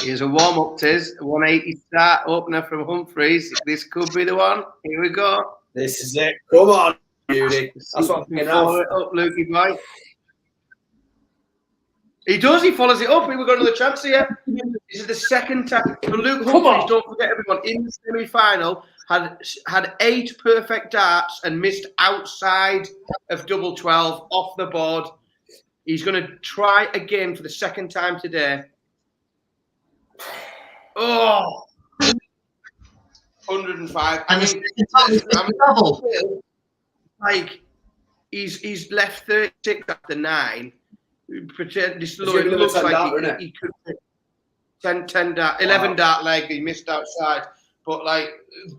Here's a warm-up, Tiz. 180 start opener from Humphreys. This could be the one. Here we go. This is it. Come on, beauty. That's what I'm thinking. Follow it up, Lukey boy. He does. He follows it up. We've got another chance here. This is the second time. For Luke Humphreys, don't forget, everyone, in the semi-final, had 8 perfect darts and missed outside of double 12 off the board. He's going to try again for the second time today. Oh, 105. Double. Like he's left 36 after 9. This looks like he could 10 dart, 11 dart leg. He missed outside, but like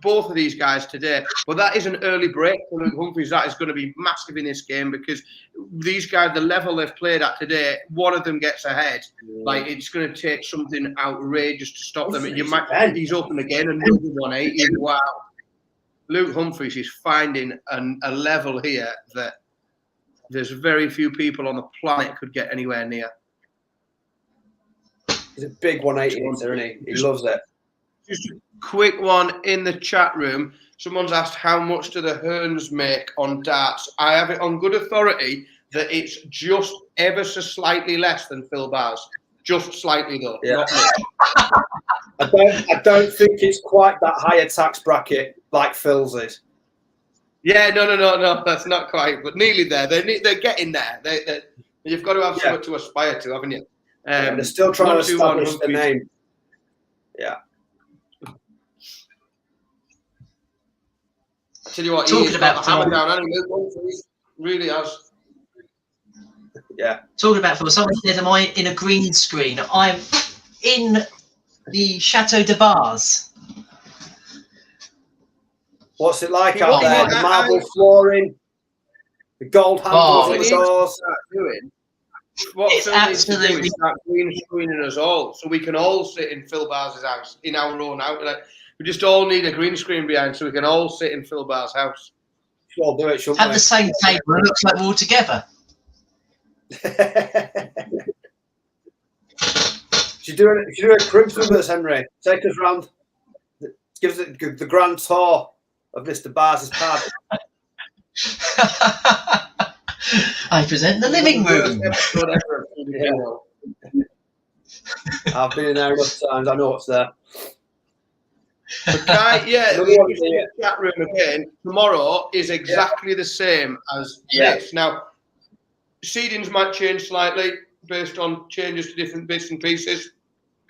both of these guys today. But that is an early break for Luke Humphreys. That is going to be massive in this game because these guys, the level they've played at today, one of them gets ahead. Like it's going to take something outrageous to stop them. You might. He's open again, another 180. Wow, Luke Humphreys is finding a level here that there's very few people on the planet could get anywhere near. He's a big 180, isn't he? He loves it. Just a quick one in the chat room. Someone's asked how much do the Hearns make on darts. I have it on good authority that it's just ever so slightly less than Phil Barr's. Just slightly though. Yeah. Not much. I don't think it's quite that high a tax bracket like Phil's is. Yeah, no. That's not quite, but nearly there. They're getting there. You've got to have something to aspire to, haven't you? They're still trying to establish the name. Yeah. I tell you what, Talking about hammer down. Really has. Yeah. Talking about Phil, someone says, am I in a green screen? I'm in the Chateau de Bars. What's it like out there? The marble flooring, the gold handles on the doors. What Phil needs to do is start green screening us all, so we can all sit in Phil Barr's house in our own outlet. We just all need a green screen behind, so we can all sit in Phil Barr's house. We'll do it. Have the same table. It looks like we're all together. Should do a cruise with us, Henry. Take us round. Give us the grand tour of Mr. Barr's pad. I present the living room. I've been in there enough times. I know what's there. Okay, yeah, the chat room again. Tomorrow is exactly the same as this. Now, seedings might change slightly based on changes to different bits and pieces.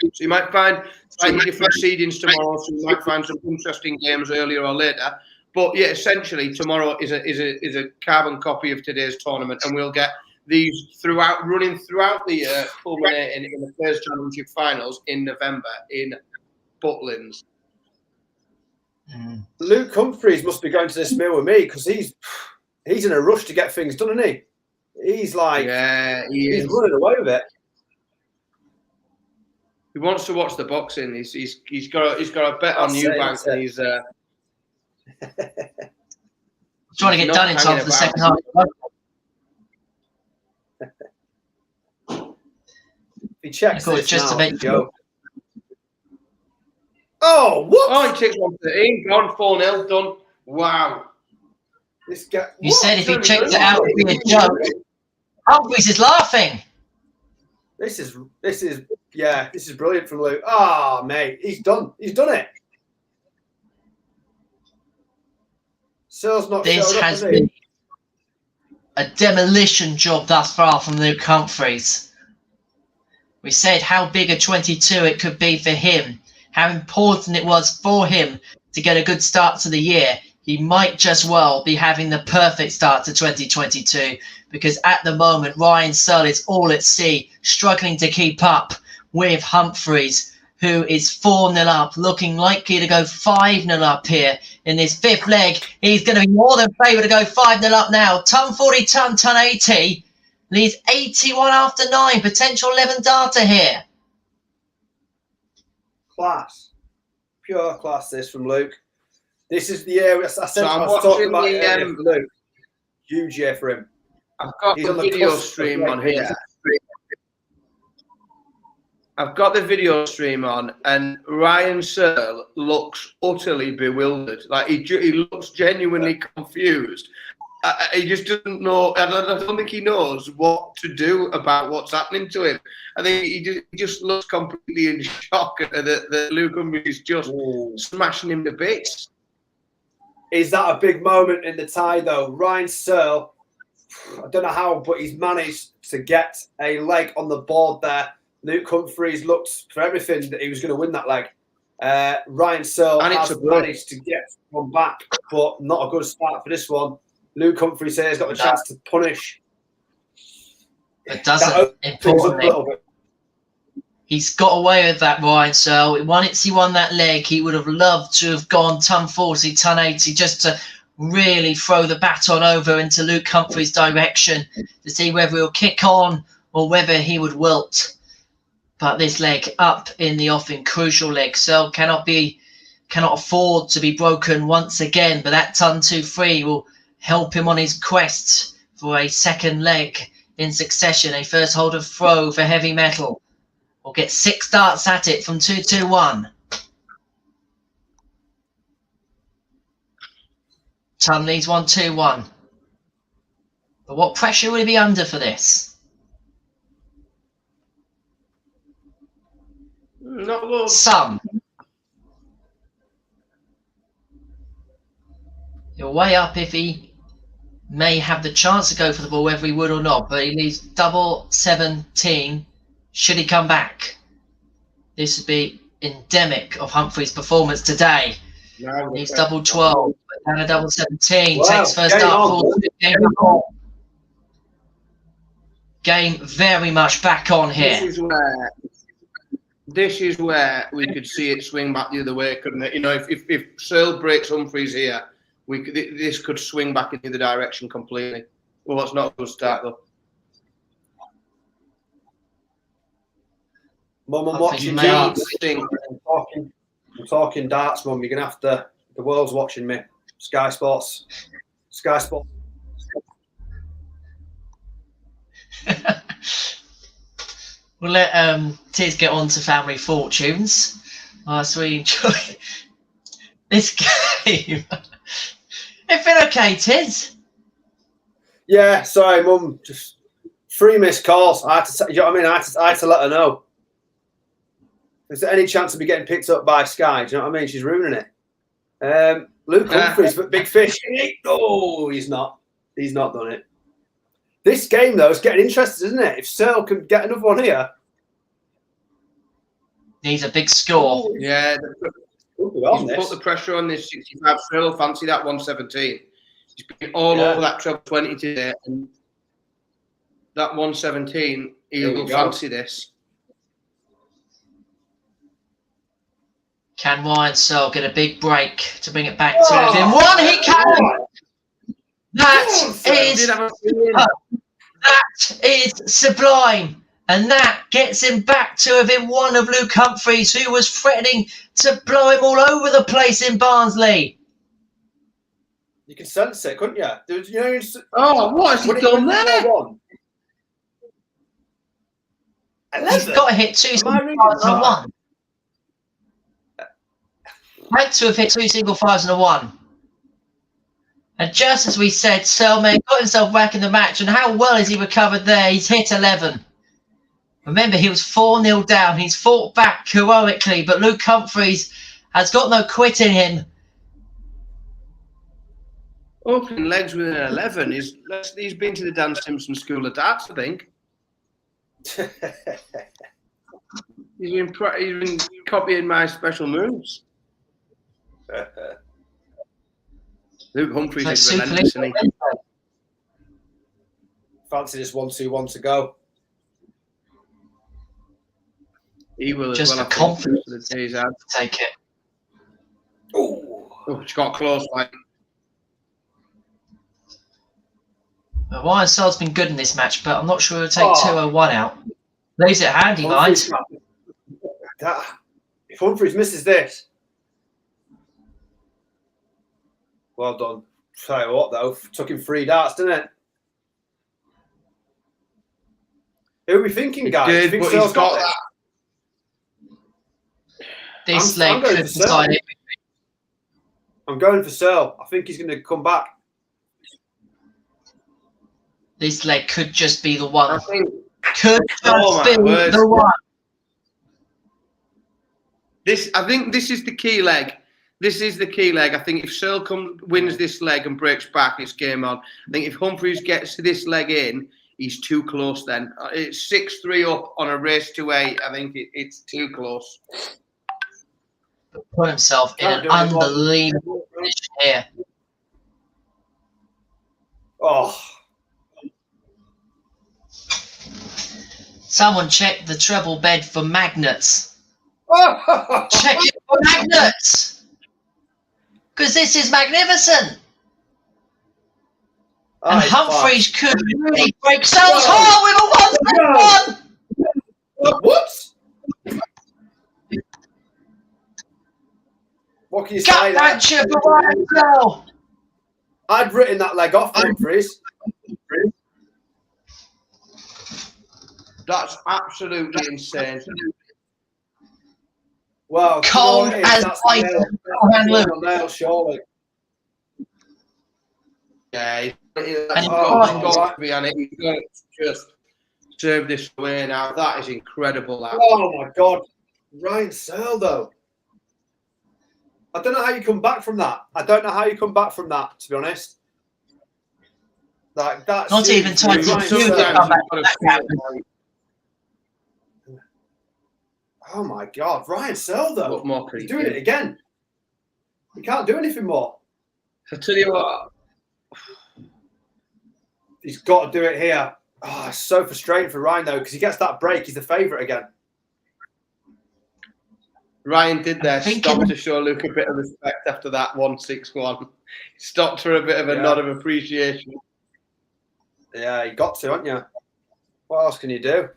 So you might find slightly different seedings tomorrow. So you might find some interesting games earlier or later. But yeah, essentially tomorrow is a carbon copy of today's tournament, and we'll get these running throughout the year, culminating in the first championship finals in November in Butlins. Luke Humphreys must be going to this meal with me because he's in a rush to get things done, isn't he? He's like, he's running away with it. He wants to watch the boxing. He's got a bet on Eubank, and he's trying to get done in time for the second half. He checks it's just now, a bit. Oh, what? Oh, he takes 113. Gone 4-0. Done. Wow. This guy. You said if he checked it out, it would be a joke. Humphreys is laughing. This is brilliant from Luke. Ah, mate, he's done. He's done it. Searle's not. This has been a demolition job thus far from Luke Humphreys. We said how big a 22 it could be for him, how important it was for him to get a good start to the year. He might just well be having the perfect start to 2022 because at the moment, Ryan Searle is all at sea, struggling to keep up with Humphreys, who is 4-0 up, looking likely to go 5-0 up here in this fifth leg. He's going to be more than favoured to go 5-0 up now. Ton 40, ton 80. Leads 81 after 9. Potential 11 data here. Class. Pure class, this from Luke. This is the year I said So I was talking about it earlier for Luke. Huge year for him. I've got the video stream on here. I've got the video stream on, and Ryan Searle looks utterly bewildered. Like he looks genuinely confused. He just doesn't know. I don't think he knows what to do about what's happening to him. I think he just looks completely in shock that Luke Humphries is just smashing him to bits. Is that a big moment in the tie, though? Ryan Searle, I don't know how, but he's managed to get a leg on the board there. Luke Humphries looked for everything that he was going to win that leg. Ryan Searle has managed to get one back, but not a good start for this one. Luke Humphries here has got a chance to punish. It doesn't. Importantly, he's got away with that, Ryan Searle. Once he won that leg, he would have loved to have gone ton 40, ton 80, just to really throw the baton over into Luke Humphries' direction to see whether he'll kick on or whether he would wilt. But this leg up in the offing, crucial leg. Searle cannot afford to be broken once again. But that ton 2-3 will help him on his quest for a second leg in succession. A first holder throw for heavy metal. We'll get 6 darts at it from 2-2-1. Ton leads 1-2-1. But what pressure will he be under for this? Not low. Some. He'll weigh up if he may have the chance to go for the ball, whether he would or not. But he leaves double 17. Should he come back? This would be endemic of Humphries' performance today. He's double 12, down to double 17. Wow. Takes first up. Game very much back on here. This is where we could see it swing back the other way, couldn't it? You know, if Searle breaks Humphries here, this could swing back in the other direction completely. Well, that's not a good start though. Mum, I'm watching darts. I'm talking darts, Mum. You're gonna have to. The world's watching me. Sky Sports. We'll let Tiz get on to family fortunes whilst we enjoy this game. It been okay, Tiz? Yeah, sorry, Mum. Just 3 missed calls. I had to, you know what I mean? I had to let her know. Is there any chance of me getting picked up by Sky? Do you know what I mean? She's ruining it. Luke Humphries, but big fish. Oh, he's not. He's not done it. This game, though, is getting interesting, isn't it? If Searle can get another one here. Needs a big score. Yeah. He's put the pressure on this 65. Searle fancy that 117. He's been all over that treble 20 today. And that 117, he'll fancy this. Can Ryan Searle get a big break to bring it back to within one? He can! That is sublime. And that gets him back to within one of Luke Humphries, who was threatening to blow him all over the place in Barnsley. You can sense it, couldn't you? What has he done there? He's got to hit 2 single fives and a 1. Had to have hit 2 single fives and a 1. And just as we said, Searle may have got himself back in the match. And how well has he recovered there? He's hit 11. Remember, he was 4-0 down. He's fought back heroically. But Luke Humphries has got no quit in him. Opening legs with an 11. He's been to the Dan Simpson School of Darts, I think. He's been copying my special moves. Luke Humphries is relentless, isn't he? Fancy this 1-2-1 to go. He will as just well. Just confidence for the days out. Take it. Oh, she got close. Like Ryan Searle's been good in this match, but I'm not sure he'll take 201 out. Leaves it handy, Vines. If Humphries misses this, well done. Tell you what, though, took him 3 darts, didn't it? Who are we thinking, guys? Did, but he's got that. This leg could decide it. I'm going for Searle. I think he's going to come back. This leg could just be the one. I think, could just be the one. I think this is the key leg. This is the key leg. I think if Searle wins this leg and breaks back, it's game on. I think if Humphries gets this leg in, he's too close then. It's 6-3 up on a race to 8. I think it's too close. Put himself in an unbelievable position here. Oh. Someone check the treble bed for magnets. Check it for magnets. Because this is magnificent. And Humphries could really break Searle's heart with a 1-1. What? What can you say? Gut-wrencher for Ryan Searle. I'd written that leg off, Humphries. That's absolutely insane. Well, cold as ice. Nail, surely. Yeah, he's got to be on it. He's got to just serve this away now. That is incredible. That. Oh my God, Ryan Searle though. I don't know how you come back from that. To be honest. Like that's not even time to come back. Oh my God, Ryan Searle though. What more he's doing it again. He can't do anything more. I tell you what. He's got to do it here. Oh, it's so frustrating for Ryan though, because he gets that break. He's the favourite again. Ryan did there. Stop to show Luke a bit of respect after that 1-6-1. Stopped for a bit of a nod of appreciation. Yeah, you got to, haven't you? What else can you do?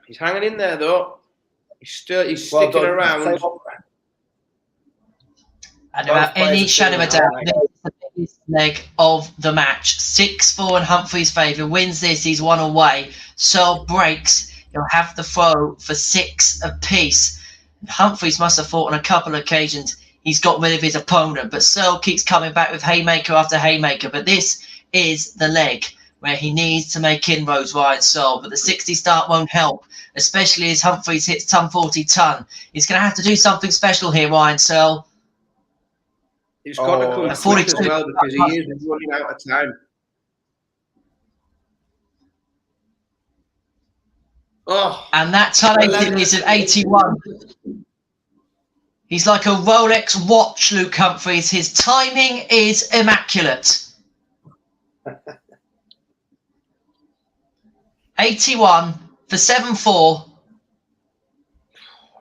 He's hanging in there though. He's sticking around. And without any shadow of a doubt, this is the biggest leg of the match. 6-4 in Humphries' favour. Wins this, he's 1 away. Searle breaks. He'll have the throw for 6 apiece. Humphries must have thought on a couple of occasions he's got rid of his opponent, but Searle keeps coming back with haymaker after haymaker. But this is the leg where he needs to make inroads, Ryan Searle. But the 60 start won't help, especially as Humphries hits ton 40 ton. He's going to have to do something special here, Ryan Searle. He's got to come quick as well because he is running out of time. Oh, and that ton 80 is at 81. He's like a Rolex watch, Luke Humphries. His timing is immaculate. 81 for 7-4.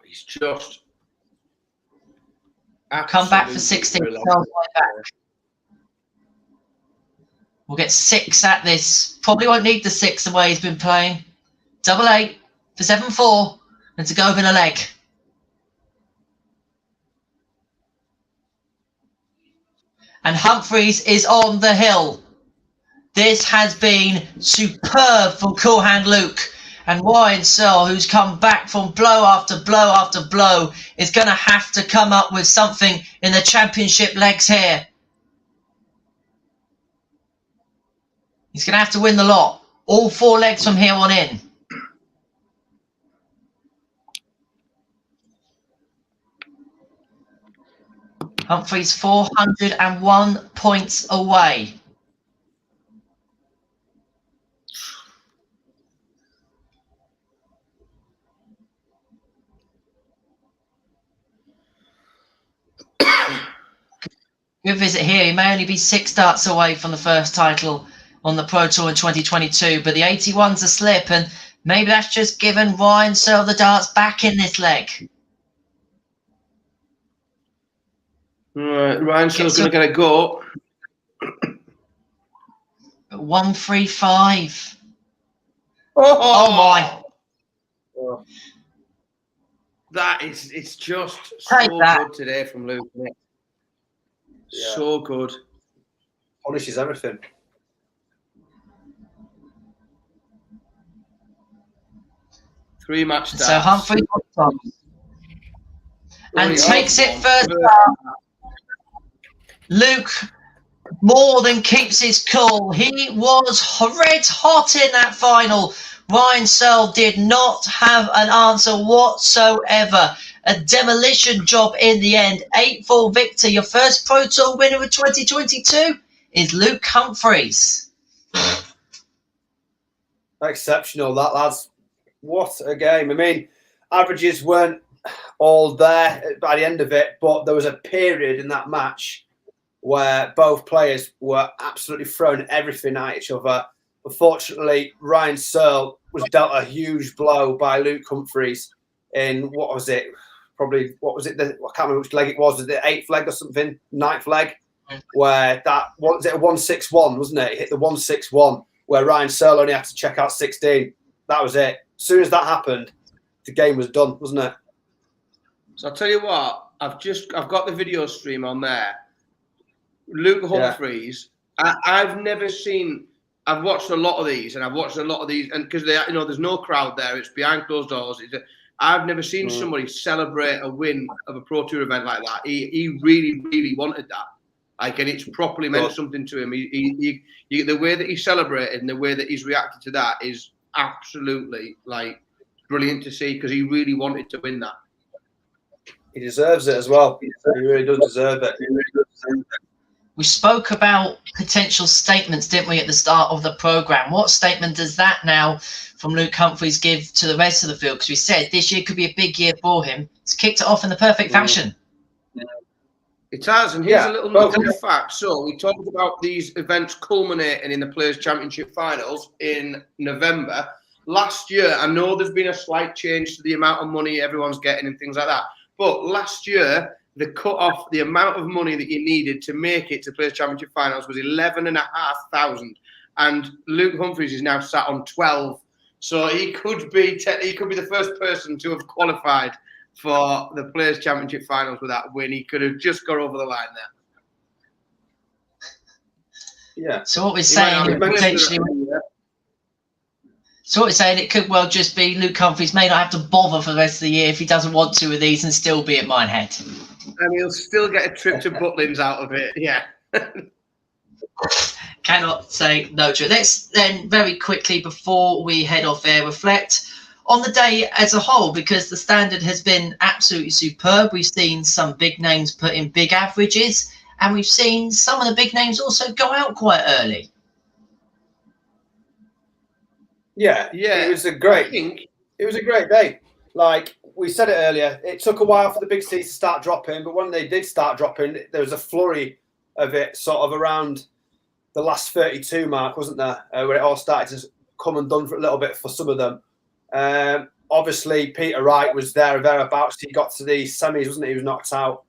He's just come back for 16. We'll get 6 at this. Probably won't need the 6 the way he's been playing. 8-8 for 7-4, and to go win a leg. And Humphries is on the hill. This has been superb from Cool Hand Luke. And Ryan Searle, who's come back from blow after blow after blow, is going to have to come up with something in the championship legs here. He's going to have to win the lot. All 4 legs from here on in. Humphries 401 points away. Good visit here. He may only be 6 darts away from the first title on the Pro Tour in 2022, but the 81's a slip, and maybe that's just given Ryan Searle the darts back in this leg. Right, Ryan Searle's going to get a go. 135. Oh, my. It's just Take so that. good today from Luke. Isn't it? Yeah. So good. Punishes everything. Three match starts. So Humphrey and takes it first. Luke more than keeps his cool. He was red hot in that final. Ryan Searle did not have an answer whatsoever. A demolition job in the end. 8-4 victor. Your first Pro Tour winner of 2022 is Luke Humphreys. Exceptional, that lads. What a game. I mean, averages weren't all there by the end of it, but there was a period in that match where both players were absolutely throwing everything at each other. Unfortunately, Ryan Searle was dealt a huge blow by Luke Humphreys in, what was it? Probably, what was it? I can't remember which leg it was. Was it the 8th leg or something? 9th leg? Where that, what was it, a 1-6-1, wasn't it? It hit the 1-6-1, where Ryan Searle only had to check out 16. That was it. As soon as that happened, the game was done, wasn't it? So I'll tell you what, I've got the video stream on there. Luke Humphreys, I've never seen. I've watched a lot of these, and and because there's no crowd there, it's behind closed doors. I've never seen somebody celebrate a win of a Pro Tour event like that. He really, really wanted that. Like, and it's properly meant something to him. The way that he celebrated and the way that he's reacted to that is absolutely like brilliant to see, because he really wanted to win that. He deserves it as well. He really does deserve it. We spoke about potential statements, didn't we, at the start of the programme? What statement does that now from Luke Humphreys give to the rest of the field? Because we said this year could be a big year for him. He's kicked it off in the perfect fashion. It has, and here's a little known fact. So we talked about these events culminating in the Players' Championship finals in November. Last year, I know there's been a slight change to the amount of money everyone's getting and things like that. But last year, the cut-off, the amount of money that you needed to make it to Players' Championship finals was 11,500. And Luke Humphreys is now sat on 12. So he could be the first person to have qualified for the Players' Championship finals with that win. He could have just got over the line there. Yeah. So what we're saying potentially. So what we're saying, it could well just be Luke Humphreys may not have to bother for the rest of the year if he doesn't want to with these and still be at Minehead. And he'll still get a trip to Butlins out of it. Yeah. Cannot say no to it. Let's then very quickly, before we head off air, reflect on the day as a whole, because the standard has been absolutely superb. We've seen some big names put in big averages, and we've seen some of the big names also go out quite early. Yeah. It was a great day. Like we said it earlier, it took a while for the big C's to start dropping, but when they did start dropping, there was a flurry of it sort of around the last 32 mark, wasn't there? Where it all started to come undone for a little bit for some of them. Obviously, Peter Wright was there or thereabouts. He got to the semis, wasn't he? He was knocked out.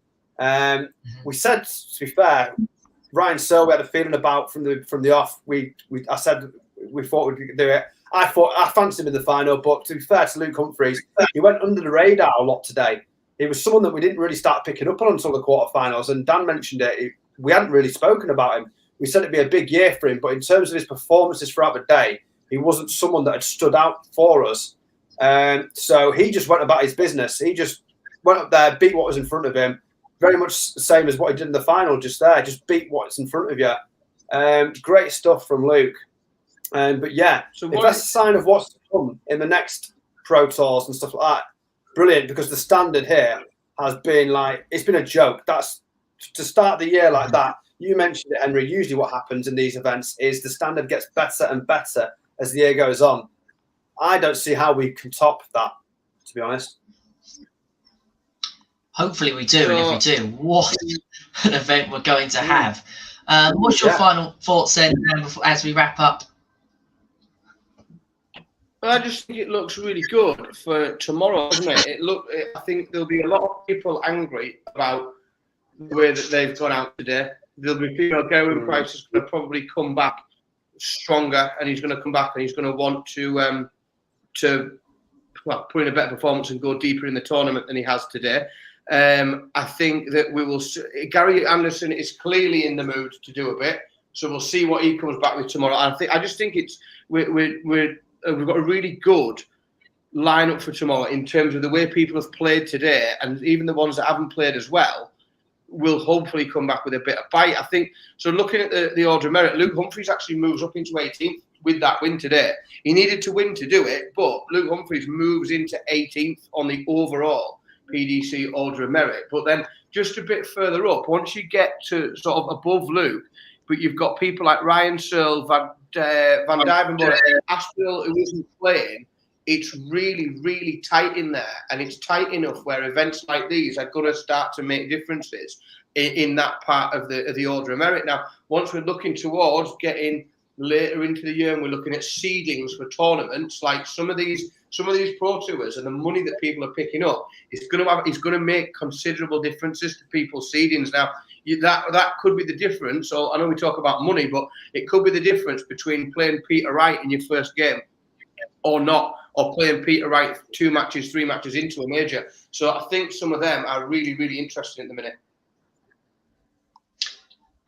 We said, to be fair, Ryan Searle, we had a feeling about from the off. I said we thought we could do it. I fancied him in the final, but to be fair to Luke Humphreys, he went under the radar a lot today. He was someone that we didn't really start picking up on until the quarterfinals, and Dan mentioned it. We hadn't really spoken about him. We said it'd be a big year for him, but in terms of his performances throughout the day, he wasn't someone that had stood out for us. So he just went about his business. He just went up there, beat what was in front of him, very much the same as what he did in the final just there, just beat what's in front of you. Great stuff from Luke. But yeah, if that's a sign of what's to come in the next Pro Tours and stuff like that, brilliant, because the standard here has been like, it's been a joke. That's to start the year like that. You mentioned it, Henry. Usually what happens in these events is the standard gets better and better as the year goes on. I don't see how we can top that, to be honest. Hopefully we do, and if we do, what an event we're going to have. What's your final thoughts then, as we wrap up? I just think it looks really good for tomorrow, doesn't it? I think there'll be a lot of people angry about the way that they've gone out today. There'll be people going prices going to probably come back stronger, and he's going to come back and he's going to want to put in a better performance and go deeper in the tournament than he has today. I think that we will. Gary Anderson is clearly in the mood to do a bit, so we'll see what he comes back with tomorrow. I just think we've got a really good lineup for tomorrow in terms of the way people have played today, and even the ones that haven't played as well will hopefully come back with a bit of bite. I think so. Looking at the order of merit, Luke Humphries actually moves up into 18th with that win today. He needed to win to do it, but Luke Humphries moves into 18th on the overall PDC order of merit. But then just a bit further up, once you get to sort of above Luke, but you've got people like Ryan Searle, Van Dyvenbode, Aspinall, who isn't playing. It's really, really tight in there, and it's tight enough where events like these are going to start to make differences in that part of the order of merit. Now, once we're looking towards getting later into the year and we're looking at seedings for tournaments, like some of these Pro Tours and the money that people are picking up, it's going to make considerable differences to people's seedings. Now, that could be the difference. So I know we talk about money, but it could be the difference between playing Peter Wright in your first game or not, or playing Peter Wright 2 matches, 3 matches into a major. So I think some of them are really, really interesting at the minute.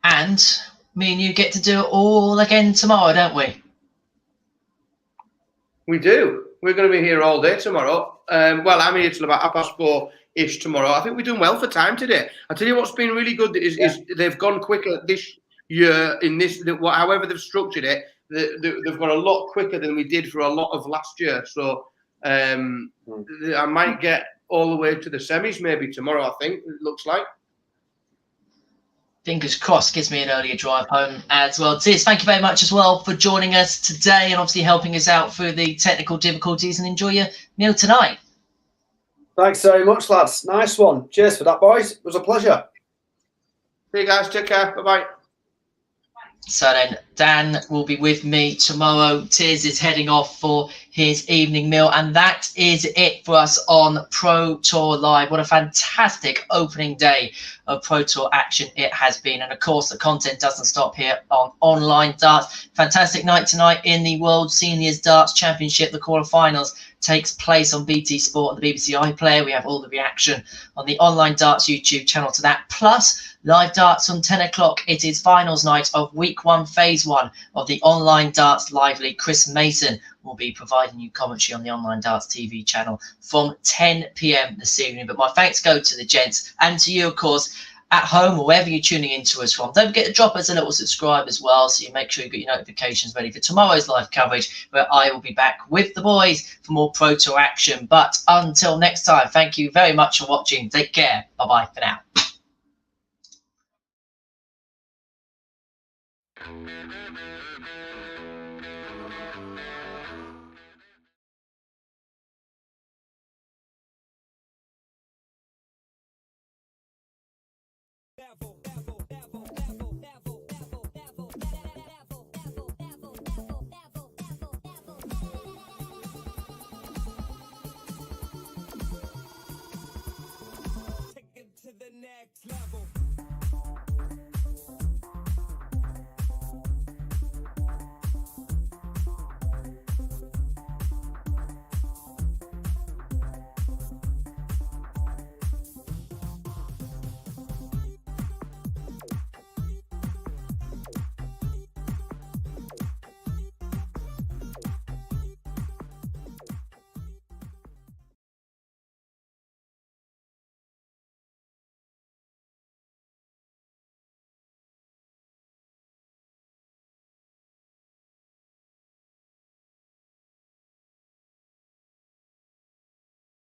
And me and you get to do it all again tomorrow, don't we? We do. We're going to be here all day tomorrow. Well, I'm here till about 4:30-ish tomorrow. I think we're doing well for time today. I tell you what's been really good is they've gone quicker this year in this. However they've structured it, they've gone a lot quicker than we did for a lot of last year. So I might get all the way to the semis maybe tomorrow. I think it looks like. Fingers crossed, gives me an earlier drive home as well. Tiz, thank you very much as well for joining us today and obviously helping us out through the technical difficulties, and enjoy your meal tonight. Thanks very much, lads. Nice one. Cheers for that, boys. It was a pleasure. See you guys. Take care. Bye-bye. So then Dan will be with me tomorrow. Tiz is heading off for his evening meal, and that is it for us on Pro Tour Live. What a fantastic opening day of Pro Tour action it has been, and of course the content doesn't stop here on Online Darts. Fantastic night tonight in the World Seniors Darts Championship. The quarterfinals takes place on BT Sport and the BBC iPlayer. We have all the reaction on the Online Darts YouTube channel to that, plus live darts on 10 o'clock. It is finals night of week 1, phase 1 of the Online Darts Live League. Chris Mason will be providing you commentary on the Online Darts TV channel from 10 p.m. this evening. But my thanks go to the gents and to you, of course, at home or wherever you're tuning into us from. Don't forget to drop us a little subscribe as well, so you make sure you get your notifications ready for tomorrow's live coverage, where I will be back with the boys for more Pro Tour action. But until next time, thank you very much for watching. Take care. Bye-bye for now. To the next level.